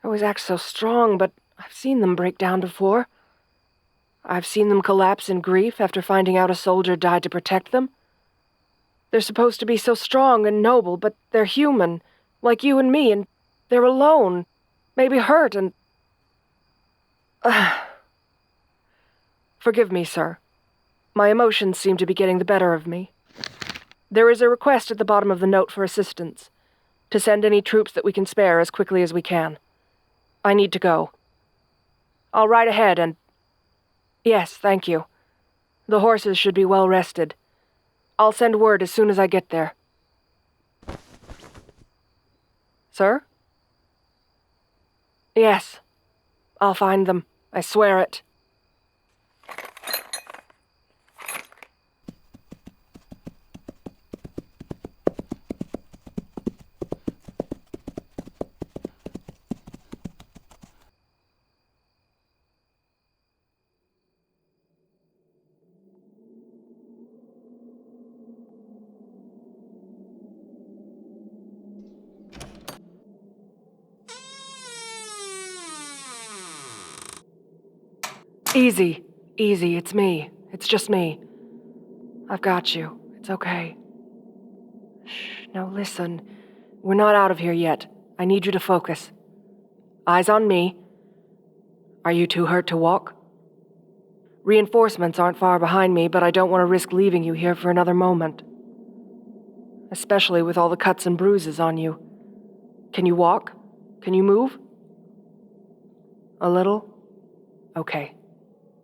They always act so strong, but I've seen them break down before. I've seen them collapse in grief after finding out a soldier died to protect them. They're supposed to be so strong and noble, but they're human, like you and me, and they're alone, maybe hurt, and... Forgive me, sir. My emotions seem to be getting the better of me. There is a request at the bottom of the note for assistance, to send any troops that we can spare as quickly as we can. I need to go. I'll ride ahead and... Yes, thank you. The horses should be well rested. I'll send word as soon as I get there. Sir? Yes. I'll find them. I swear it. Easy. Easy, it's me. It's just me. I've got you. It's okay. Shh, now listen. We're not out of here yet. I need you to focus. Eyes on me. Are you too hurt to walk? Reinforcements aren't far behind me, but I don't want to risk leaving you here for another moment. Especially with all the cuts and bruises on you. Can you walk? Can you move? A little? Okay.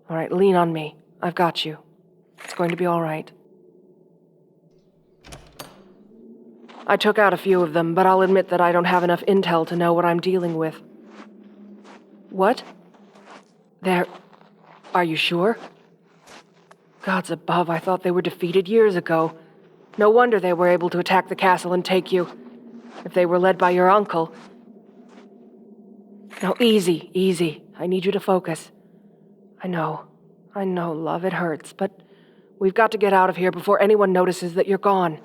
All right, lean on me. I've got you. It's going to be all right. I took out a few of them, but I'll admit that I don't have enough intel to know what I'm dealing with. What? Are you sure? Gods above, I thought they were defeated years ago. No wonder they were able to attack the castle and take you. If they were led by your uncle. Now, easy, easy. I need you to focus. I know, love, it hurts, but we've got to get out of here before anyone notices that you're gone.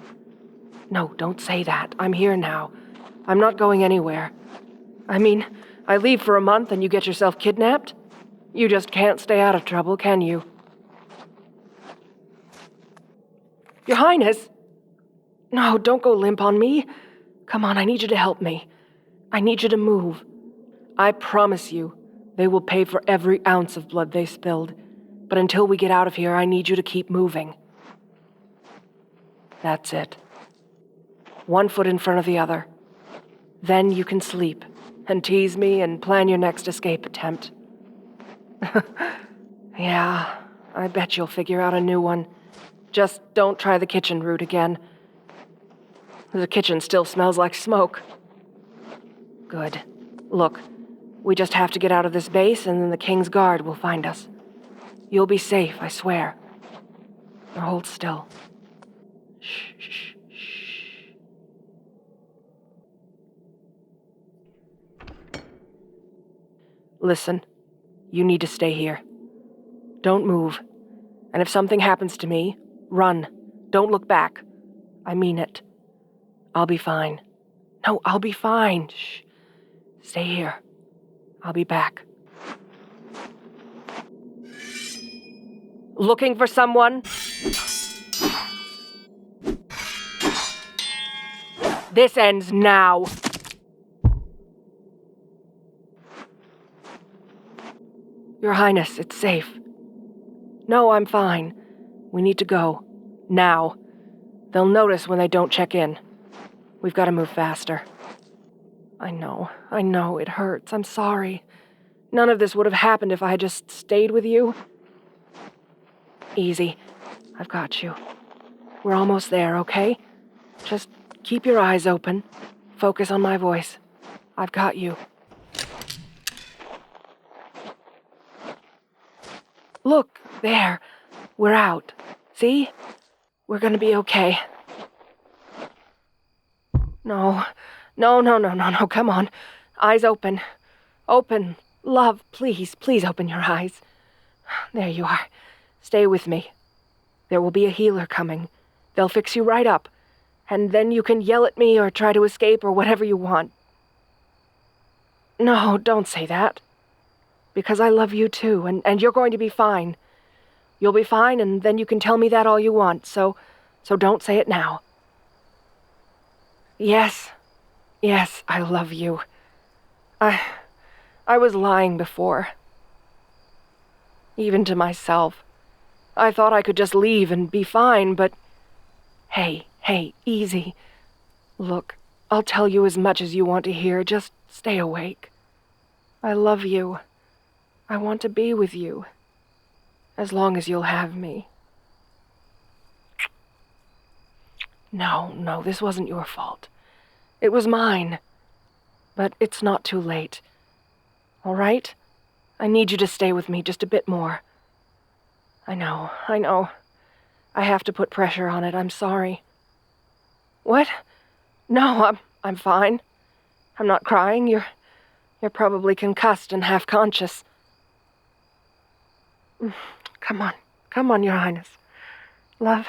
No, don't say that. I'm here now. I'm not going anywhere. I mean, I leave for a month and you get yourself kidnapped? You just can't stay out of trouble, can you? Your Highness! No, don't go limp on me. Come on, I need you to help me. I need you to move. I promise you, they will pay for every ounce of blood they spilled. But until we get out of here, I need you to keep moving. That's it. One foot in front of the other. Then you can sleep, and tease me and plan your next escape attempt. Yeah, I bet you'll figure out a new one. Just don't try the kitchen route again. The kitchen still smells like smoke. Good. Look, we just have to get out of this base, and then the King's Guard will find us. You'll be safe, I swear. Now hold still. Shh, shh, shh. Listen, you need to stay here. Don't move. And if something happens to me, run. Don't look back. I mean it. I'll be fine. No, I'll be fine. Shh. Stay here. I'll be back. Looking for someone? This ends now. Your Highness, it's safe. No, I'm fine. We need to go. Now. They'll notice when they don't check in. We've got to move faster. I know, it hurts. I'm sorry. None of this would have happened if I had just stayed with you. Easy. I've got you. We're almost there, okay? Just keep your eyes open. Focus on my voice. I've got you. Look, there. We're out. See? We're gonna be okay. No, come on. Eyes open. Open. Love, please open your eyes. There you are. Stay with me. There will be a healer coming. They'll fix you right up, and then you can yell at me or try to escape or whatever you want. No, don't say that. Because I love you too, and you're going to be fine. You'll be fine, and then you can tell me that all you want, so don't say it now. Yes, I love you. I was lying before. Even to myself. I thought I could just leave and be fine, but... Hey, easy. Look, I'll tell you as much as you want to hear, just stay awake. I love you. I want to be with you. As long as you'll have me. No, this wasn't your fault. It was mine. But it's not too late. All right? I need you to stay with me just a bit more. I know. I have to put pressure on it. I'm sorry. What? No, I'm fine. I'm not crying. You're probably concussed and half conscious. Come on, Your Highness. Love.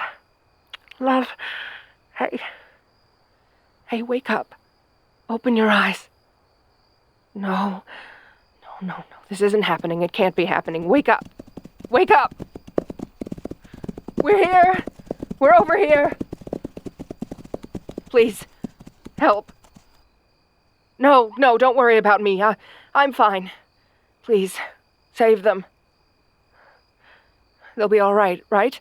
Hey, wake up. Open your eyes. No. This isn't happening. It can't be happening. Wake up. We're here. We're over here. Please, help. No, don't worry about me. I'm fine. Please, save them. They'll be all right, right?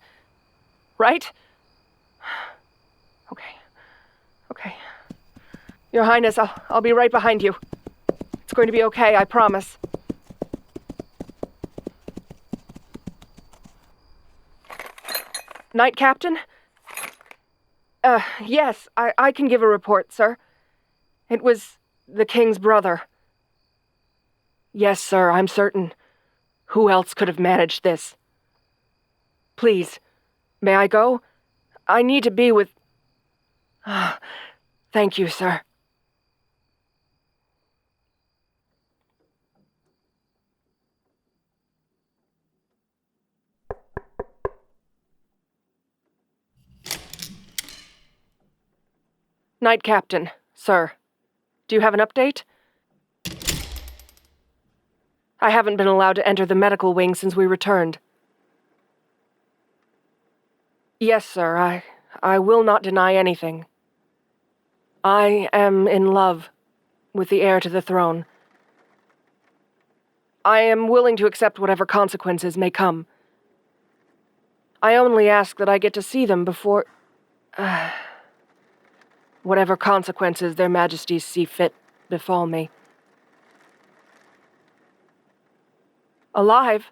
Right? Okay. Your Highness, I'll be right behind you. It's going to be okay, I promise. Knight Captain? Yes, I can give a report, sir. It was the King's brother. Yes, sir, I'm certain. Who else could have managed this? Please, may I go? I need to be with... Thank you, sir. Knight Captain, sir. Do you have an update? I haven't been allowed to enter the medical wing since we returned. Yes, sir, I will not deny anything. I am in love with the heir to the throne. I am willing to accept whatever consequences may come. I only ask that I get to see them before... whatever consequences their majesties see fit befall me. Alive?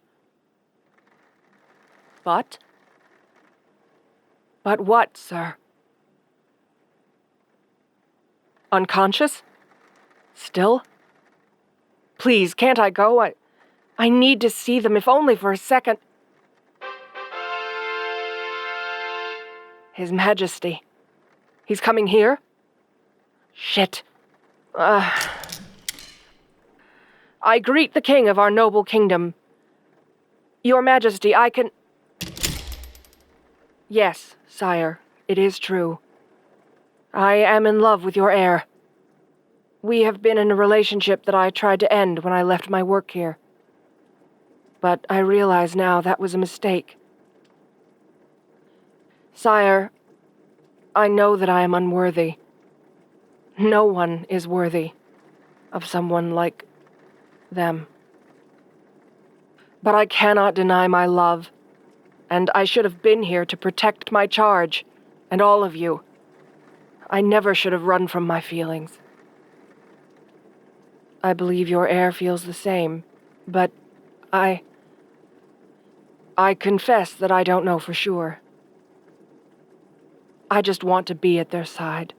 But what, sir? Unconscious? Still? Please, can't I go? I need to see them, if only for a second. His Majesty. He's coming here? Shit. I greet the king of our noble kingdom. Your Majesty, I can... Yes, sire, it is true. I am in love with your heir. We have been in a relationship that I tried to end when I left my work here. But I realize now that was a mistake. Sire, I know that I am unworthy. No one is worthy of someone like them. But I cannot deny my love, and I should have been here to protect my charge, and all of you. I never should have run from my feelings. I believe your heir feels the same, but I confess that I don't know for sure. I just want to be at their side.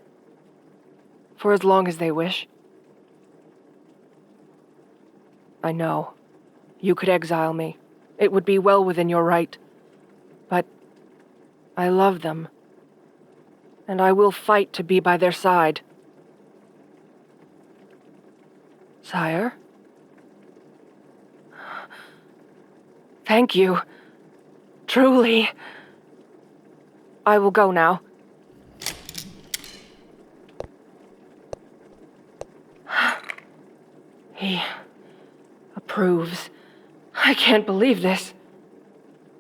For as long as they wish. I know. You could exile me. It would be well within your right. But I love them. And I will fight to be by their side. Sire? Thank you. Truly. I will go now. He approves. I can't believe this.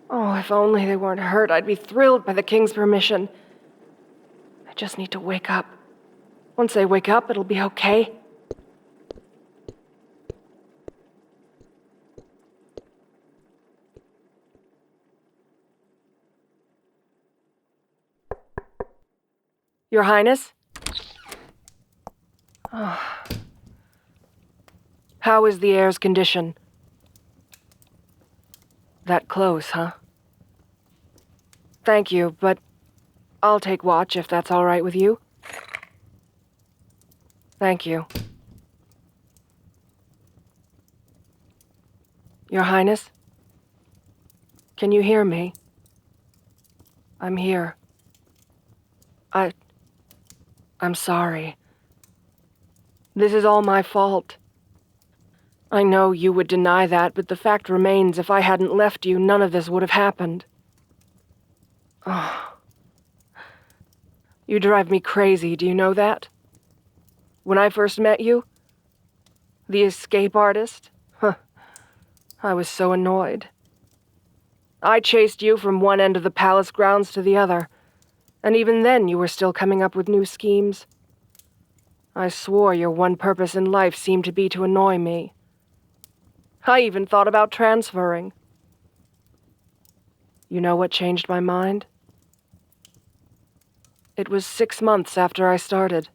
Oh, if only they weren't hurt, I'd be thrilled by the king's permission. I just need to wake up. Once I wake up, it'll be okay. Your Highness? Oh. How is the air's condition? That close, huh? Thank you, but I'll take watch if that's all right with you. Thank you. Your Highness? Can you hear me? I'm here. I'm sorry. This is all my fault. I know you would deny that, but the fact remains if I hadn't left you, none of this would have happened. Oh. You drive me crazy, do you know that? When I first met you, the escape artist, I was so annoyed. I chased you from one end of the palace grounds to the other, and even then you were still coming up with new schemes. I swore your one purpose in life seemed to be to annoy me. I even thought about transferring. You know what changed my mind? It was 6 months after I started.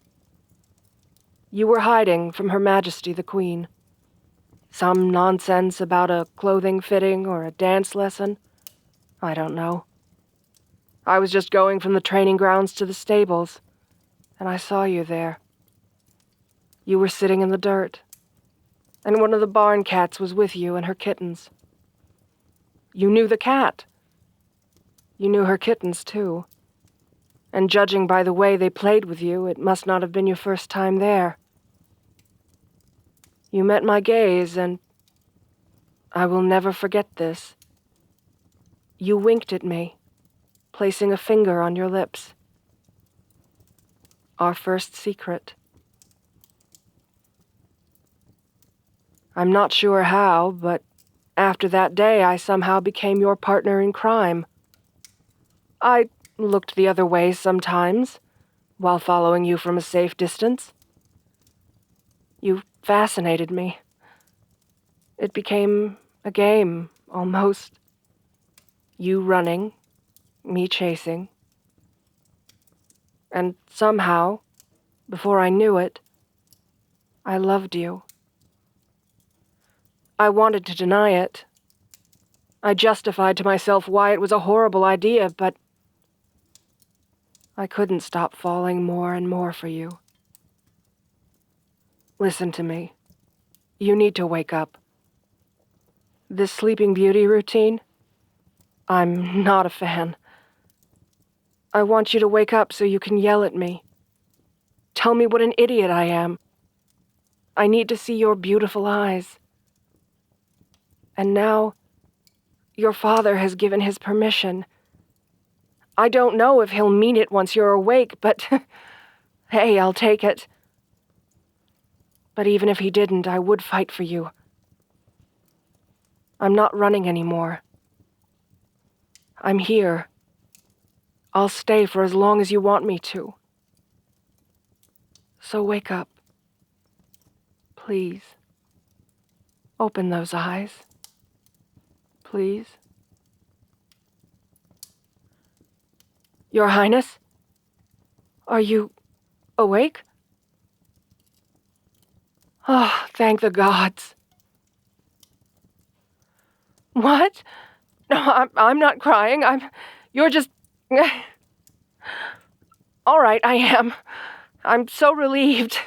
You were hiding from Her Majesty the Queen. Some nonsense about a clothing fitting or a dance lesson. I don't know. I was just going from the training grounds to the stables, and I saw you there. You were sitting in the dirt, and one of the barn cats was with you and her kittens. You knew the cat. You knew her kittens, too. And judging by the way they played with you, it must not have been your first time there. You met my gaze, and I will never forget this. You winked at me, placing a finger on your lips. Our first secret. I'm not sure how, but after that day I somehow became your partner in crime. I looked the other way sometimes, while following you from a safe distance. You fascinated me. It became a game, almost. You running, me chasing. And somehow, before I knew it, I loved you. I wanted to deny it. I justified to myself why it was a horrible idea, but I couldn't stop falling more and more for you. Listen to me. You need to wake up. This Sleeping Beauty routine, I'm not a fan. I want you to wake up so you can yell at me. Tell me what an idiot I am. I need to see your beautiful eyes. And now, your father has given his permission. I don't know if he'll mean it once you're awake, but hey, I'll take it. But even if he didn't, I would fight for you. I'm not running anymore. I'm here. I'll stay for as long as you want me to. So wake up. Please. Open those eyes. Please. Your Highness? Are you awake? Oh, thank the gods. What? No, I'm not crying. You're just... All right, I am. I'm so relieved.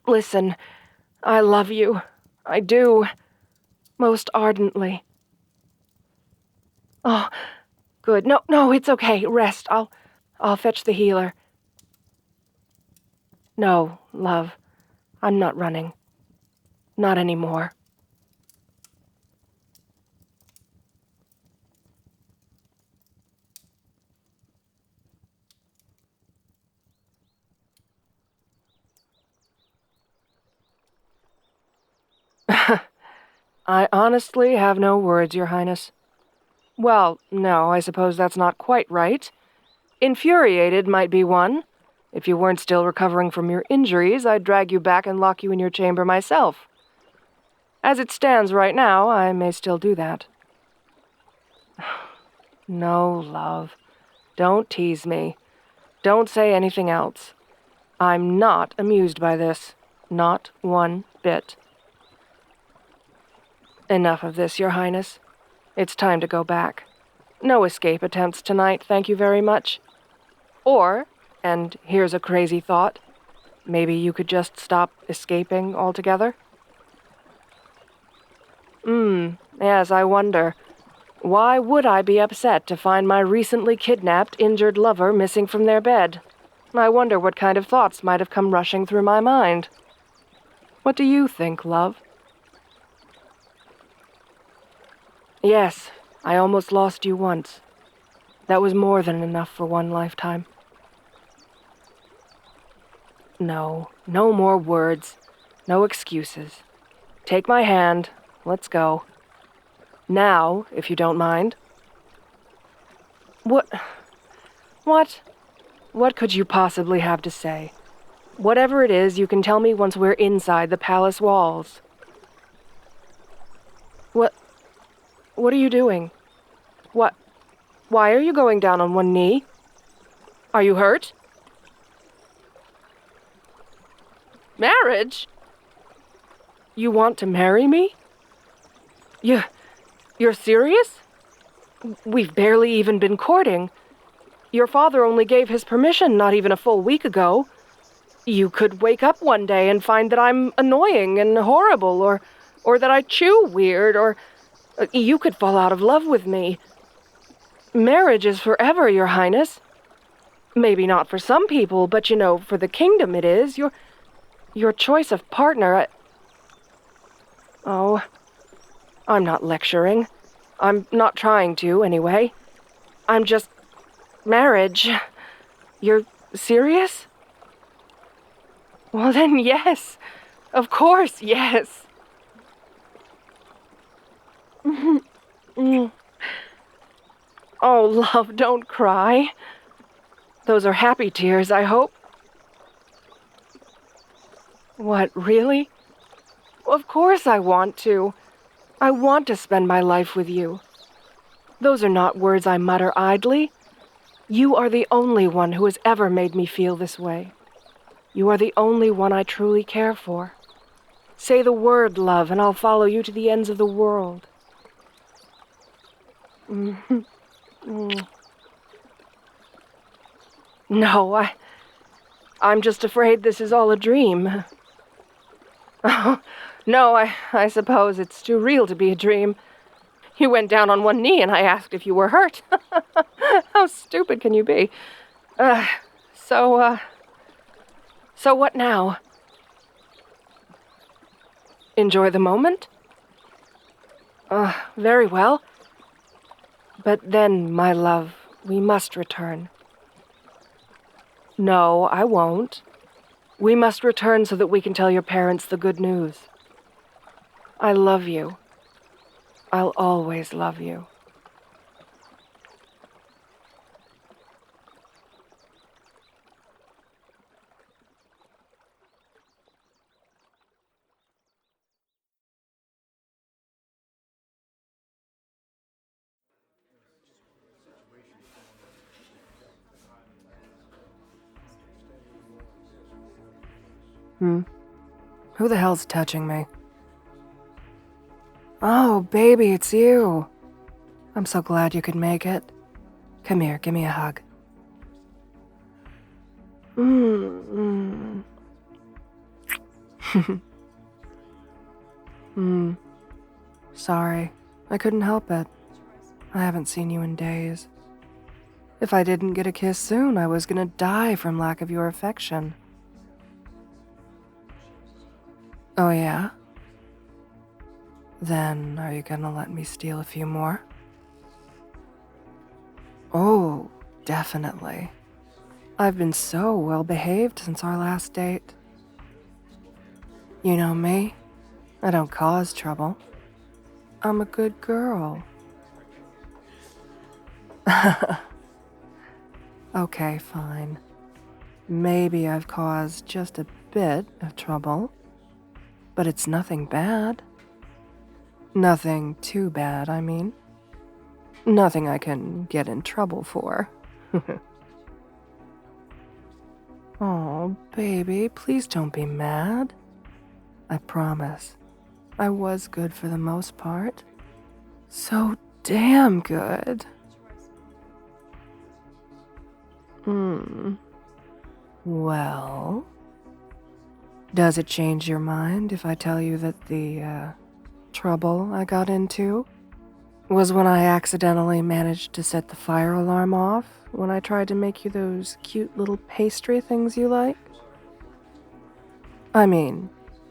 Listen, I love you. I do. Most ardently. Oh, good. No, it's okay. Rest. I'll fetch the healer. No, love. I'm not running. Not anymore. I honestly have no words, Your Highness. Well, no, I suppose that's not quite right. Infuriated might be one. If you weren't still recovering from your injuries, I'd drag you back and lock you in your chamber myself. As it stands right now, I may still do that. No, love. Don't tease me. Don't say anything else. I'm not amused by this. Not one bit. Enough of this, Your Highness. It's time to go back. No escape attempts tonight, thank you very much. Or, and here's a crazy thought, maybe you could just stop escaping altogether? Yes, I wonder. Why would I be upset to find my recently kidnapped, injured lover missing from their bed? I wonder what kind of thoughts might have come rushing through my mind. What do you think, love? Yes, I almost lost you once. That was more than enough for one lifetime. No, no more words. No excuses. Take my hand. Let's go. Now, if you don't mind. What could you possibly have to say? Whatever it is, you can tell me once we're inside the palace walls. What are you doing? Why are you going down on one knee? Are you hurt? Marriage? You want to marry me? You're serious? We've barely even been courting. Your father only gave his permission not even a full week ago. You could wake up one day and find that I'm annoying and horrible, or that I chew weird, or you could fall out of love with me. Marriage is forever, Your Highness. Maybe not for some people, but for the kingdom it is. Your choice of partner, Oh, I'm not lecturing. I'm not trying to, anyway. I'm just... Marriage. You're serious? Well then, yes. Of course, yes. Oh, love, don't cry. Those are happy tears, I hope. What, really? Of course I want to. I want to spend my life with you. Those are not words I mutter idly. You are the only one who has ever made me feel this way. You are the only one I truly care for. Say the word, love, and I'll follow you to the ends of the world. No, I'm just afraid this is all a dream. Oh, no, I suppose it's too real to be a dream. You went down on one knee and I asked if you were hurt. How stupid can you be? So what now? Enjoy the moment? Very well. But then, my love, we must return. No, I won't. We must return so that we can tell your parents the good news. I love you. I'll always love you. Who the hell's touching me? Oh, baby, it's you. I'm so glad you could make it. Come here, give me a hug. Sorry, I couldn't help it. I haven't seen you in days. If I didn't get a kiss soon, I was gonna die from lack of your affection. Oh, yeah? Then, are you gonna let me steal a few more? Oh, definitely. I've been so well behaved since our last date. You know me, I don't cause trouble. I'm a good girl. Okay, fine. Maybe I've caused just a bit of trouble, but it's nothing bad. Nothing too bad, I mean. Nothing I can get in trouble for. Oh, baby, please don't be mad. I promise. I was good for the most part. So damn good. Well, does it change your mind if I tell you that the trouble I got into was when I accidentally managed to set the fire alarm off when I tried to make you those cute little pastry things you like? I mean,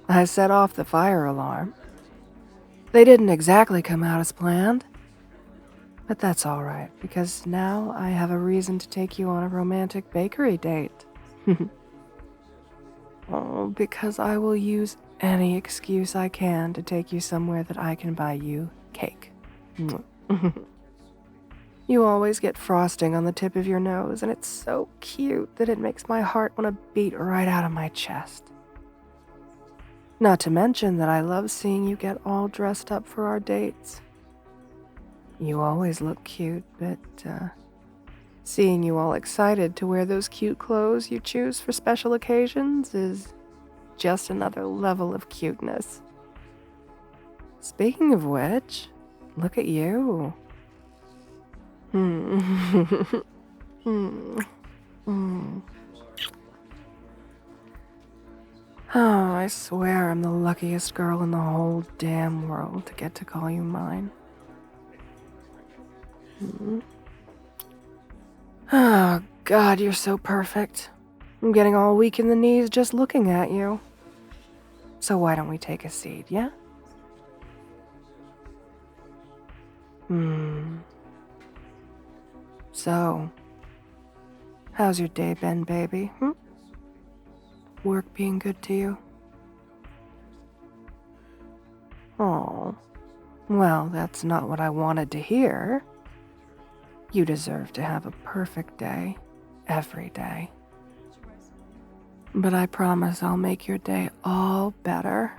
I set off the fire alarm. They didn't exactly come out as planned. But that's all right, because now I have a reason to take you on a romantic bakery date. Oh, because I will use any excuse I can to take you somewhere that I can buy you cake. You always get frosting on the tip of your nose, and it's so cute that it makes my heart want to beat right out of my chest. Not to mention that I love seeing you get all dressed up for our dates. You always look cute, but seeing you all excited to wear those cute clothes you choose for special occasions is just another level of cuteness. Speaking of which, look at you. Oh, I swear I'm the luckiest girl in the whole damn world to get to call you mine. Oh, God, you're so perfect. I'm getting all weak in the knees just looking at you. So why don't we take a seat, yeah? So, how's your day been, baby? Work being good to you? Oh, well, that's not what I wanted to hear. You deserve to have a perfect day, every day. But I promise I'll make your day all better.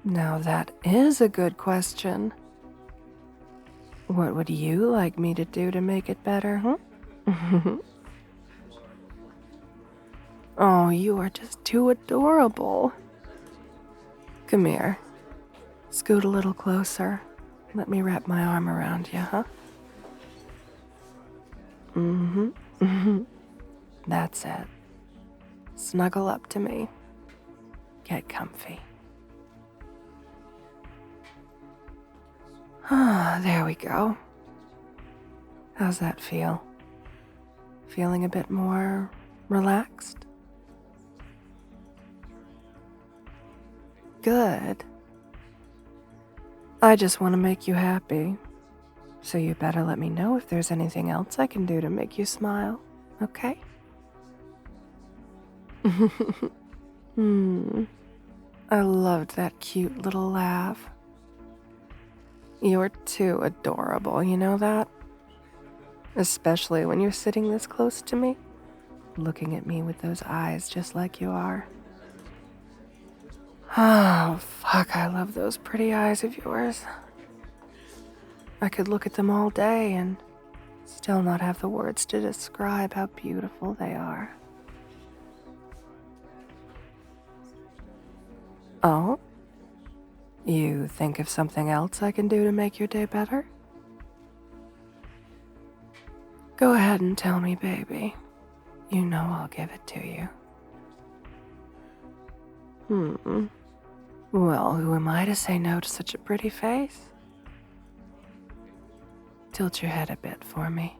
Now that is a good question. What would you like me to do to make it better, Oh, you are just too adorable. Come here. Scoot a little closer. Let me wrap my arm around you, huh? That's it. Snuggle up to me. Get comfy. Ah, there we go. How's that feel? Feeling a bit more relaxed? Good. I just want to make you happy. So you better let me know if there's anything else I can do to make you smile, okay? I loved that cute little laugh. You're too adorable, you know that? Especially when you're sitting this close to me, looking at me with those eyes just like you are. Oh, fuck, I love those pretty eyes of yours. I could look at them all day and still not have the words to describe how beautiful they are. Oh? You think of something else I can do to make your day better? Go ahead and tell me, baby. You know I'll give it to you. Well, who am I to say no to such a pretty face? Tilt your head a bit for me.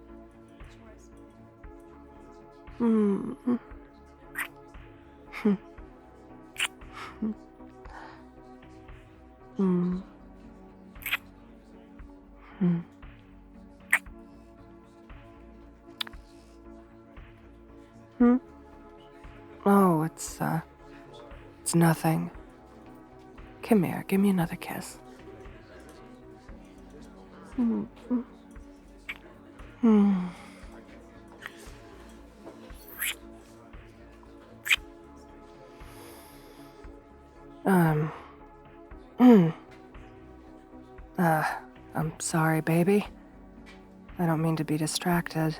Oh, It's nothing. Come here, give me another kiss. I'm sorry, baby. I don't mean to be distracted,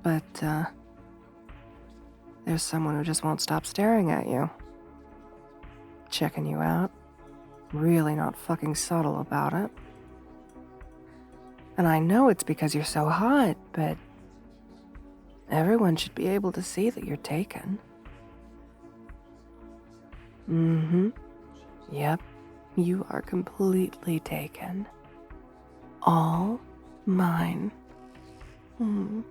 but, there's someone who just won't stop staring at you. Checking you out. Really not fucking subtle about it. And I know it's because you're so hot, but everyone should be able to see that you're taken. Yep, you are completely taken. All mine. And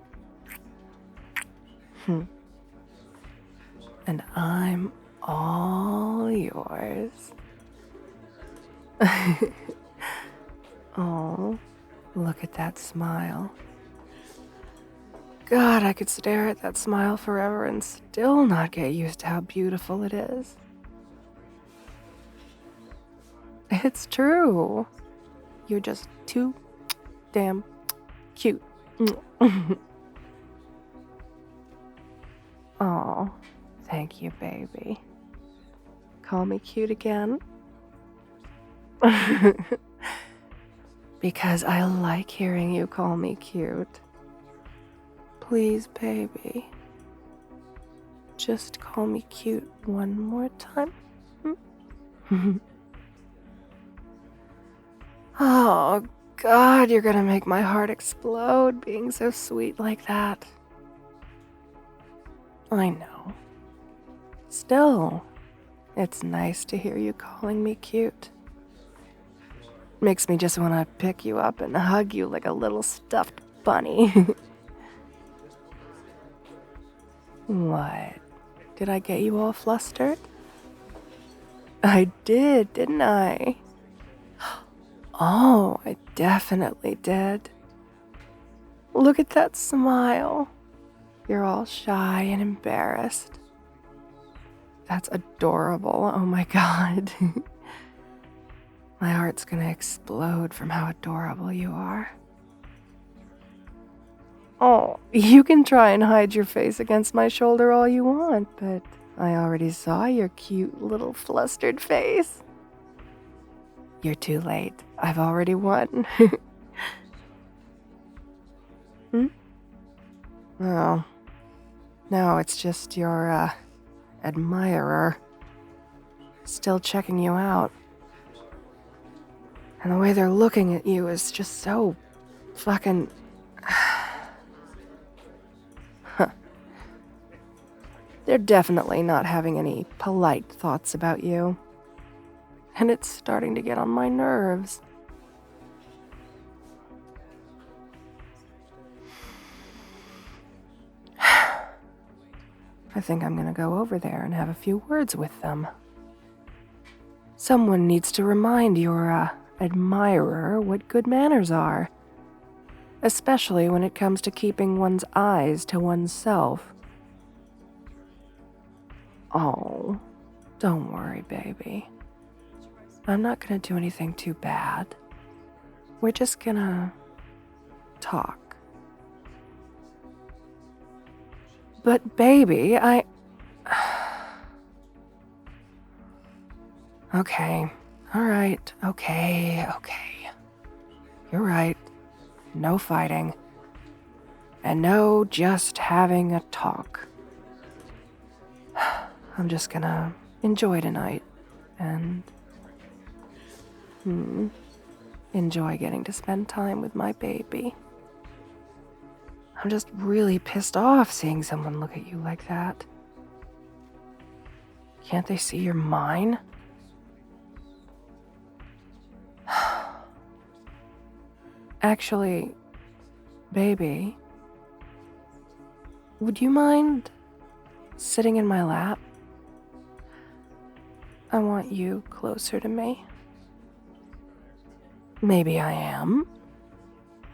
I'm all yours. Oh, look at that smile. God, I could stare at that smile forever and still not get used to how beautiful it is. It's true. You're just too damn cute. Oh, thank you, baby. Call me cute again. Because I like hearing you call me cute. Please, baby. Just call me cute one more time. Oh, God, you're gonna make my heart explode being so sweet like that. I know. Still, it's nice to hear you calling me cute. Makes me just want to pick you up and hug you like a little stuffed bunny. What? Did I get you all flustered? I did, didn't I? Oh, I definitely did. Look at that smile. You're all shy and embarrassed. That's adorable. Oh my God. My heart's gonna explode from how adorable you are. Oh, you can try and hide your face against my shoulder all you want, but I already saw your cute little flustered face. You're too late. I've already won. Oh. No, it's just your, admirer. Still checking you out. And the way they're looking at you is just so fucking... Huh. They're definitely not having any polite thoughts about you. And it's starting to get on my nerves. I think I'm gonna go over there and have a few words with them. Someone needs to remind your, admirer what good manners are. Especially when it comes to keeping one's eyes to oneself. Oh, don't worry, baby. I'm not gonna do anything too bad. We're just gonna talk. But baby, Okay, alright, okay. You're right. No fighting. And no just having a talk. I'm just gonna enjoy tonight and enjoy getting to spend time with my baby. I'm just really pissed off seeing someone look at you like that. Can't they see you're mine? Actually, baby, would you mind sitting in my lap? I want you closer to me. Maybe I am,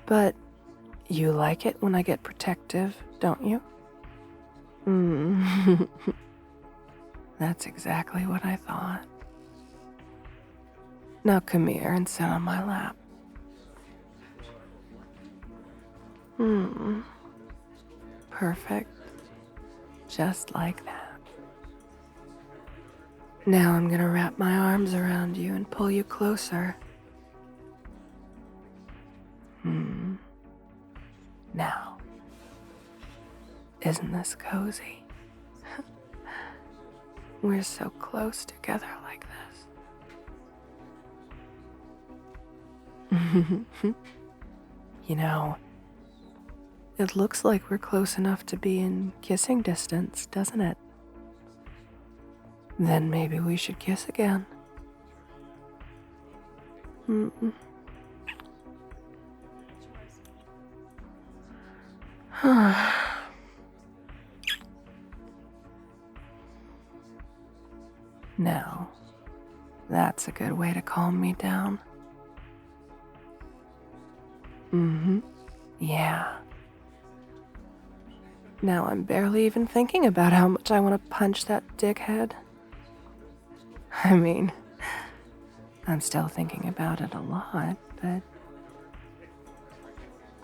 but you like it when I get protective, don't you? That's exactly what I thought. Now come here and sit on my lap. Perfect. Just like that. Now I'm gonna wrap my arms around you and pull you closer. Now, isn't this cozy? We're so close together like this. You know, it looks like we're close enough to be in kissing distance, doesn't it? Then maybe we should kiss again. Now, that's a good way to calm me down. Yeah. Now I'm barely even thinking about how much I want to punch that dickhead. I mean, I'm still thinking about it a lot, but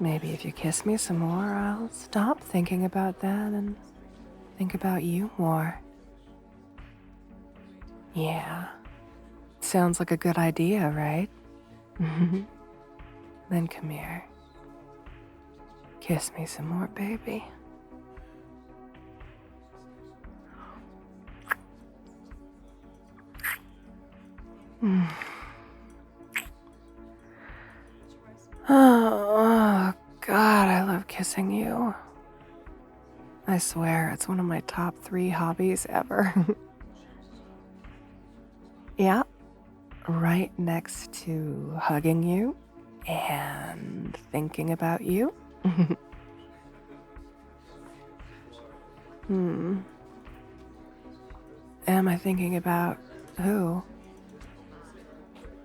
maybe if you kiss me some more, I'll stop thinking about that and think about you more. Yeah. Sounds like a good idea, right? Then come here. Kiss me some more, baby. Oh, God, I love kissing you. I swear, it's one of my top 3 hobbies ever. Yeah, right next to hugging you and thinking about you. Am I thinking about who?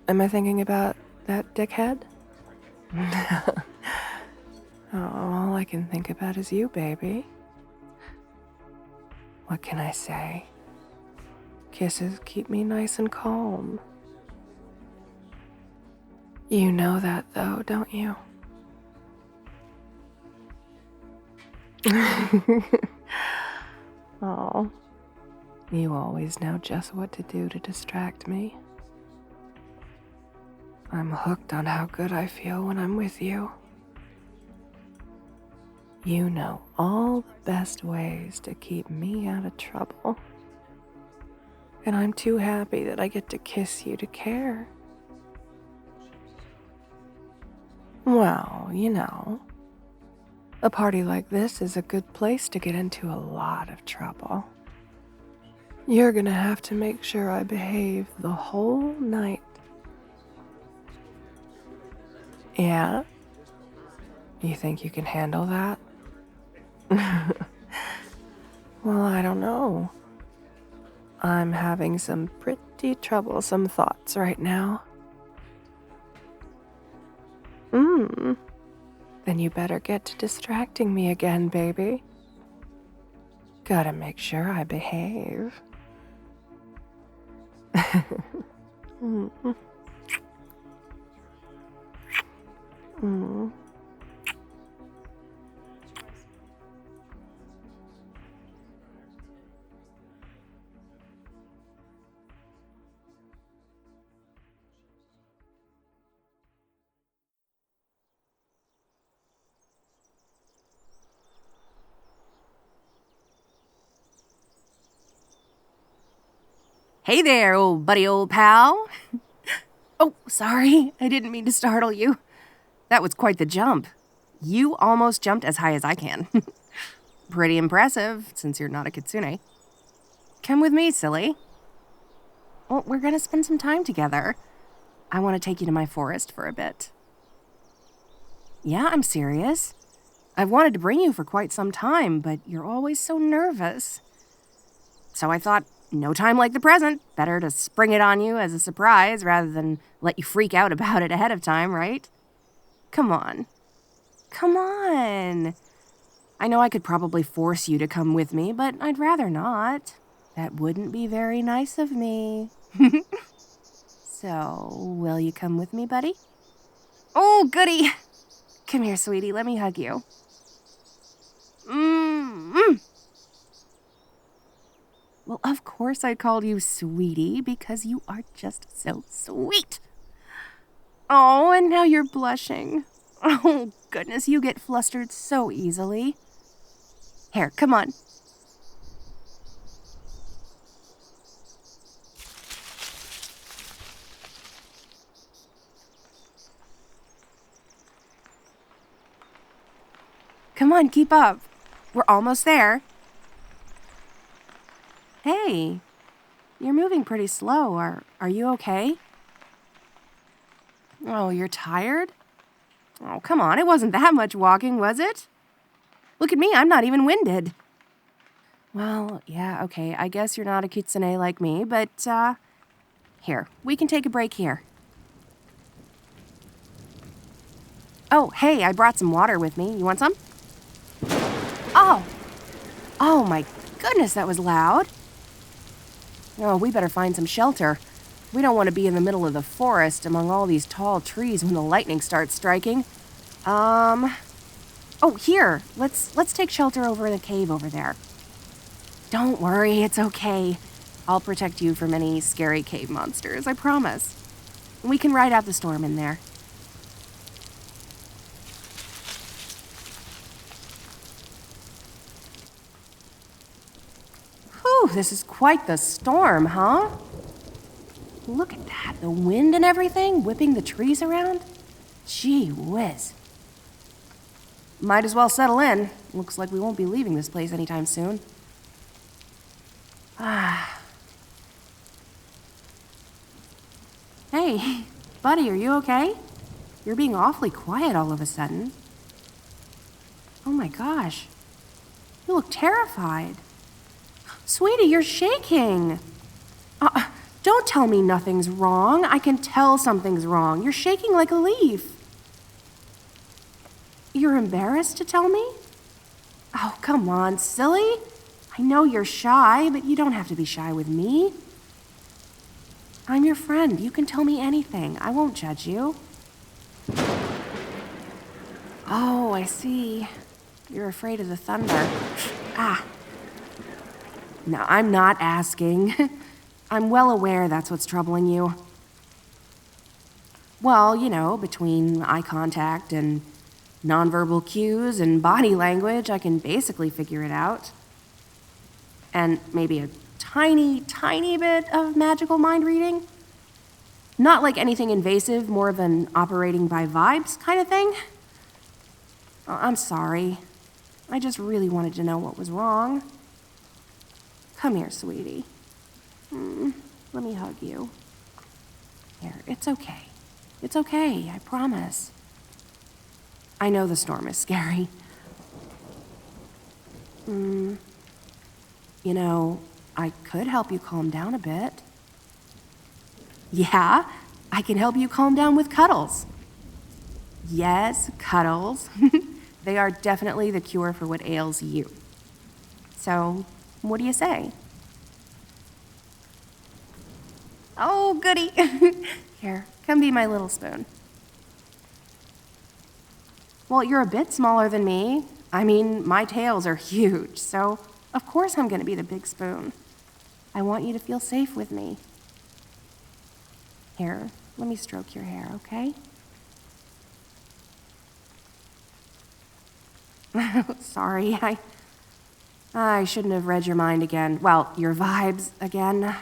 Am I thinking about that dickhead? All I can think about is you, baby. What can I say? Kisses keep me nice and calm. You know that, though, don't you? Oh, you always know just what to do to distract me. I'm hooked on how good I feel when I'm with you. You know all the best ways to keep me out of trouble. And I'm too happy that I get to kiss you to care. Well, you know, a party like this is a good place to get into a lot of trouble. You're gonna have to make sure I behave the whole night. Yeah? You think you can handle that? Well, I don't know. I'm having some pretty troublesome thoughts right now. Then you better get to distracting me again, baby. Gotta make sure I behave. Hey there, old buddy, old pal. Oh, sorry, I didn't mean to startle you. That was quite the jump. You almost jumped as high as I can. Pretty impressive, since you're not a Kitsune. Come with me, silly. Well, we're gonna spend some time together. I want to take you to my forest for a bit. Yeah, I'm serious. I've wanted to bring you for quite some time, but you're always so nervous. So I thought, no time like the present. Better to spring it on you as a surprise rather than let you freak out about it ahead of time, right? Come on. Come on. I know I could probably force you to come with me, but I'd rather not. That wouldn't be very nice of me. So, will you come with me, buddy? Oh, goody! Come here, sweetie. Let me hug you. Mm-hmm. Well, of course I called you sweetie because you are just so sweet. Oh, and now you're blushing. Oh, goodness, you get flustered so easily. Here, come on. Come on, keep up. We're almost there. Hey, you're moving pretty slow. Are you okay? Oh, you're tired? Oh, come on, it wasn't that much walking, was it? Look at me, I'm not even winded. Well, yeah, okay, I guess you're not a Kitsune like me, but, here, we can take a break here. Oh, hey, I brought some water with me. You want some? Oh! Oh my goodness, that was loud. Oh, we better find some shelter. We don't want to be in the middle of the forest among all these tall trees when the lightning starts striking. Oh, here. Let's take shelter over in the cave over there. Don't worry, it's okay. I'll protect you from any scary cave monsters, I promise. We can ride out the storm in there. Whew, this is quite the storm, huh? Look at that, the wind and everything, whipping the trees around. Gee whiz. Might as well settle in. Looks like we won't be leaving this place anytime soon. Hey, buddy, are you okay? You're being awfully quiet all of a sudden. Oh my gosh. You look terrified. Sweetie, you're shaking. Don't tell me nothing's wrong. I can tell something's wrong. You're shaking like a leaf. You're embarrassed to tell me? Oh, come on, silly. I know you're shy, but you don't have to be shy with me. I'm your friend. You can tell me anything. I won't judge you. Oh, I see. You're afraid of the thunder. No, I'm not asking. I'm well aware that's what's troubling you. Well, you know, between eye contact and nonverbal cues and body language, I can basically figure it out. And maybe a tiny, tiny bit of magical mind reading. Not like anything invasive, more of an operating by vibes kind of thing. Oh, I'm sorry. I just really wanted to know what was wrong. Come here, sweetie. Let me hug you. Here, it's okay. It's okay, I promise. I know the storm is scary. You know, I could help you calm down a bit. Yeah, I can help you calm down with Cuddles. Yes, Cuddles. They are definitely the cure for what ails you. So, what do you say? Oh, goody. Here, come be my little spoon. Well, you're a bit smaller than me. I mean, my tails are huge, so of course I'm gonna be the big spoon. I want you to feel safe with me. Here, let me stroke your hair, okay? Sorry, I shouldn't have read your mind again. Well, your vibes again.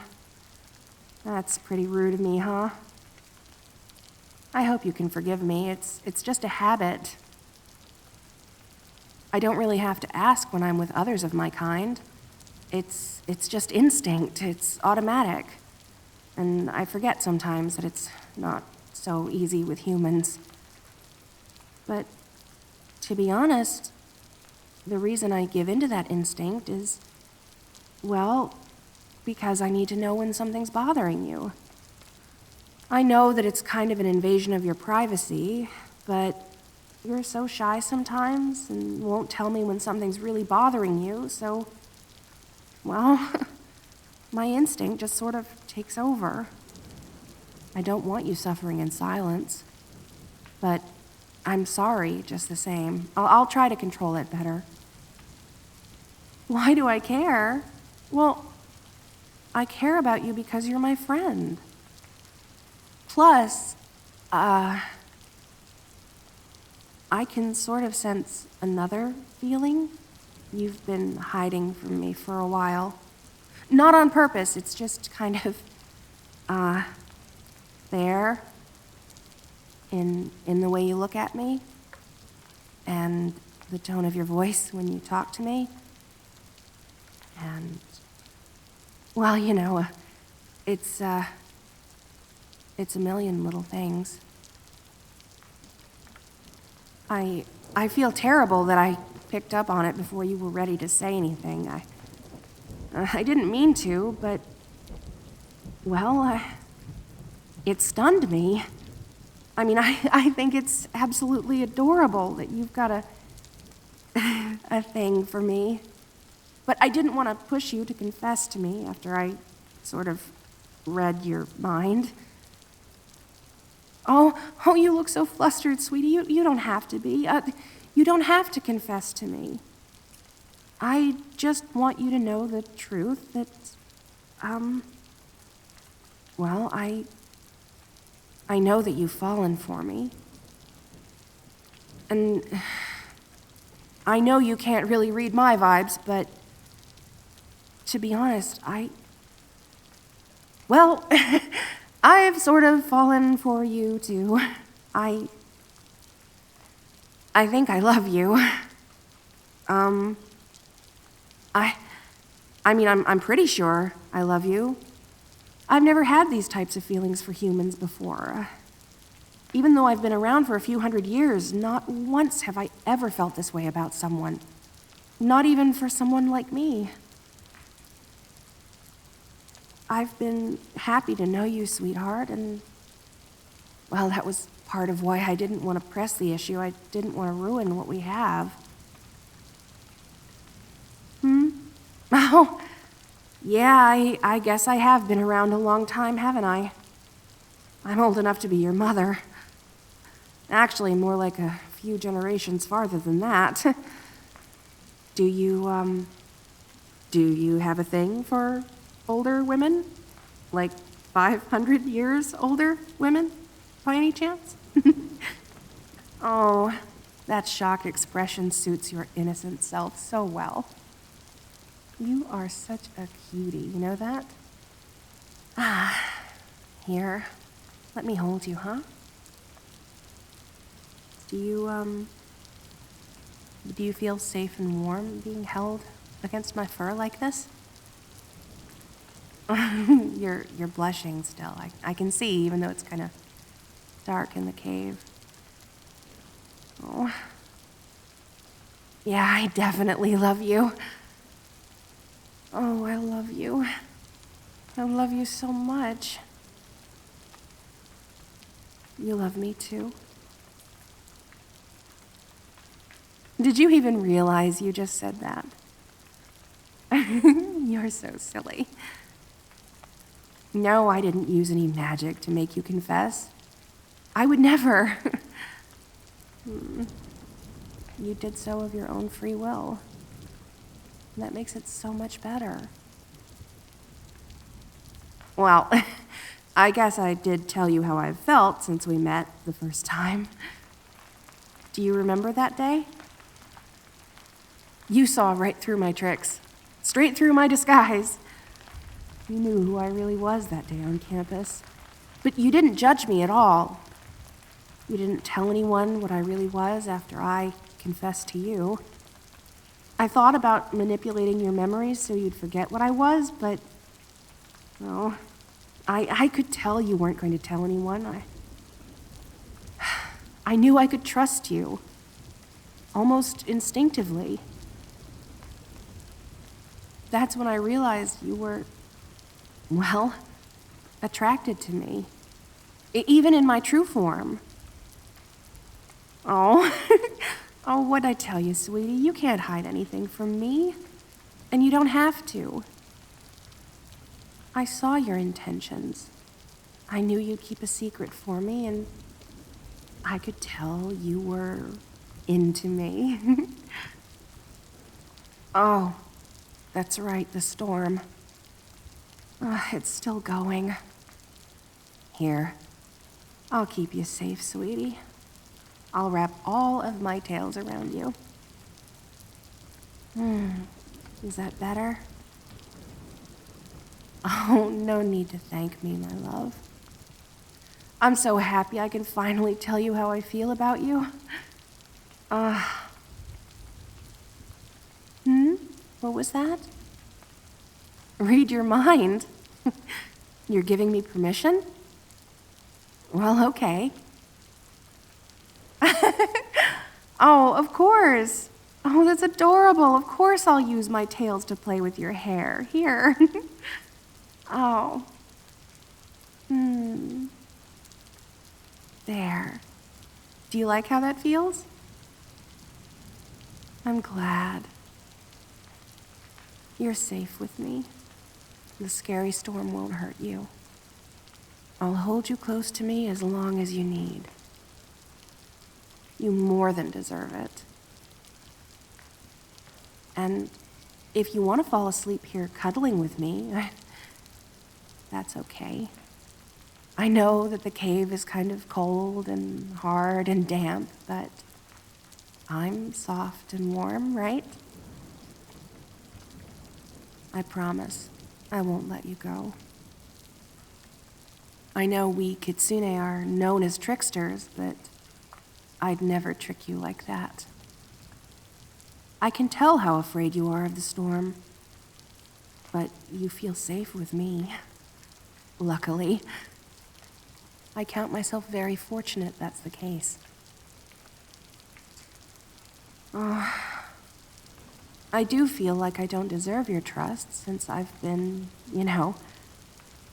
That's pretty rude of me, huh? I hope you can forgive me. It's just a habit. I don't really have to ask when I'm with others of my kind. It's just instinct. It's automatic. And I forget sometimes that it's not so easy with humans. But to be honest, the reason I give into that instinct is, well, because I need to know when something's bothering you. I know that it's kind of an invasion of your privacy, but you're so shy sometimes and won't tell me when something's really bothering you, so, well, my instinct just sort of takes over. I don't want you suffering in silence, but I'm sorry just the same. I'll try to control it better. Why do I care? Well, I care about you because you're my friend. Plus, I can sort of sense another feeling you've been hiding from me for a while. Not on purpose, it's just kind of, there. In the way you look at me. And the tone of your voice when you talk to me. And, well, you know, it's a million little things. I feel terrible that I picked up on it before you were ready to say anything. I didn't mean to, but, well, it stunned me. I mean, I think it's absolutely adorable that you've got a thing for me. But I didn't want to push you to confess to me after I sort of read your mind. Oh, you look so flustered, sweetie. You don't have to be. You don't have to confess to me. I just want you to know the truth that, well, I know that you've fallen for me. And I know you can't really read my vibes, but to be honest, well, I've sort of fallen for you too. I think I love you. I mean, I'm pretty sure I love you. I've never had these types of feelings for humans before. Even though I've been around for a few hundred years, not once have I ever felt this way about someone. Not even for someone like me. I've been happy to know you, sweetheart, and, well, that was part of why I didn't want to press the issue. I didn't want to ruin what we have. Oh, yeah, I guess I have been around a long time, haven't I? I'm old enough to be your mother. Actually, more like a few generations farther than that. Do you have a thing for older women? Like 500 years older women, by any chance? Oh, that shock expression suits your innocent self so well. You are such a cutie, you know that? Here, let me hold you, huh? Do you feel safe and warm being held against my fur like this? You're blushing still. I can see, even though it's kind of dark in the cave. Oh. Yeah, I definitely love you. Oh, I love you. I love you so much. You love me too? Did you even realize you just said that? You're so silly. No, I didn't use any magic to make you confess. I would never. You did so of your own free will. And that makes it so much better. Well, I guess I did tell you how I've felt since we met the first time. Do you remember that day? You saw right through my tricks, straight through my disguise. You knew who I really was that day on campus. But you didn't judge me at all. You didn't tell anyone what I really was after I confessed to you. I thought about manipulating your memories so you'd forget what I was, but, no. I could tell you weren't going to tell anyone. I knew I could trust you, almost instinctively. That's when I realized you were, well, attracted to me, even in my true form. Oh, oh, what'd I tell you, sweetie? You can't hide anything from me, and you don't have to. I saw your intentions. I knew you'd keep a secret for me, and I could tell you were into me. Oh, that's right, the storm. It's still going. Here, I'll keep you safe, sweetie. I'll wrap all of my tails around you. Is that better? Oh, no need to thank me, my love. I'm so happy I can finally tell you how I feel about you. What was that? Read your mind? You're giving me permission? Well, okay. Oh, of course. Oh, that's adorable. Of course I'll use my tails to play with your hair. Here. Oh. There. Do you like how that feels? I'm glad. You're safe with me. The scary storm won't hurt you. I'll hold you close to me as long as you need. You more than deserve it. And if you want to fall asleep here cuddling with me, that's okay. I know that the cave is kind of cold and hard and damp, but I'm soft and warm, right? I promise I won't let you go. I know we Kitsune are known as tricksters, but I'd never trick you like that. I can tell how afraid you are of the storm, but you feel safe with me. Luckily. I count myself very fortunate that's the case. I do feel like I don't deserve your trust since I've been,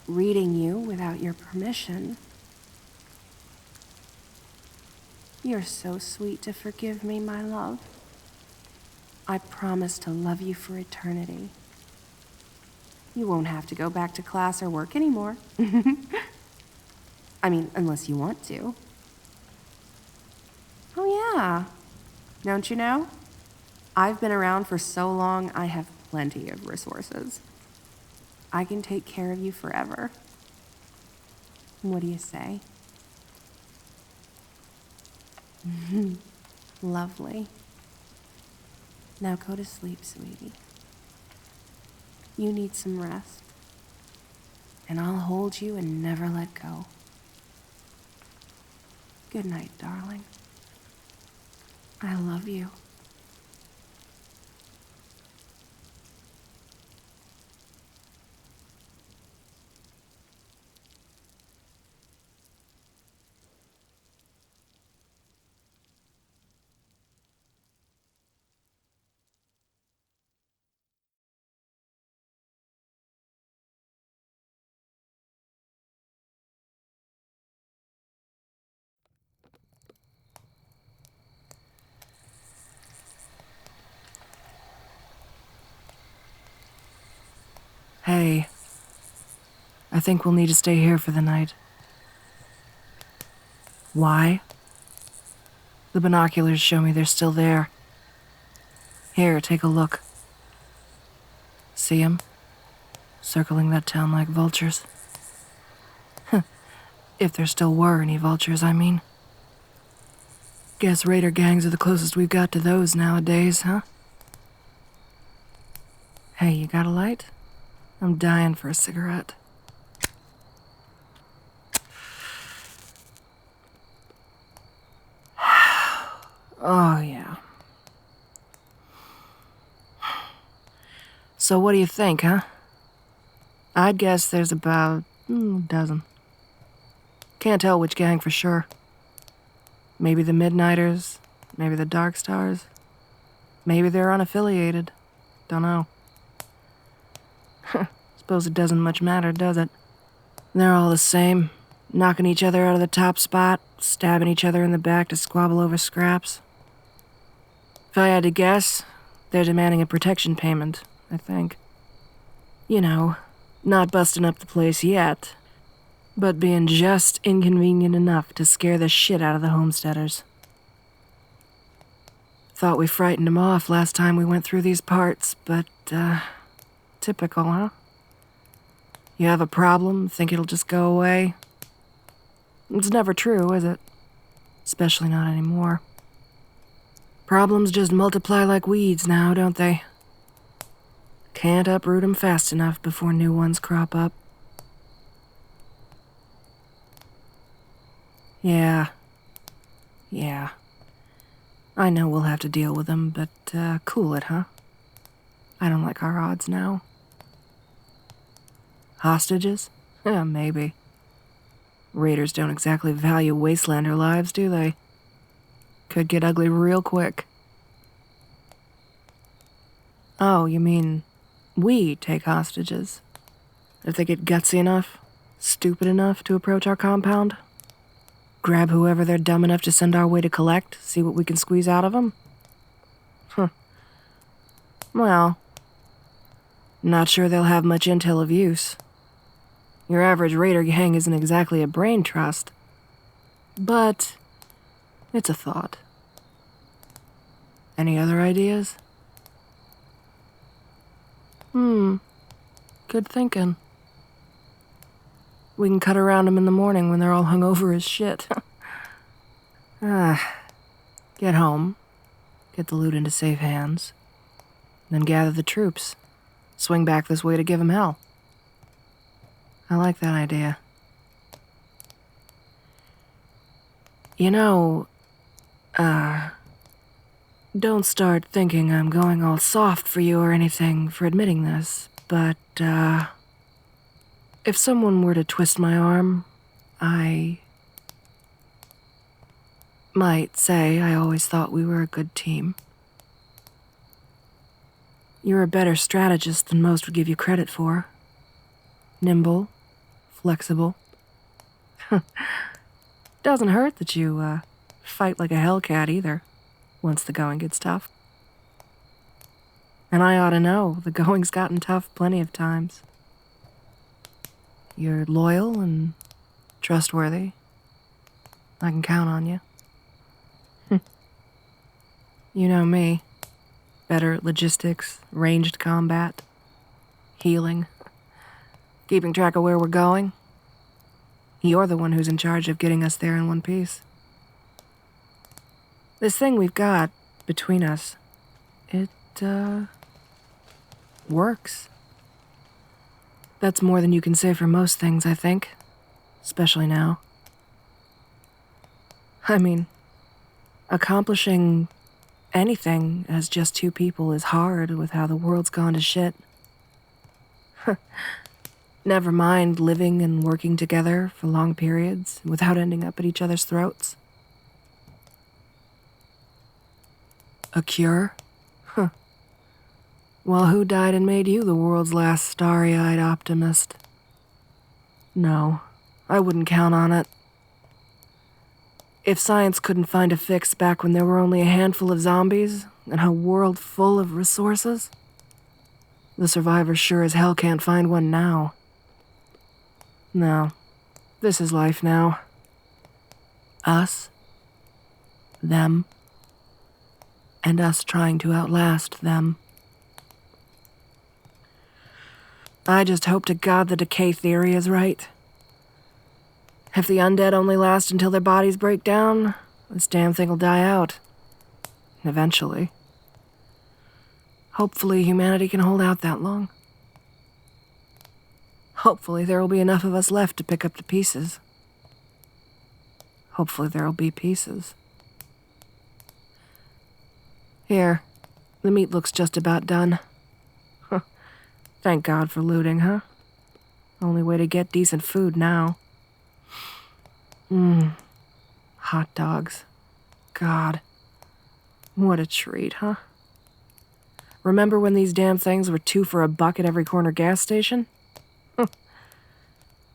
reading you without your permission. You're so sweet to forgive me, my love. I promise to love you for eternity. You won't have to go back to class or work anymore. I mean, unless you want to. Oh yeah. Don't you know? I've been around for so long, I have plenty of resources. I can take care of you forever. What do you say? Lovely. Now go to sleep, sweetie. You need some rest. And I'll hold you and never let go. Good night, darling. I love you. Hey, I think we'll need to stay here for the night. Why? The binoculars show me they're still there. Here, take a look. See 'em? Circling that town like vultures. If there still were any vultures, I mean. Guess raider gangs are the closest we've got to those nowadays, huh? Hey, you got a light? I'm dying for a cigarette. Oh, yeah. So what do you think, huh? I'd guess there's about a dozen. Can't tell which gang for sure. Maybe the Midnighters, maybe the Dark Stars. Maybe they're unaffiliated. Don't know. Suppose it doesn't much matter, does it? They're all the same, knocking each other out of the top spot, stabbing each other in the back to squabble over scraps. If I had to guess, they're demanding a protection payment, I think. You know, Not busting up the place yet, but being just inconvenient enough to scare the shit out of the homesteaders. Thought we frightened them off last time we went through these parts, but, typical, huh? You have a problem, think it'll just go away? It's never true, is it? Especially not anymore. Problems just multiply like weeds now, don't they? Can't uproot them fast enough before new ones crop up. Yeah. I know we'll have to deal with them, but, cool it, huh? I don't like our odds now. Hostages? Yeah, maybe. Raiders don't exactly value Wastelander lives, do they? Could get ugly real quick. Oh, you mean we take hostages? If they get gutsy enough, stupid enough to approach our compound? Grab whoever they're dumb enough to send our way to collect, see what we can squeeze out of them? Well, not sure they'll have much intel of use. Your average raider gang isn't exactly a brain trust, but it's a thought. Any other ideas? Good thinking. We can cut around them in the morning when they're all hungover as shit. Get home, get the loot into safe hands, then gather the troops. Swing back this way to give them hell. I like that idea. You know, don't start thinking I'm going all soft for you or anything for admitting this, but, if someone were to twist my arm, I might say I always thought we were a good team. You're a better strategist than most would give you credit for. Nimble, flexible. Doesn't hurt that you, fight like a hellcat either, once the going gets tough. And I ought to know, the going's gotten tough plenty of times. You're loyal and trustworthy. I can count on you. You know me. Better at logistics, ranged combat, healing, keeping track of where we're going. You're the one who's in charge of getting us there in one piece. This thing we've got between us, it, works. That's more than you can say for most things, I think. Especially now. I mean, accomplishing anything as just two people is hard with how the world's gone to shit. Never mind living and working together for long periods without ending up at each other's throats. A cure? Well, who died and made you the world's last starry-eyed optimist? No, I wouldn't count on it. If science couldn't find a fix back when there were only a handful of zombies and a world full of resources, the survivors sure as hell can't find one now. No, this is life now. Us, them, and us trying to outlast them. I just hope to God the decay theory is right. If the undead only last until their bodies break down, this damn thing will die out. Eventually. Hopefully humanity can hold out that long. Hopefully there will be enough of us left to pick up the pieces. Hopefully there will be pieces. Here, the meat looks just about done. Thank God for looting, huh? Only way to get decent food now. Hot dogs. God. What a treat, huh? Remember when these damn things were $2 for $1 at every corner gas station?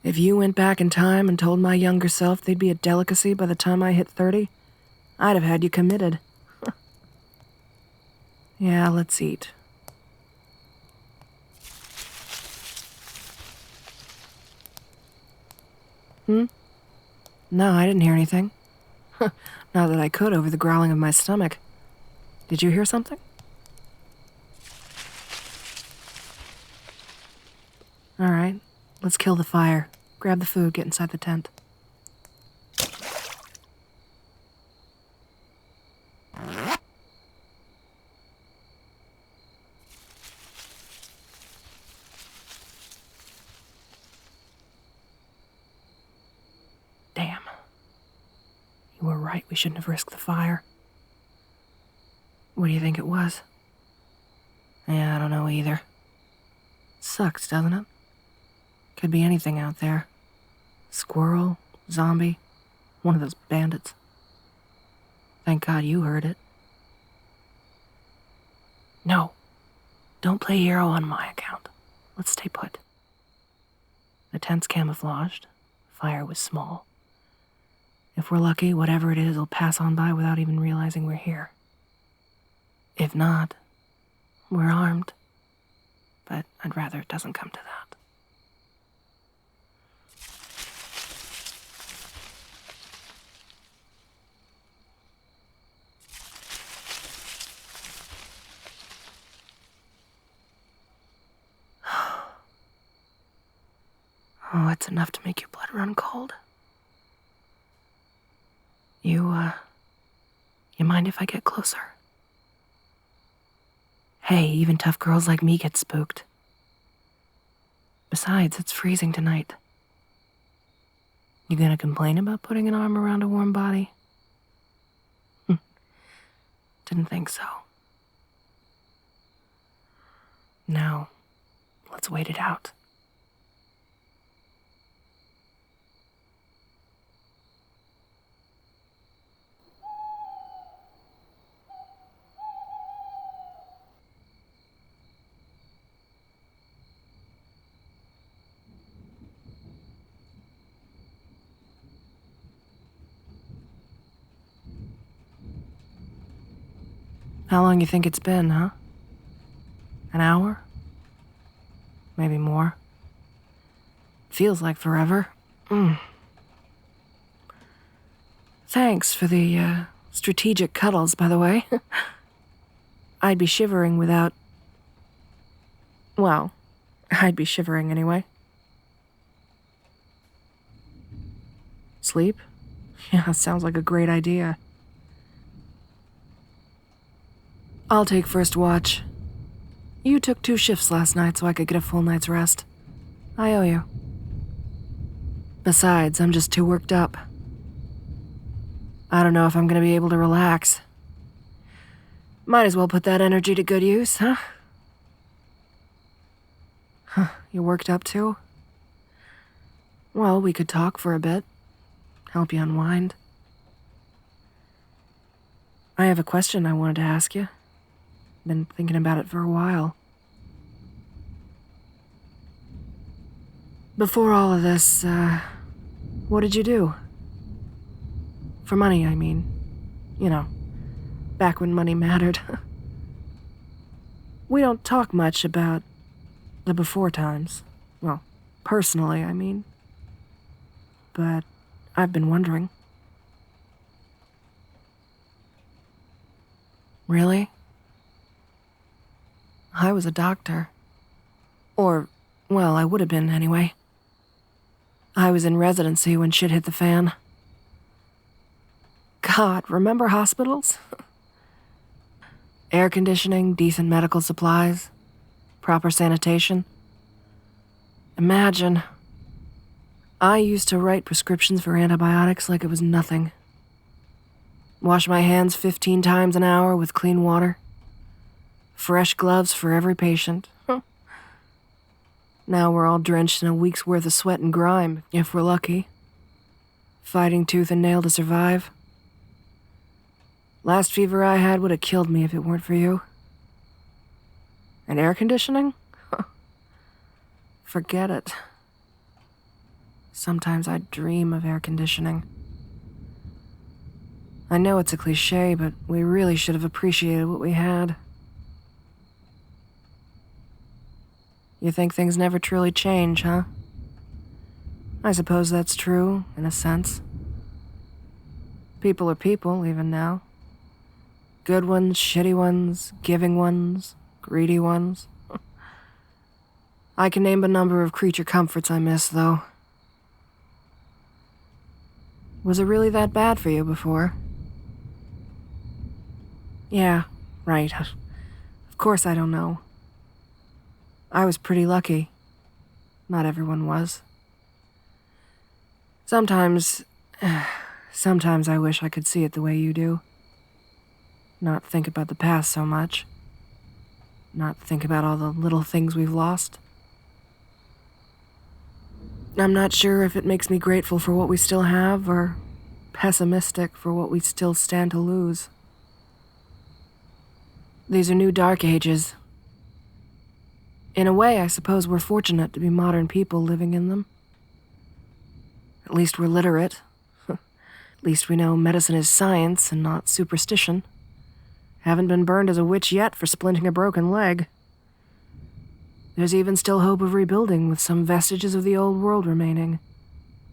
If you went back in time and told my younger self they'd be a delicacy by the time I hit 30, I'd have had you committed. Yeah, let's eat. No, I didn't hear anything. Not that I could over the growling of my stomach. Did you hear something? All right, let's kill the fire. Grab the food, get inside the tent. Damn. You were right, we shouldn't have risked the fire. What do you think it was? Yeah, I don't know either. Sucks, doesn't it? Could be anything out there. Squirrel, zombie, one of those bandits. Thank God you heard it. No, don't play hero on my account. Let's stay put. The tent's camouflaged. Fire was small. If we're lucky, whatever it is will pass on by without even realizing we're here. If not, we're armed. But I'd rather it doesn't come to that. Oh, it's enough to make your blood run cold. You mind if I get closer? Hey, even tough girls like me get spooked. Besides, it's freezing tonight. You gonna complain about putting an arm around a warm body? Didn't think so. Now, let's wait it out. How long you think it's been, huh? An hour? Maybe more. Feels like forever. Thanks for the, strategic cuddles, by the way. I'd be shivering without... Well, I'd be shivering anyway. Sleep? Yeah, sounds like a great idea. I'll take first watch. You took 2 shifts last night so I could get a full night's rest. I owe you. Besides, I'm just too worked up. I don't know if I'm gonna be able to relax. Might as well put that energy to good use, huh? You worked up too? Well, we could talk for a bit. Help you unwind. I have a question I wanted to ask you. Been thinking about it for a while. Before all of this, what did you do? For money, I mean. You know, back when money mattered. We don't talk much about the before times. Well, personally, I mean. But I've been wondering. Really? I was a doctor. Or, well, I would have been anyway. I was in residency when shit hit the fan. God, remember hospitals? Air conditioning, decent medical supplies, proper sanitation. Imagine. I used to write prescriptions for antibiotics like it was nothing. Wash my hands 15 times an hour with clean water. Fresh gloves for every patient. Now we're all drenched in a week's worth of sweat and grime, if we're lucky. Fighting tooth and nail to survive. Last fever I had would have killed me if it weren't for you. And air conditioning? Forget it. Sometimes I dream of air conditioning. I know it's a cliche, but we really should have appreciated what we had. You think things never truly change, huh? I suppose that's true, in a sense. People are people, even now. Good ones, shitty ones, giving ones, greedy ones. I can name a number of creature comforts I miss, though. Was it really that bad for you before? Yeah, right. Of course I don't know. I was pretty lucky. Not everyone was. Sometimes I wish I could see it the way you do. Not think about the past so much. Not think about all the little things we've lost. I'm not sure if it makes me grateful for what we still have or pessimistic for what we still stand to lose. These are new dark ages. In a way, I suppose we're fortunate to be modern people living in them. At least we're literate. At least we know medicine is science and not superstition. Haven't been burned as a witch yet for splinting a broken leg. There's even still hope of rebuilding with some vestiges of the old world remaining,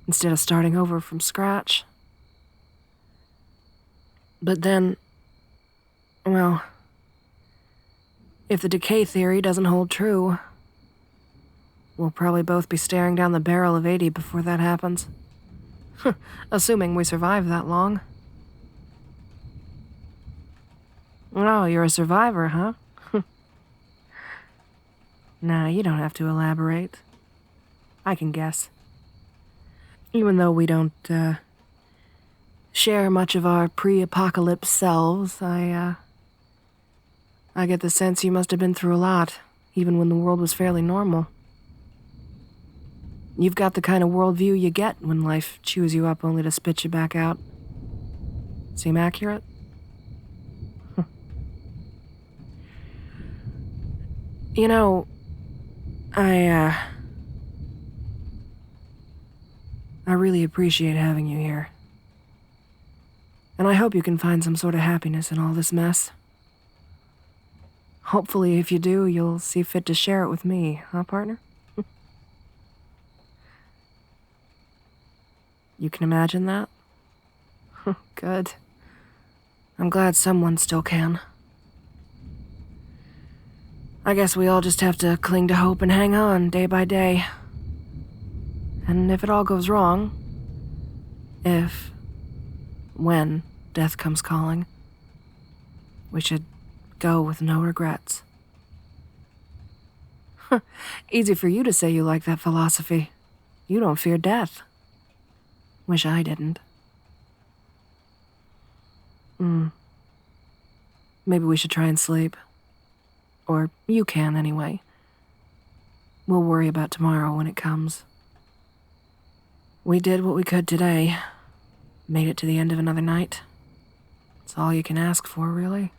instead of starting over from scratch. But then, well, if the decay theory doesn't hold true, we'll probably both be staring down the barrel of 80 before that happens. Assuming we survive that long. Oh, you're a survivor, huh? Nah, you don't have to elaborate. I can guess. Even though we don't, share much of our pre-apocalypse selves, I get the sense you must have been through a lot, even when the world was fairly normal. You've got the kind of worldview you get when life chews you up only to spit you back out. Seem accurate? You know, I really appreciate having you here. And I hope you can find some sort of happiness in all this mess. Hopefully, if you do, you'll see fit to share it with me, huh, partner? You can imagine that? Good. I'm glad someone still can. I guess we all just have to cling to hope and hang on day by day. And if it all goes wrong, when death comes calling, we should go with no regrets. Easy for you to say you like that philosophy. You don't fear death. Wish I didn't. Maybe we should try and sleep. Or you can, anyway. We'll worry about tomorrow when it comes. We did what we could today. Made it to the end of another night. It's all you can ask for, really.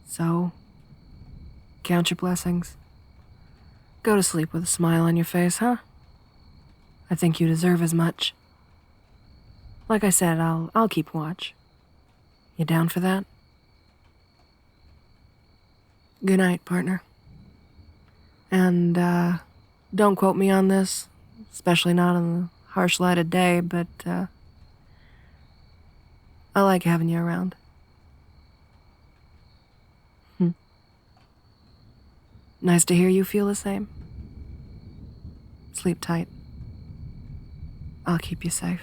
So, count your blessings. Go to sleep with a smile on your face, huh? I think you deserve as much. Like I said, I'll keep watch. You down for that? Good night, partner. And, don't quote me on this, especially not on the harsh light of day, but, I like having you around. Nice to hear you feel the same. Sleep tight. I'll keep you safe.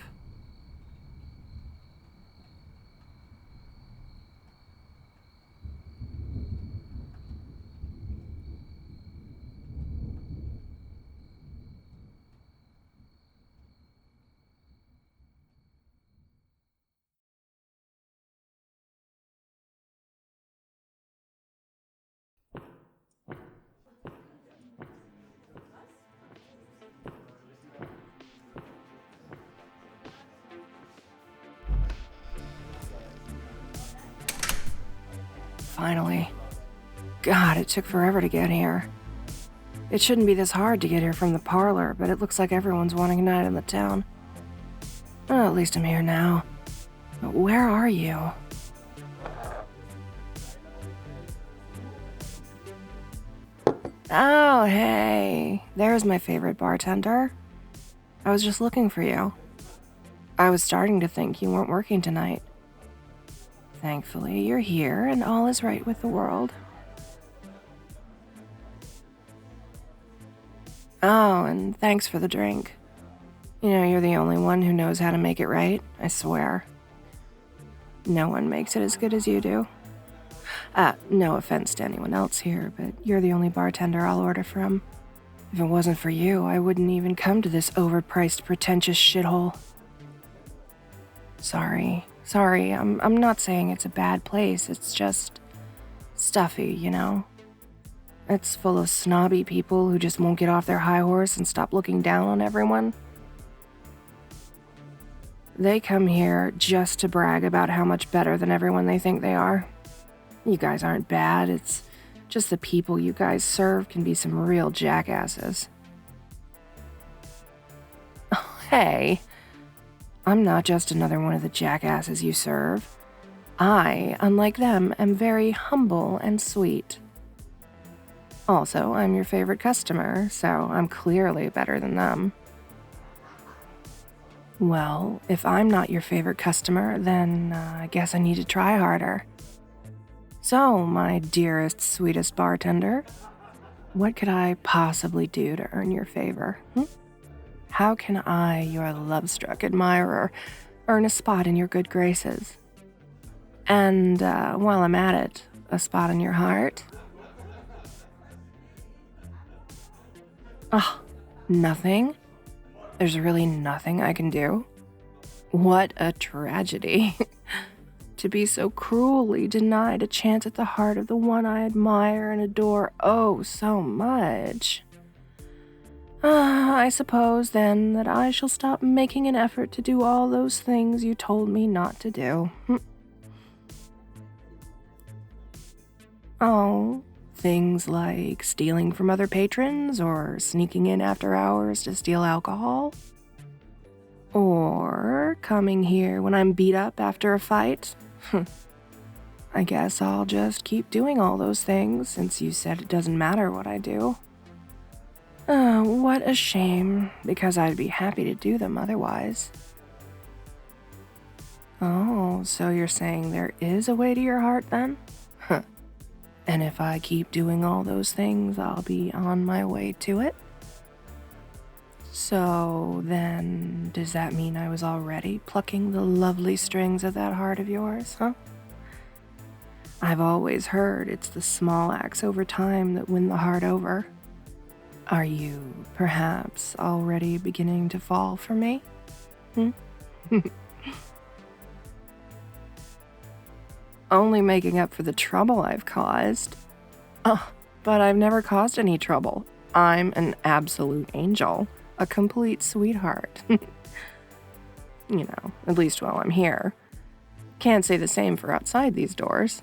Finally. God, it took forever to get here. It shouldn't be this hard to get here from the parlor, but it looks like everyone's wanting a night in the town. Well, at least I'm here now. But where are you? Oh, hey. There's my favorite bartender. I was just looking for you. I was starting to think you weren't working tonight. Thankfully, you're here and all is right with the world. Oh, and thanks for the drink. You know, you're the only one who knows how to make it right, I swear. No one makes it as good as you do. No offense to anyone else here, but you're the only bartender I'll order from. If it wasn't for you, I wouldn't even come to this overpriced, pretentious shithole. Sorry, I'm not saying it's a bad place, it's just stuffy, you know? It's full of snobby people who just won't get off their high horse and stop looking down on everyone. They come here just to brag about how much better than everyone they think they are. You guys aren't bad, it's just the people you guys serve can be some real jackasses. Oh, hey, I'm not just another one of the jackasses you serve. I, unlike them, am very humble and sweet. Also, I'm your favorite customer, so I'm clearly better than them. Well, if I'm not your favorite customer, then I guess I need to try harder. So, my dearest, sweetest bartender, what could I possibly do to earn your favor? How can I, your love-struck admirer, earn a spot in your good graces? And while I'm at it, a spot in your heart? Oh, nothing? There's really nothing I can do? What a tragedy. To be so cruelly denied a chance at the heart of the one I admire and adore oh so much. I suppose, then, that I shall stop making an effort to do all those things you told me not to do. Oh, things like stealing from other patrons or sneaking in after hours to steal alcohol? Or coming here when I'm beat up after a fight? I guess I'll just keep doing all those things since you said it doesn't matter what I do. What a shame, because I'd be happy to do them otherwise. Oh, so you're saying there is a way to your heart then? And if I keep doing all those things, I'll be on my way to it? So then, does that mean I was already plucking the lovely strings of that heart of yours, huh? I've always heard it's the small acts over time that win the heart over. Are you, perhaps, already beginning to fall for me? Only making up for the trouble I've caused. Oh, but I've never caused any trouble. I'm an absolute angel. A complete sweetheart. You know, at least while I'm here. Can't say the same for outside these doors.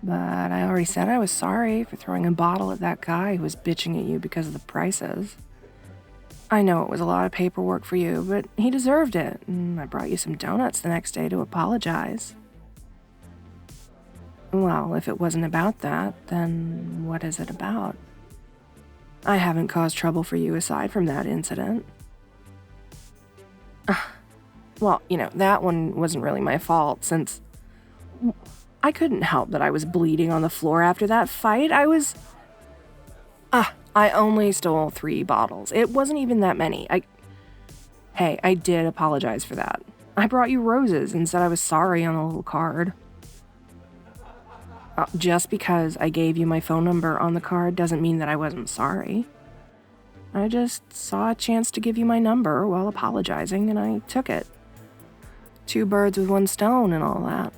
But I already said I was sorry for throwing a bottle at that guy who was bitching at you because of the prices. I know it was a lot of paperwork for you, but he deserved it, and I brought you some donuts the next day to apologize. Well, if it wasn't about that, then what is it about? I haven't caused trouble for you aside from that incident. Well, you know, that one wasn't really my fault, since I couldn't help that I was bleeding on the floor after that fight. I only stole 3 bottles. It wasn't even that many. Hey, I did apologize for that. I brought you roses and said I was sorry on a little card. Just because I gave you my phone number on the card doesn't mean that I wasn't sorry. I just saw a chance to give you my number while apologizing, and I took it. 2 birds with 1 stone and all that.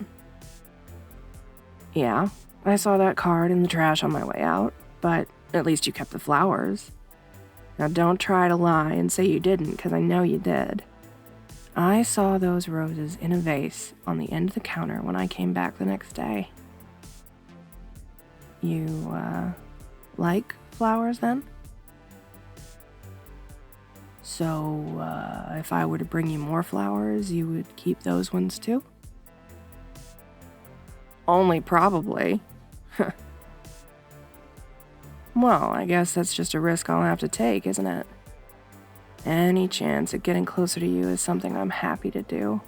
Yeah, I saw that card in the trash on my way out, but at least you kept the flowers. Now don't try to lie and say you didn't, because I know you did. I saw those roses in a vase on the end of the counter when I came back the next day. You, like flowers then? So, if I were to bring you more flowers, you would keep those ones too? Only probably. Well, I guess that's just a risk I'll have to take, isn't it? Any chance at getting closer to you is something I'm happy to do.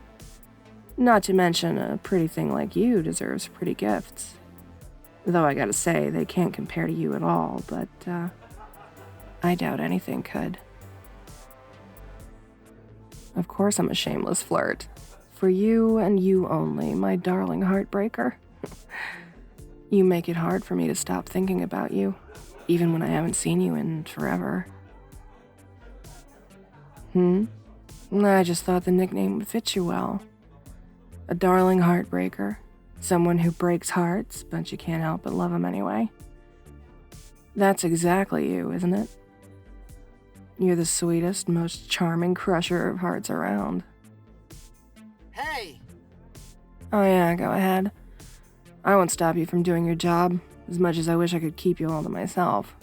Not to mention, a pretty thing like you deserves pretty gifts. Though I gotta say, they can't compare to you at all, but, I doubt anything could. Of course I'm a shameless flirt. For you and you only, my darling heartbreaker. You make it hard for me to stop thinking about you, even when I haven't seen you in forever. I just thought the nickname would fit you well. A darling heartbreaker. Someone who breaks hearts, but you can't help but love them anyway. That's exactly you, isn't it? You're the sweetest, most charming crusher of hearts around. Hey! Oh yeah, go ahead. I won't stop you from doing your job, as much as I wish I could keep you all to myself.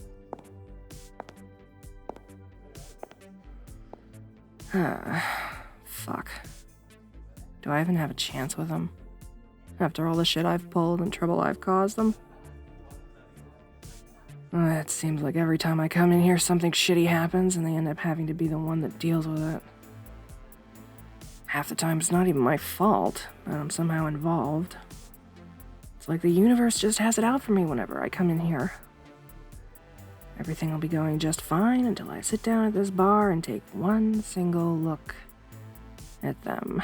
Fuck. Do I even have a chance with them? After all the shit I've pulled and trouble I've caused them? It seems like every time I come in here something shitty happens and they end up having to be the one that deals with it. Half the time it's not even my fault, but I'm somehow involved. It's like the universe just has it out for me whenever I come in here. Everything will be going just fine until I sit down at this bar and take one single look at them.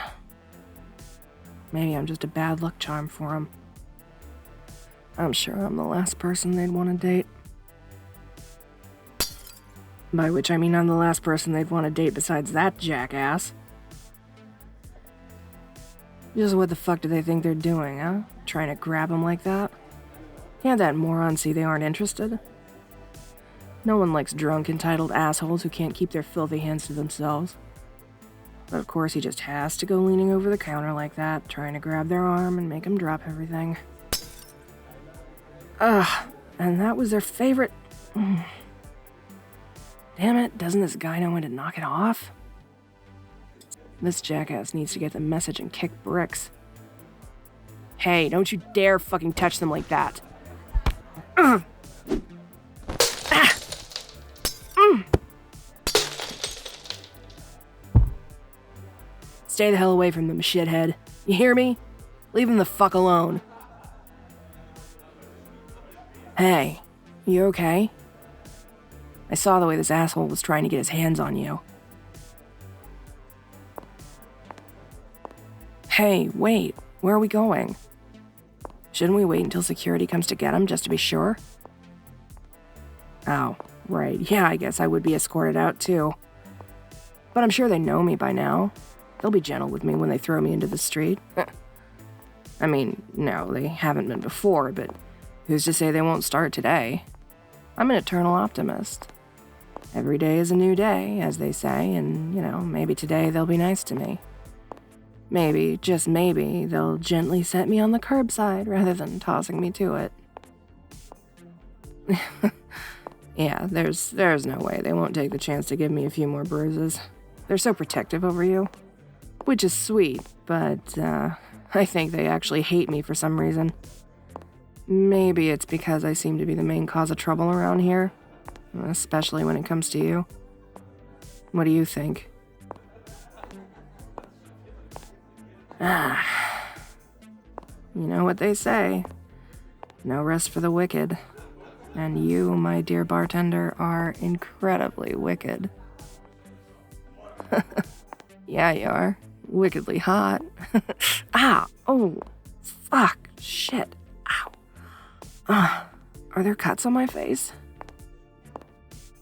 Maybe I'm just a bad luck charm for them. I'm sure I'm the last person they'd want to date. By which I mean I'm the last person they'd want to date besides that jackass. Just what the fuck do they think they're doing, huh? Trying to grab them like that? Can't that moron see they aren't interested? No one likes drunk, entitled assholes who can't keep their filthy hands to themselves. But of course he just has to go leaning over the counter like that, trying to grab their arm and make them drop everything. And that was their favorite... Damn it, doesn't this guy know when to knock it off? This jackass needs to get the message and kick bricks. Hey, don't you dare fucking touch them like that. Stay the hell away from them, shithead. You hear me? Leave them the fuck alone. Hey, you okay? I saw the way this asshole was trying to get his hands on you. Hey, wait, where are we going? Shouldn't we wait until security comes to get him just to be sure? Oh, right, yeah, I guess I would be escorted out too. But I'm sure they know me by now. They'll be gentle with me when they throw me into the street. I mean, no, they haven't been before, but who's to say they won't start today? I'm an eternal optimist. Every day is a new day, as they say, and, maybe today they'll be nice to me. Maybe, just maybe, they'll gently set me on the curbside rather than tossing me to it. Yeah, there's no way they won't take the chance to give me a few more bruises. They're so protective over you. Which is sweet, but, I think they actually hate me for some reason. Maybe it's because I seem to be the main cause of trouble around here. Especially when it comes to you. What do you think? You know what they say. No rest for the wicked. And you, my dear bartender, are incredibly wicked. Yeah, you are. Wickedly hot. Oh, fuck, shit, ow. Are there cuts on my face?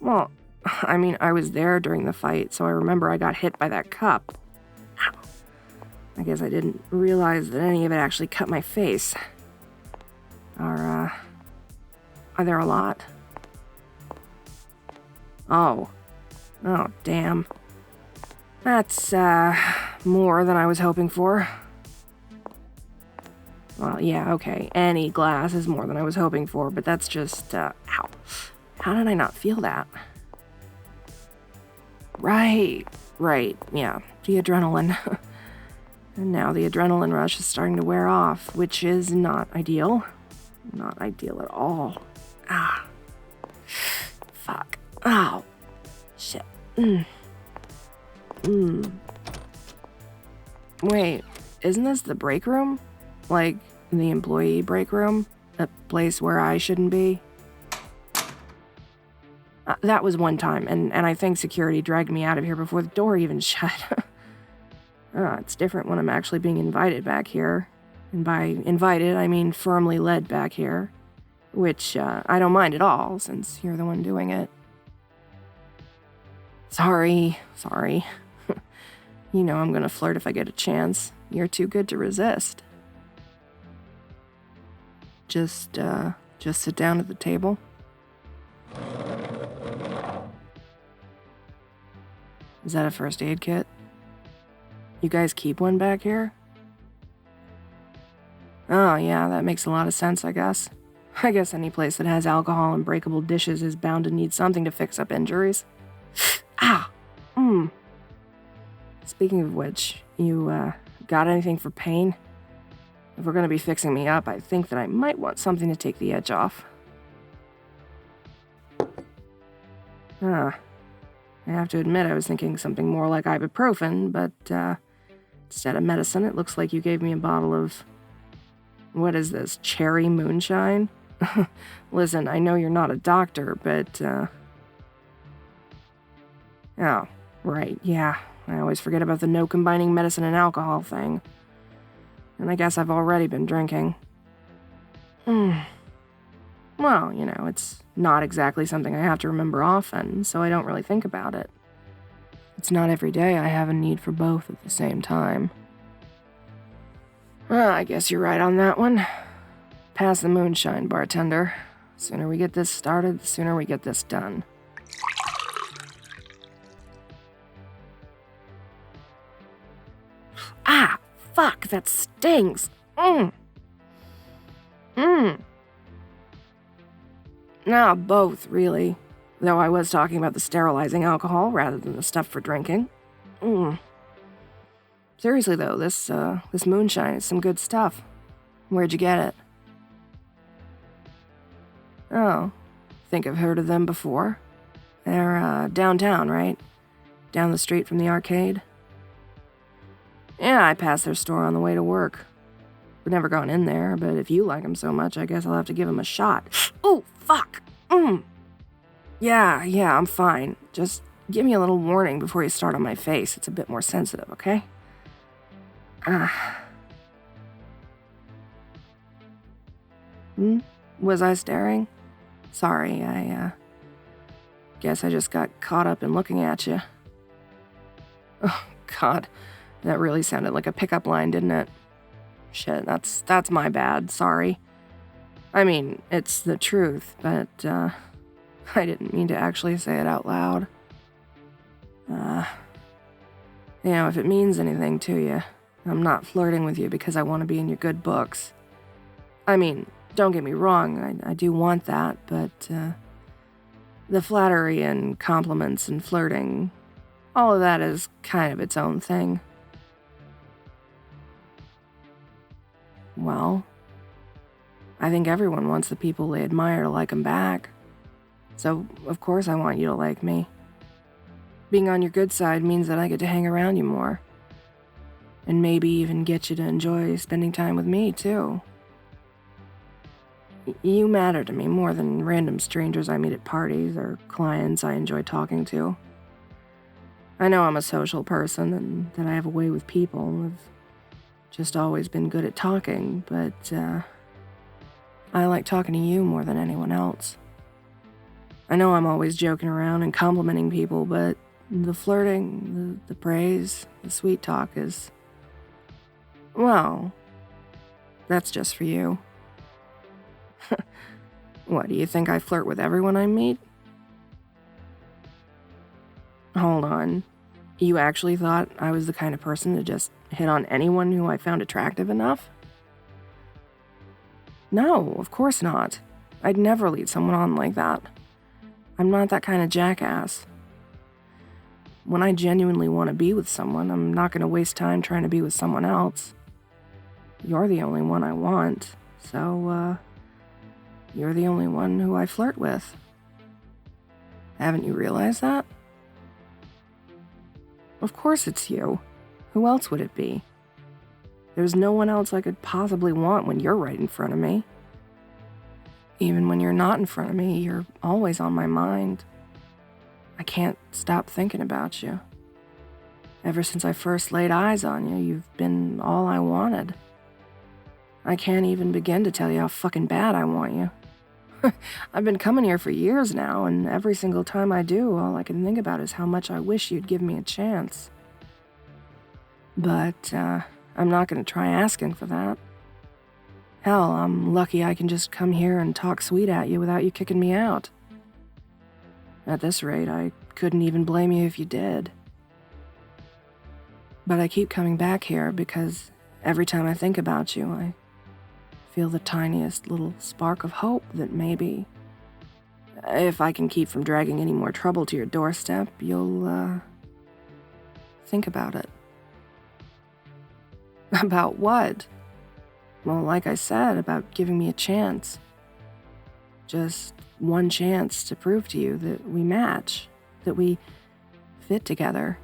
Well, I mean, I was there during the fight, so I remember I got hit by that cup. Ow. I guess I didn't realize that any of it actually cut my face. Are there a lot? Oh, damn. That's, more than I was hoping for. Well, yeah, okay, any glass is more than I was hoping for, but that's just, ow. How did I not feel that? Right, yeah, the adrenaline. And now the adrenaline rush is starting to wear off, which is not ideal. Not ideal at all. Ow. Shit. Wait, isn't this the break room? Like, the employee break room? A place where I shouldn't be? That was one time, and I think security dragged me out of here before the door even shut. It's different when I'm actually being invited back here. And by invited, I mean firmly led back here. Which, I don't mind at all, since you're the one doing it. Sorry. You know I'm gonna flirt if I get a chance. You're too good to resist. Just sit down at the table. Is that a first aid kit? You guys keep one back here? Oh, yeah, that makes a lot of sense, I guess. I guess any place that has alcohol and breakable dishes is bound to need something to fix up injuries. Ah! Speaking of which, you, got anything for pain? If we're gonna be fixing me up, I think that I might want something to take the edge off. I have to admit I was thinking something more like ibuprofen, but, instead of medicine, it looks like you gave me a bottle of... What is this, cherry moonshine? Listen, I know you're not a doctor, but, Oh, right, yeah. I always forget about the no combining medicine and alcohol thing. And I guess I've already been drinking. Well, you know, it's not exactly something I have to remember often, so I don't really think about it. It's not every day I have a need for both at the same time. Well, I guess you're right on that one. Pass the moonshine, bartender. The sooner we get this started, the sooner we get this done. Ah, fuck, that stings. Nah, both, really. Though I was talking about the sterilizing alcohol rather than the stuff for drinking. Seriously though, this moonshine is some good stuff. Where'd you get it? Oh, think I've heard of them before. They're, downtown, right? Down the street from the arcade? Yeah, I pass their store on the way to work. I've never gone in there, but if you like them so much, I guess I'll have to give them a shot. Oh, fuck! Yeah, I'm fine. Just give me a little warning before you start on my face. It's a bit more sensitive, okay? Was I staring? Sorry, I guess I just got caught up in looking at you. Oh, God. That really sounded like a pickup line, didn't it? Shit, that's my bad, sorry. I mean, it's the truth, but, I didn't mean to actually say it out loud. You know, if it means anything to you, I'm not flirting with you because I want to be in your good books. I mean, don't get me wrong, I do want that, but, the flattery and compliments and flirting, all of that is kind of its own thing. Well, I think everyone wants the people they admire to like them back. So, of course I want you to like me. Being on your good side means that I get to hang around you more. And maybe even get you to enjoy spending time with me, too. You matter to me more than random strangers I meet at parties or clients I enjoy talking to. I know I'm a social person and that I have a way with people. I've just always been good at talking, but I like talking to you more than anyone else. I know I'm always joking around and complimenting people, but the flirting, the praise, the sweet talk is... well, that's just for you. What, do you think I flirt with everyone I meet? Hold on. You actually thought I was the kind of person to just hit on anyone who I found attractive enough? No, of course not. I'd never lead someone on like that. I'm not that kind of jackass. When I genuinely want to be with someone, I'm not going to waste time trying to be with someone else. You're the only one I want, so, you're the only one who I flirt with. Haven't you realized that? Of course it's you. Who else would it be? There's no one else I could possibly want when you're right in front of me. Even when you're not in front of me, you're always on my mind. I can't stop thinking about you. Ever since I first laid eyes on you, you've been all I wanted. I can't even begin to tell you how fucking bad I want you. I've been coming here for years now, and every single time I do, all I can think about is how much I wish you'd give me a chance. But, I'm not gonna try asking for that. Hell, I'm lucky I can just come here and talk sweet at you without you kicking me out. At this rate, I couldn't even blame you if you did. But I keep coming back here because every time I think about you, I feel the tiniest little spark of hope that maybe, if I can keep from dragging any more trouble to your doorstep, you'll, think about it. About what? Well, like I said, about giving me a chance. Just one chance to prove to you that we match, that we fit together.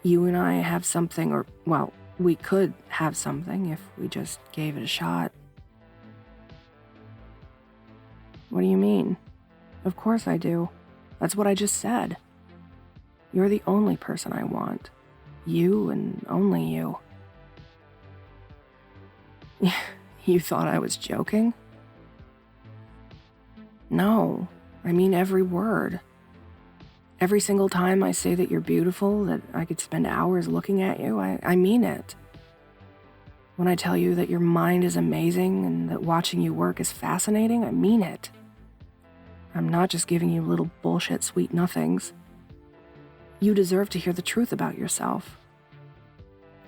You and I have something, or, well, we could have something if we just gave it a shot. What do you mean? Of course I do. That's what I just said. You're the only person I want. You and only you. You thought I was joking? No, I mean every word. Every single time I say that you're beautiful, that I could spend hours looking at you, I mean it. When I tell you that your mind is amazing and that watching you work is fascinating, I mean it. I'm not just giving you little bullshit sweet nothings. You deserve to hear the truth about yourself.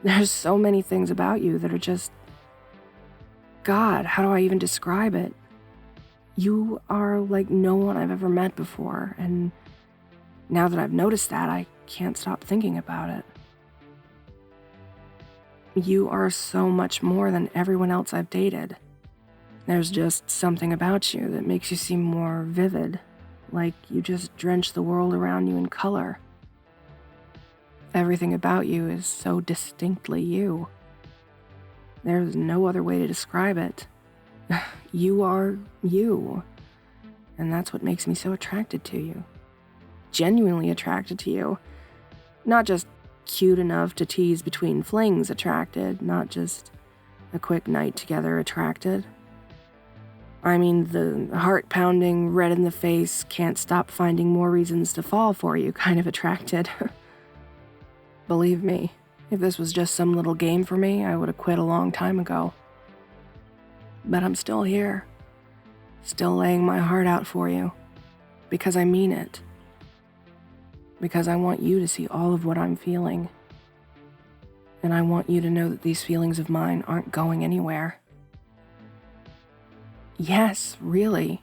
There's so many things about you that are just... God, how do I even describe it? You are like no one I've ever met before, and now that I've noticed that, I can't stop thinking about it. You are so much more than everyone else I've dated. There's just something about you that makes you seem more vivid, like you just drench the world around you in color. Everything about you is so distinctly you. There's no other way to describe it. You are you, and that's what makes me so attracted to you. Genuinely attracted to you. Not just cute enough to tease between flings attracted, not just a quick night together attracted. I mean the heart-pounding, red-in-the-face, can't stop finding more reasons to fall for you kind of attracted. Believe me, if this was just some little game for me, I would have quit a long time ago. But I'm still here, still laying my heart out for you, because I mean it. Because I want you to see all of what I'm feeling. And I want you to know that these feelings of mine aren't going anywhere. Yes, really.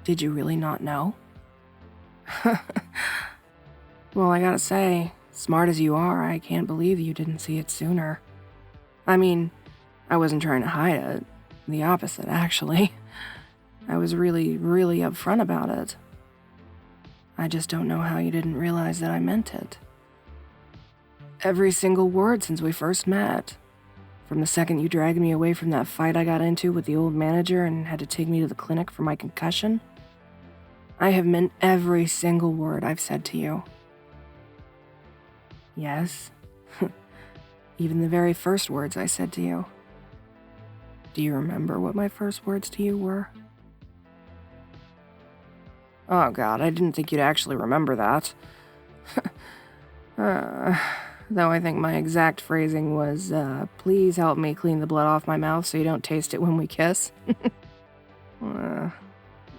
Did you really not know? Well, I gotta say, smart as you are, I can't believe you didn't see it sooner. I mean, I wasn't trying to hide it. The opposite, actually. I was really, really upfront about it. I just don't know how you didn't realize that I meant it. Every single word since we first met. From the second you dragged me away from that fight I got into with the old manager and had to take me to the clinic for my concussion. I have meant every single word I've said to you. Yes. Even the very first words I said to you. Do you remember what my first words to you were? Oh God, I didn't think you'd actually remember that. Though I think my exact phrasing was, please help me clean the blood off my mouth so you don't taste it when we kiss.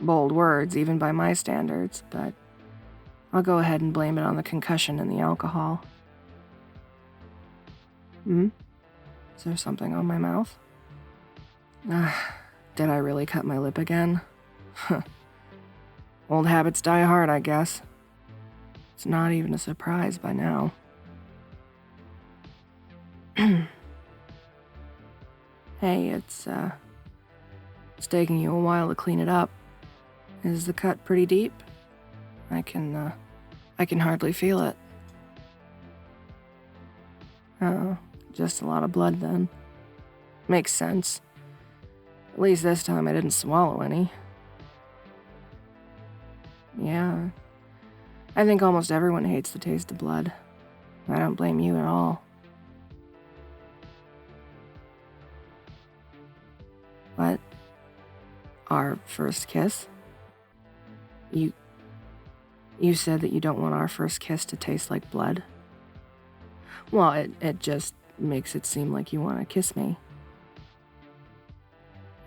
Bold words, even by my standards, but I'll go ahead and blame it on the concussion and the alcohol. Is there something on my mouth? Did I really cut my lip again? Old habits die hard, I guess. It's not even a surprise by now. Hey, it's taking you a while to clean it up. Is the cut pretty deep? I can hardly feel it. Oh, just a lot of blood then. Makes sense. At least this time I didn't swallow any. Yeah. I think almost everyone hates the taste of blood. I don't blame you at all. What? Our first kiss? You said that you don't want our first kiss to taste like blood? Well, it just makes it seem like you want to kiss me.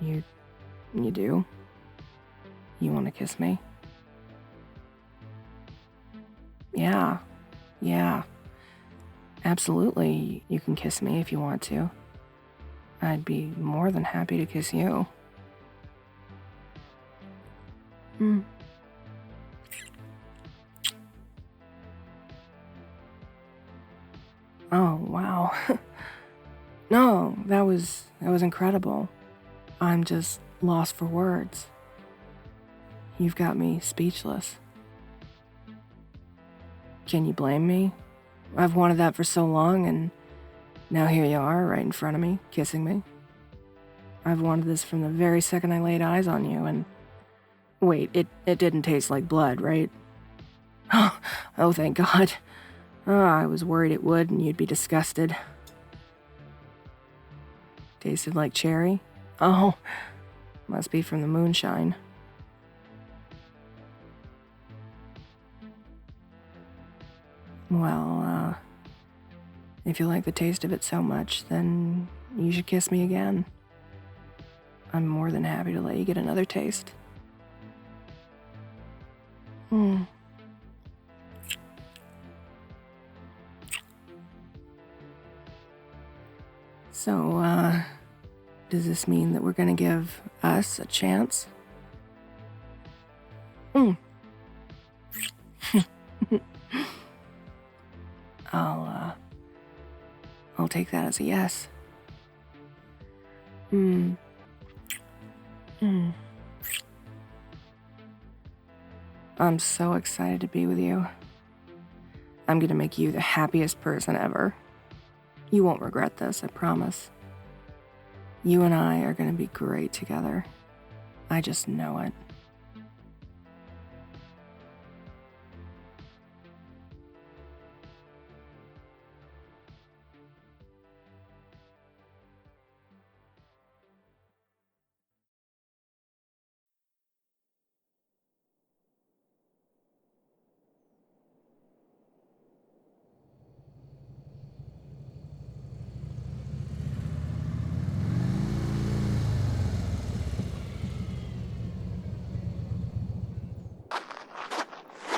You do? You want to kiss me? Yeah. Absolutely, you can kiss me if you want to. I'd be more than happy to kiss you. Oh, wow. No, that was incredible. I'm just lost for words. You've got me speechless. Can you blame me? I've wanted that for so long, and now here you are, right in front of me, kissing me. I've wanted this from the very second I laid eyes on you, and... Wait, it didn't taste like blood, right? Oh, thank God. Oh, I was worried it would, and you'd be disgusted. Tasted like cherry? Oh, must be from the moonshine. Well, if you like the taste of it so much, then you should kiss me again. I'm more than happy to let you get another taste. So, does this mean that we're gonna give us a chance? I'll take that as a yes. I'm so excited to be with you. I'm gonna make you the happiest person ever. You won't regret this, I promise. You and I are gonna be great together. I just know it.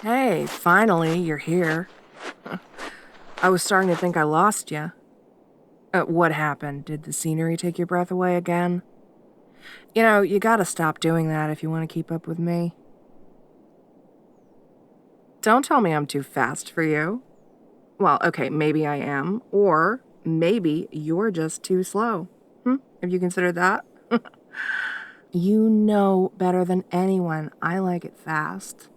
Hey, finally, you're here. I was starting to think I lost you. What happened? Did the scenery take your breath away again? You know, you gotta stop doing that if you want to keep up with me. Don't tell me I'm too fast for you. Well, okay, maybe I am, or maybe you're just too slow. Have you considered that? You know better than anyone I like it fast.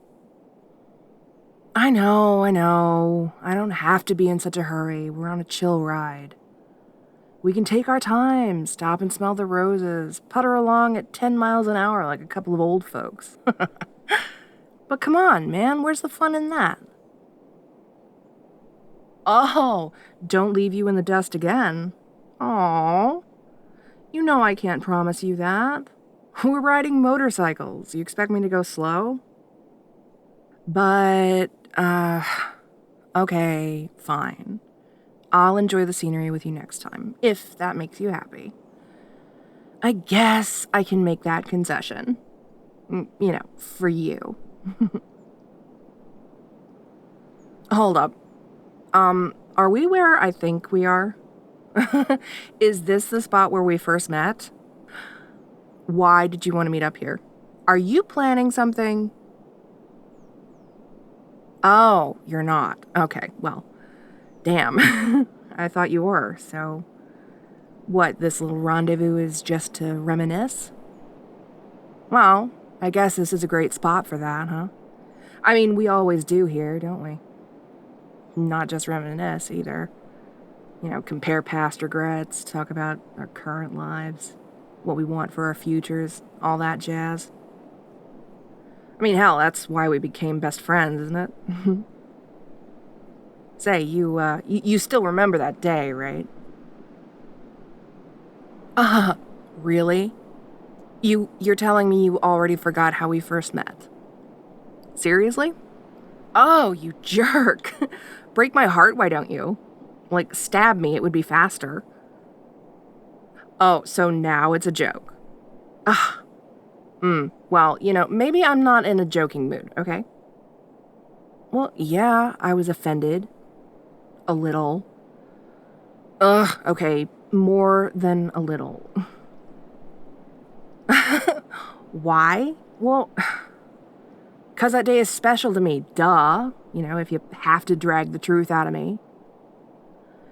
I know. I don't have to be in such a hurry. We're on a chill ride. We can take our time, stop and smell the roses, putter along at 10 miles an hour like a couple of old folks. But come on, man, where's the fun in that? Oh, don't leave you in the dust again. Aw. You know I can't promise you that. We're riding motorcycles. You expect me to go slow? But, okay, fine. I'll enjoy the scenery with you next time, if that makes you happy. I guess I can make that concession. You know, for you. Hold up. Are we where I think we are? Is this the spot where we first met? Why did you want to meet up here? Are you planning something? Oh, you're not. Okay, well, damn. I thought you were, so... What, this little rendezvous is just to reminisce? Well, I guess this is a great spot for that, huh? I mean, we always do here, don't we? Not just reminisce either. You know, compare past regrets, talk about our current lives, what we want for our futures, all that jazz. I mean, hell, that's why we became best friends, isn't it? Say, you still remember that day, right? Really? You're telling me you already forgot how we first met? Seriously? Oh, you jerk. Break my heart, why don't you? Like, stab me, it would be faster. Oh, so now it's a joke. Ugh. Well, you know, maybe I'm not in a joking mood, okay? Well, yeah, I was offended. A little. Ugh, okay, more than a little. Why? Well, 'cause that day is special to me, duh. You know, if you have to drag the truth out of me.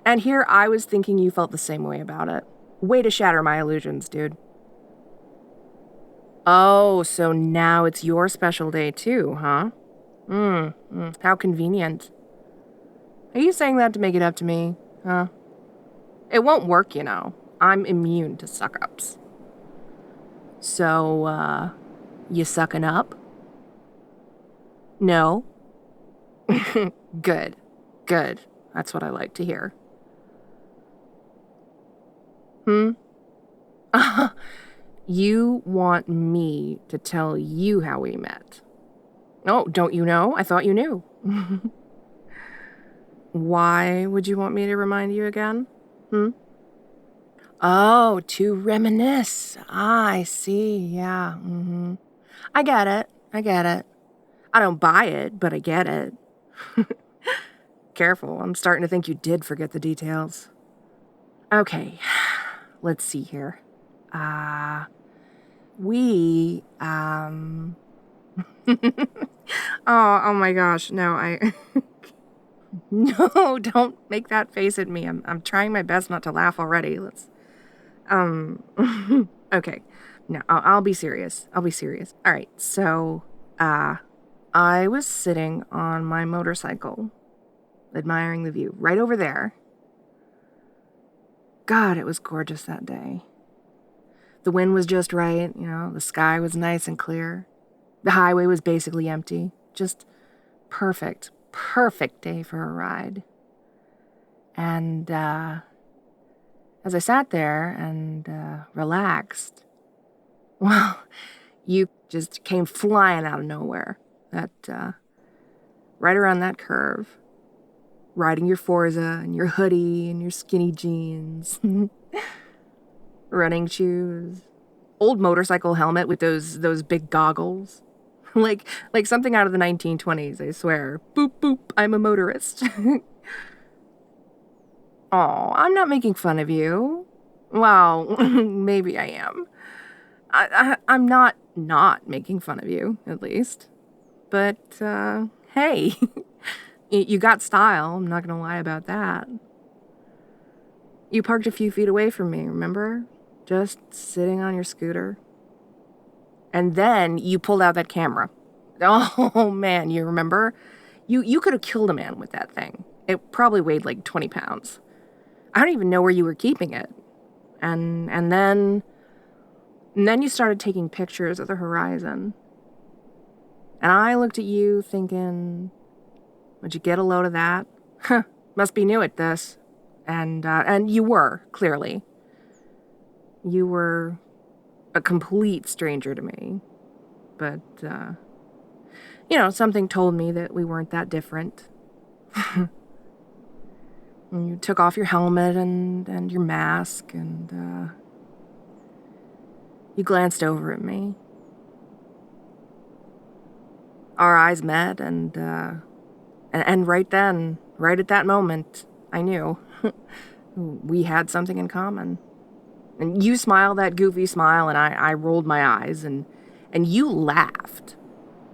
And here I was thinking you felt the same way about it. Way to shatter my illusions, dude. Oh, so now it's your special day too, huh? How convenient. Are you saying that to make it up to me, huh? It won't work, you know. I'm immune to suck-ups. So, you sucking up? No? Good. Good. That's what I like to hear. You want me to tell you how we met? Oh, don't you know? I thought you knew. Why would you want me to remind you again? Oh, to reminisce. I see. Yeah. I get it. I don't buy it, but I get it. Careful, I'm starting to think you did forget the details. Okay, let's see here. We, oh my gosh, no, No, don't make that face at me. I'm trying my best not to laugh already. Let's, okay. No, I'll be serious. All right, so, I was sitting on my motorcycle, admiring the view right over there. God, it was gorgeous that day. The wind was just right, you know, the sky was nice and clear. The highway was basically empty. Just perfect day for a ride. And, as I sat there and, relaxed, well, you just came flying out of nowhere. Right around that curve. Riding your Forza and your hoodie and your skinny jeans. Running shoes. Old motorcycle helmet with those big goggles. like something out of the 1920s, I swear. Boop, boop, I'm a motorist. Aw, I'm not making fun of you. Well, maybe I am. I'm not making fun of you, at least. But, hey, you got style, I'm not gonna lie about that. You parked a few feet away from me, remember? Just sitting on your scooter. And then you pulled out that camera. Oh, man, you remember? You could have killed a man with that thing. It probably weighed like 20 pounds. I don't even know where you were keeping it. And then you started taking pictures of the horizon. And I looked at you thinking, would you get a load of that? Huh, must be new at this. And you were, clearly. You were a complete stranger to me. But, you know, something told me that we weren't that different. And you took off your helmet and your mask, and, you glanced over at me. Our eyes met, and right then, right at that moment, I knew we had something in common. And you smiled that goofy smile, and I rolled my eyes, and you laughed.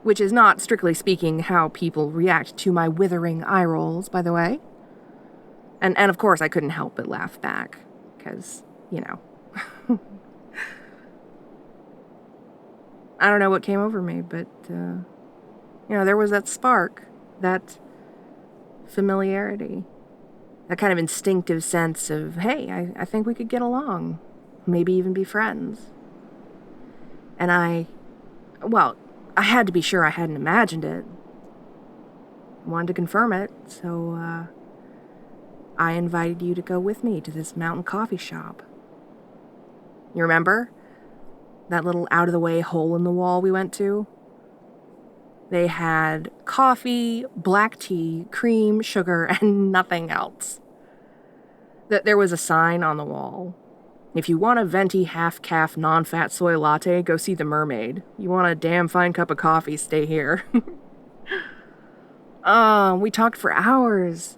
Which is not, strictly speaking, how people react to my withering eye rolls, by the way. And of course, I couldn't help but laugh back, because, you know. I don't know what came over me, but, There was that spark, that familiarity, that kind of instinctive sense of, hey, I think we could get along, maybe even be friends. And I had to be sure I hadn't imagined it. Wanted to confirm it, so I invited you to go with me to this mountain coffee shop. You remember? That little out-of-the-way hole in the wall we went to? They had coffee, black tea, cream, sugar, and nothing else. There was a sign on the wall. If you want a venti half-calf non-fat soy latte, go see the mermaid. You want a damn fine cup of coffee, stay here. We talked for hours.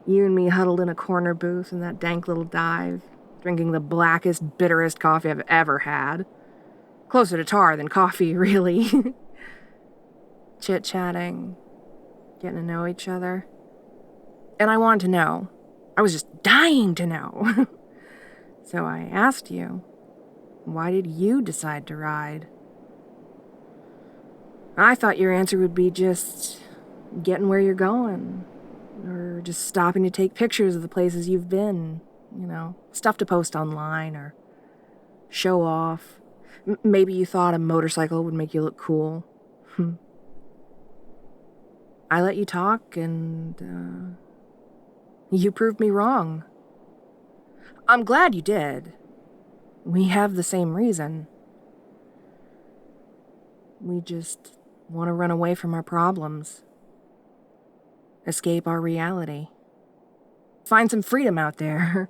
You and me huddled in a corner booth in that dank little dive, drinking the blackest, bitterest coffee I've ever had. Closer to tar than coffee, really. Chit-chatting, getting to know each other. And I wanted to know. I was just dying to know. So I asked you, why did you decide to ride? I thought your answer would be just getting where you're going, or just stopping to take pictures of the places you've been, stuff to post online or show off. Maybe you thought a motorcycle would make you look cool. I let you talk, and you proved me wrong. I'm glad you did. We have the same reason. We just want to run away from our problems. Escape our reality. Find some freedom out there.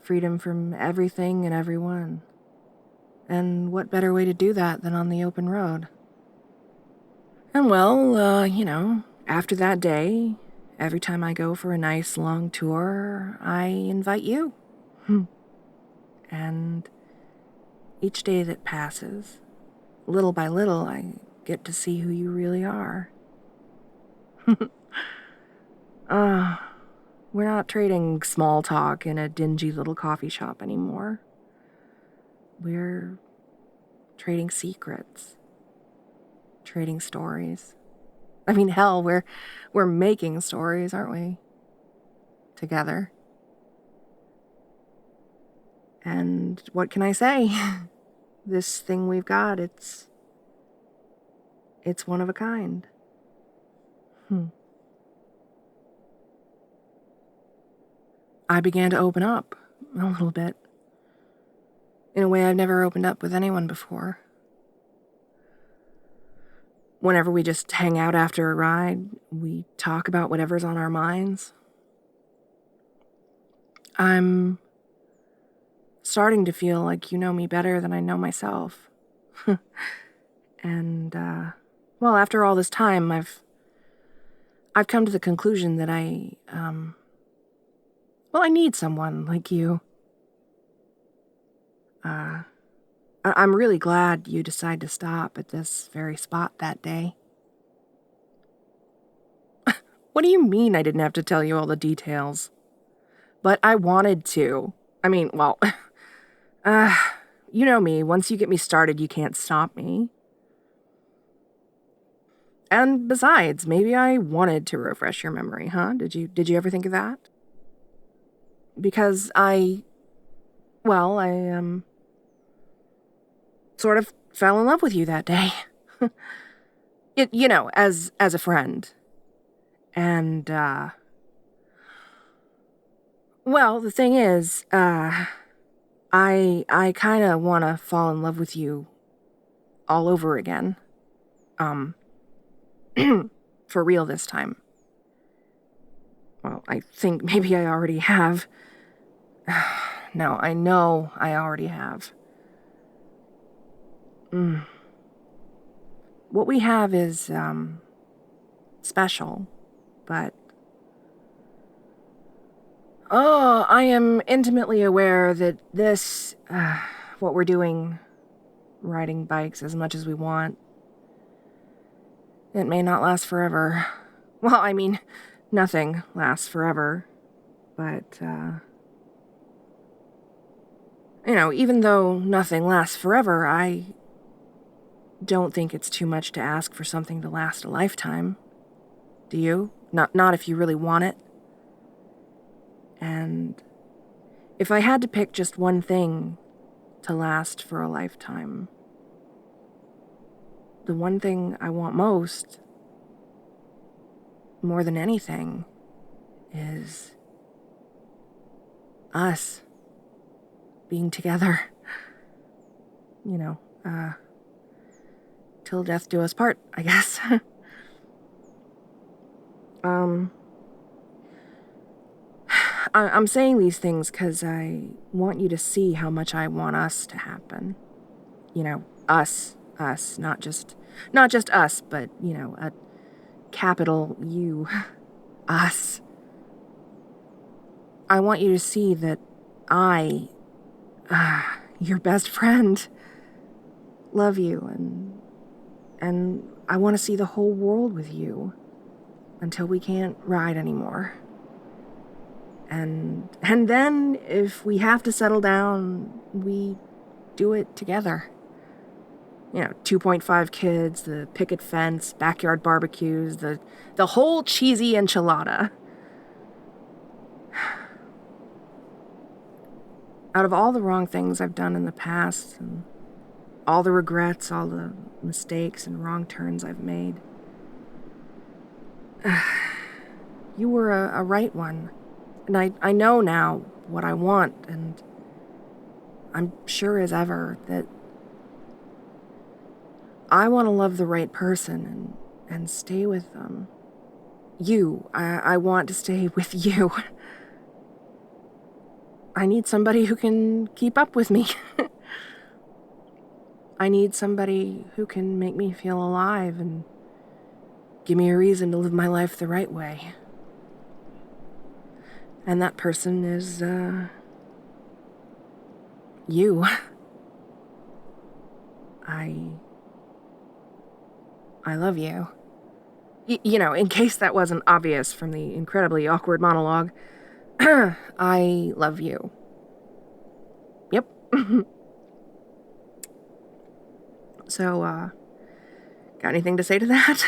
Freedom from everything and everyone. And what better way to do that than on the open road? And well, after that day, every time I go for a nice long tour, I invite you. And each day that passes, little by little, I get to see who you really are. We're not trading small talk in a dingy little coffee shop anymore. We're trading secrets. Trading stories. I mean, hell, we're making stories, aren't we? Together. And what can I say? This thing we've got, it's one of a kind. I began to open up a little bit. In a way I've never opened up with anyone before. Whenever we just hang out after a ride, we talk about whatever's on our minds. I'm starting to feel like you know me better than I know myself. And, after all this time, I've come to the conclusion that I need someone like you. I'm really glad you decided to stop at this very spot that day. What do you mean I didn't have to tell you all the details? But I wanted to. I mean, you know me. Once you get me started, you can't stop me. And besides, maybe I wanted to refresh your memory, huh? Did you ever think of that? Because I sort of fell in love with you that day. As a friend. And, the thing is, I kind of want to fall in love with you all over again. For real this time. Well, I think maybe I already have. No, I know I already have. What we have is, special, but... I am intimately aware that this, what we're doing, riding bikes as much as we want, it may not last forever. Well, I mean, nothing lasts forever, but, even though nothing lasts forever, I don't think it's too much to ask for something to last a lifetime. Do you? Not if you really want it. And if I had to pick just one thing to last for a lifetime, the one thing I want most, more than anything, is us being together. You know, till death do us part, I guess. I'm saying these things because I want you to see how much I want us to happen. You know, us, not just us, but, you know, a capital U, us. I want you to see that I, your best friend, love you, and I want to see the whole world with you until we can't ride anymore. And then, if we have to settle down, we do it together. You know, 2.5 kids, the picket fence, backyard barbecues, the whole cheesy enchilada. Out of all the wrong things I've done in the past, and all the regrets, all the mistakes and wrong turns I've made, you were a right one. And I know now what I want, and I'm sure as ever that I want to love the right person and stay with them. I want to stay with you. I need somebody who can keep up with me. I need somebody who can make me feel alive and give me a reason to live my life the right way. And that person is, you. I love you. You know, in case that wasn't obvious from the incredibly awkward monologue, I love you. Yep. So, got anything to say to that?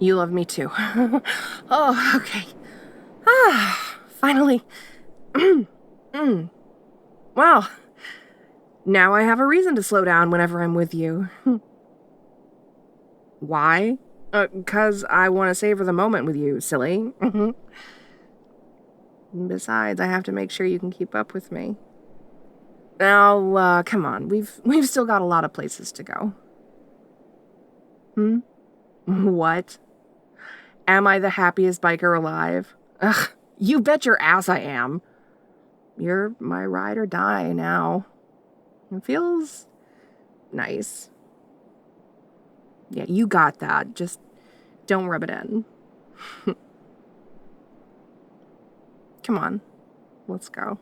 You love me too. Oh, okay. Finally. Wow. Now I have a reason to slow down whenever I'm with you. Why? 'Cause I want to savor the moment with you, silly. Besides, I have to make sure you can keep up with me. Now, come on. We've still got a lot of places to go. What? Am I the happiest biker alive? Ugh, you bet your ass I am. You're my ride or die now. It feels nice. Yeah, you got that. Just don't rub it in. Come on, let's go.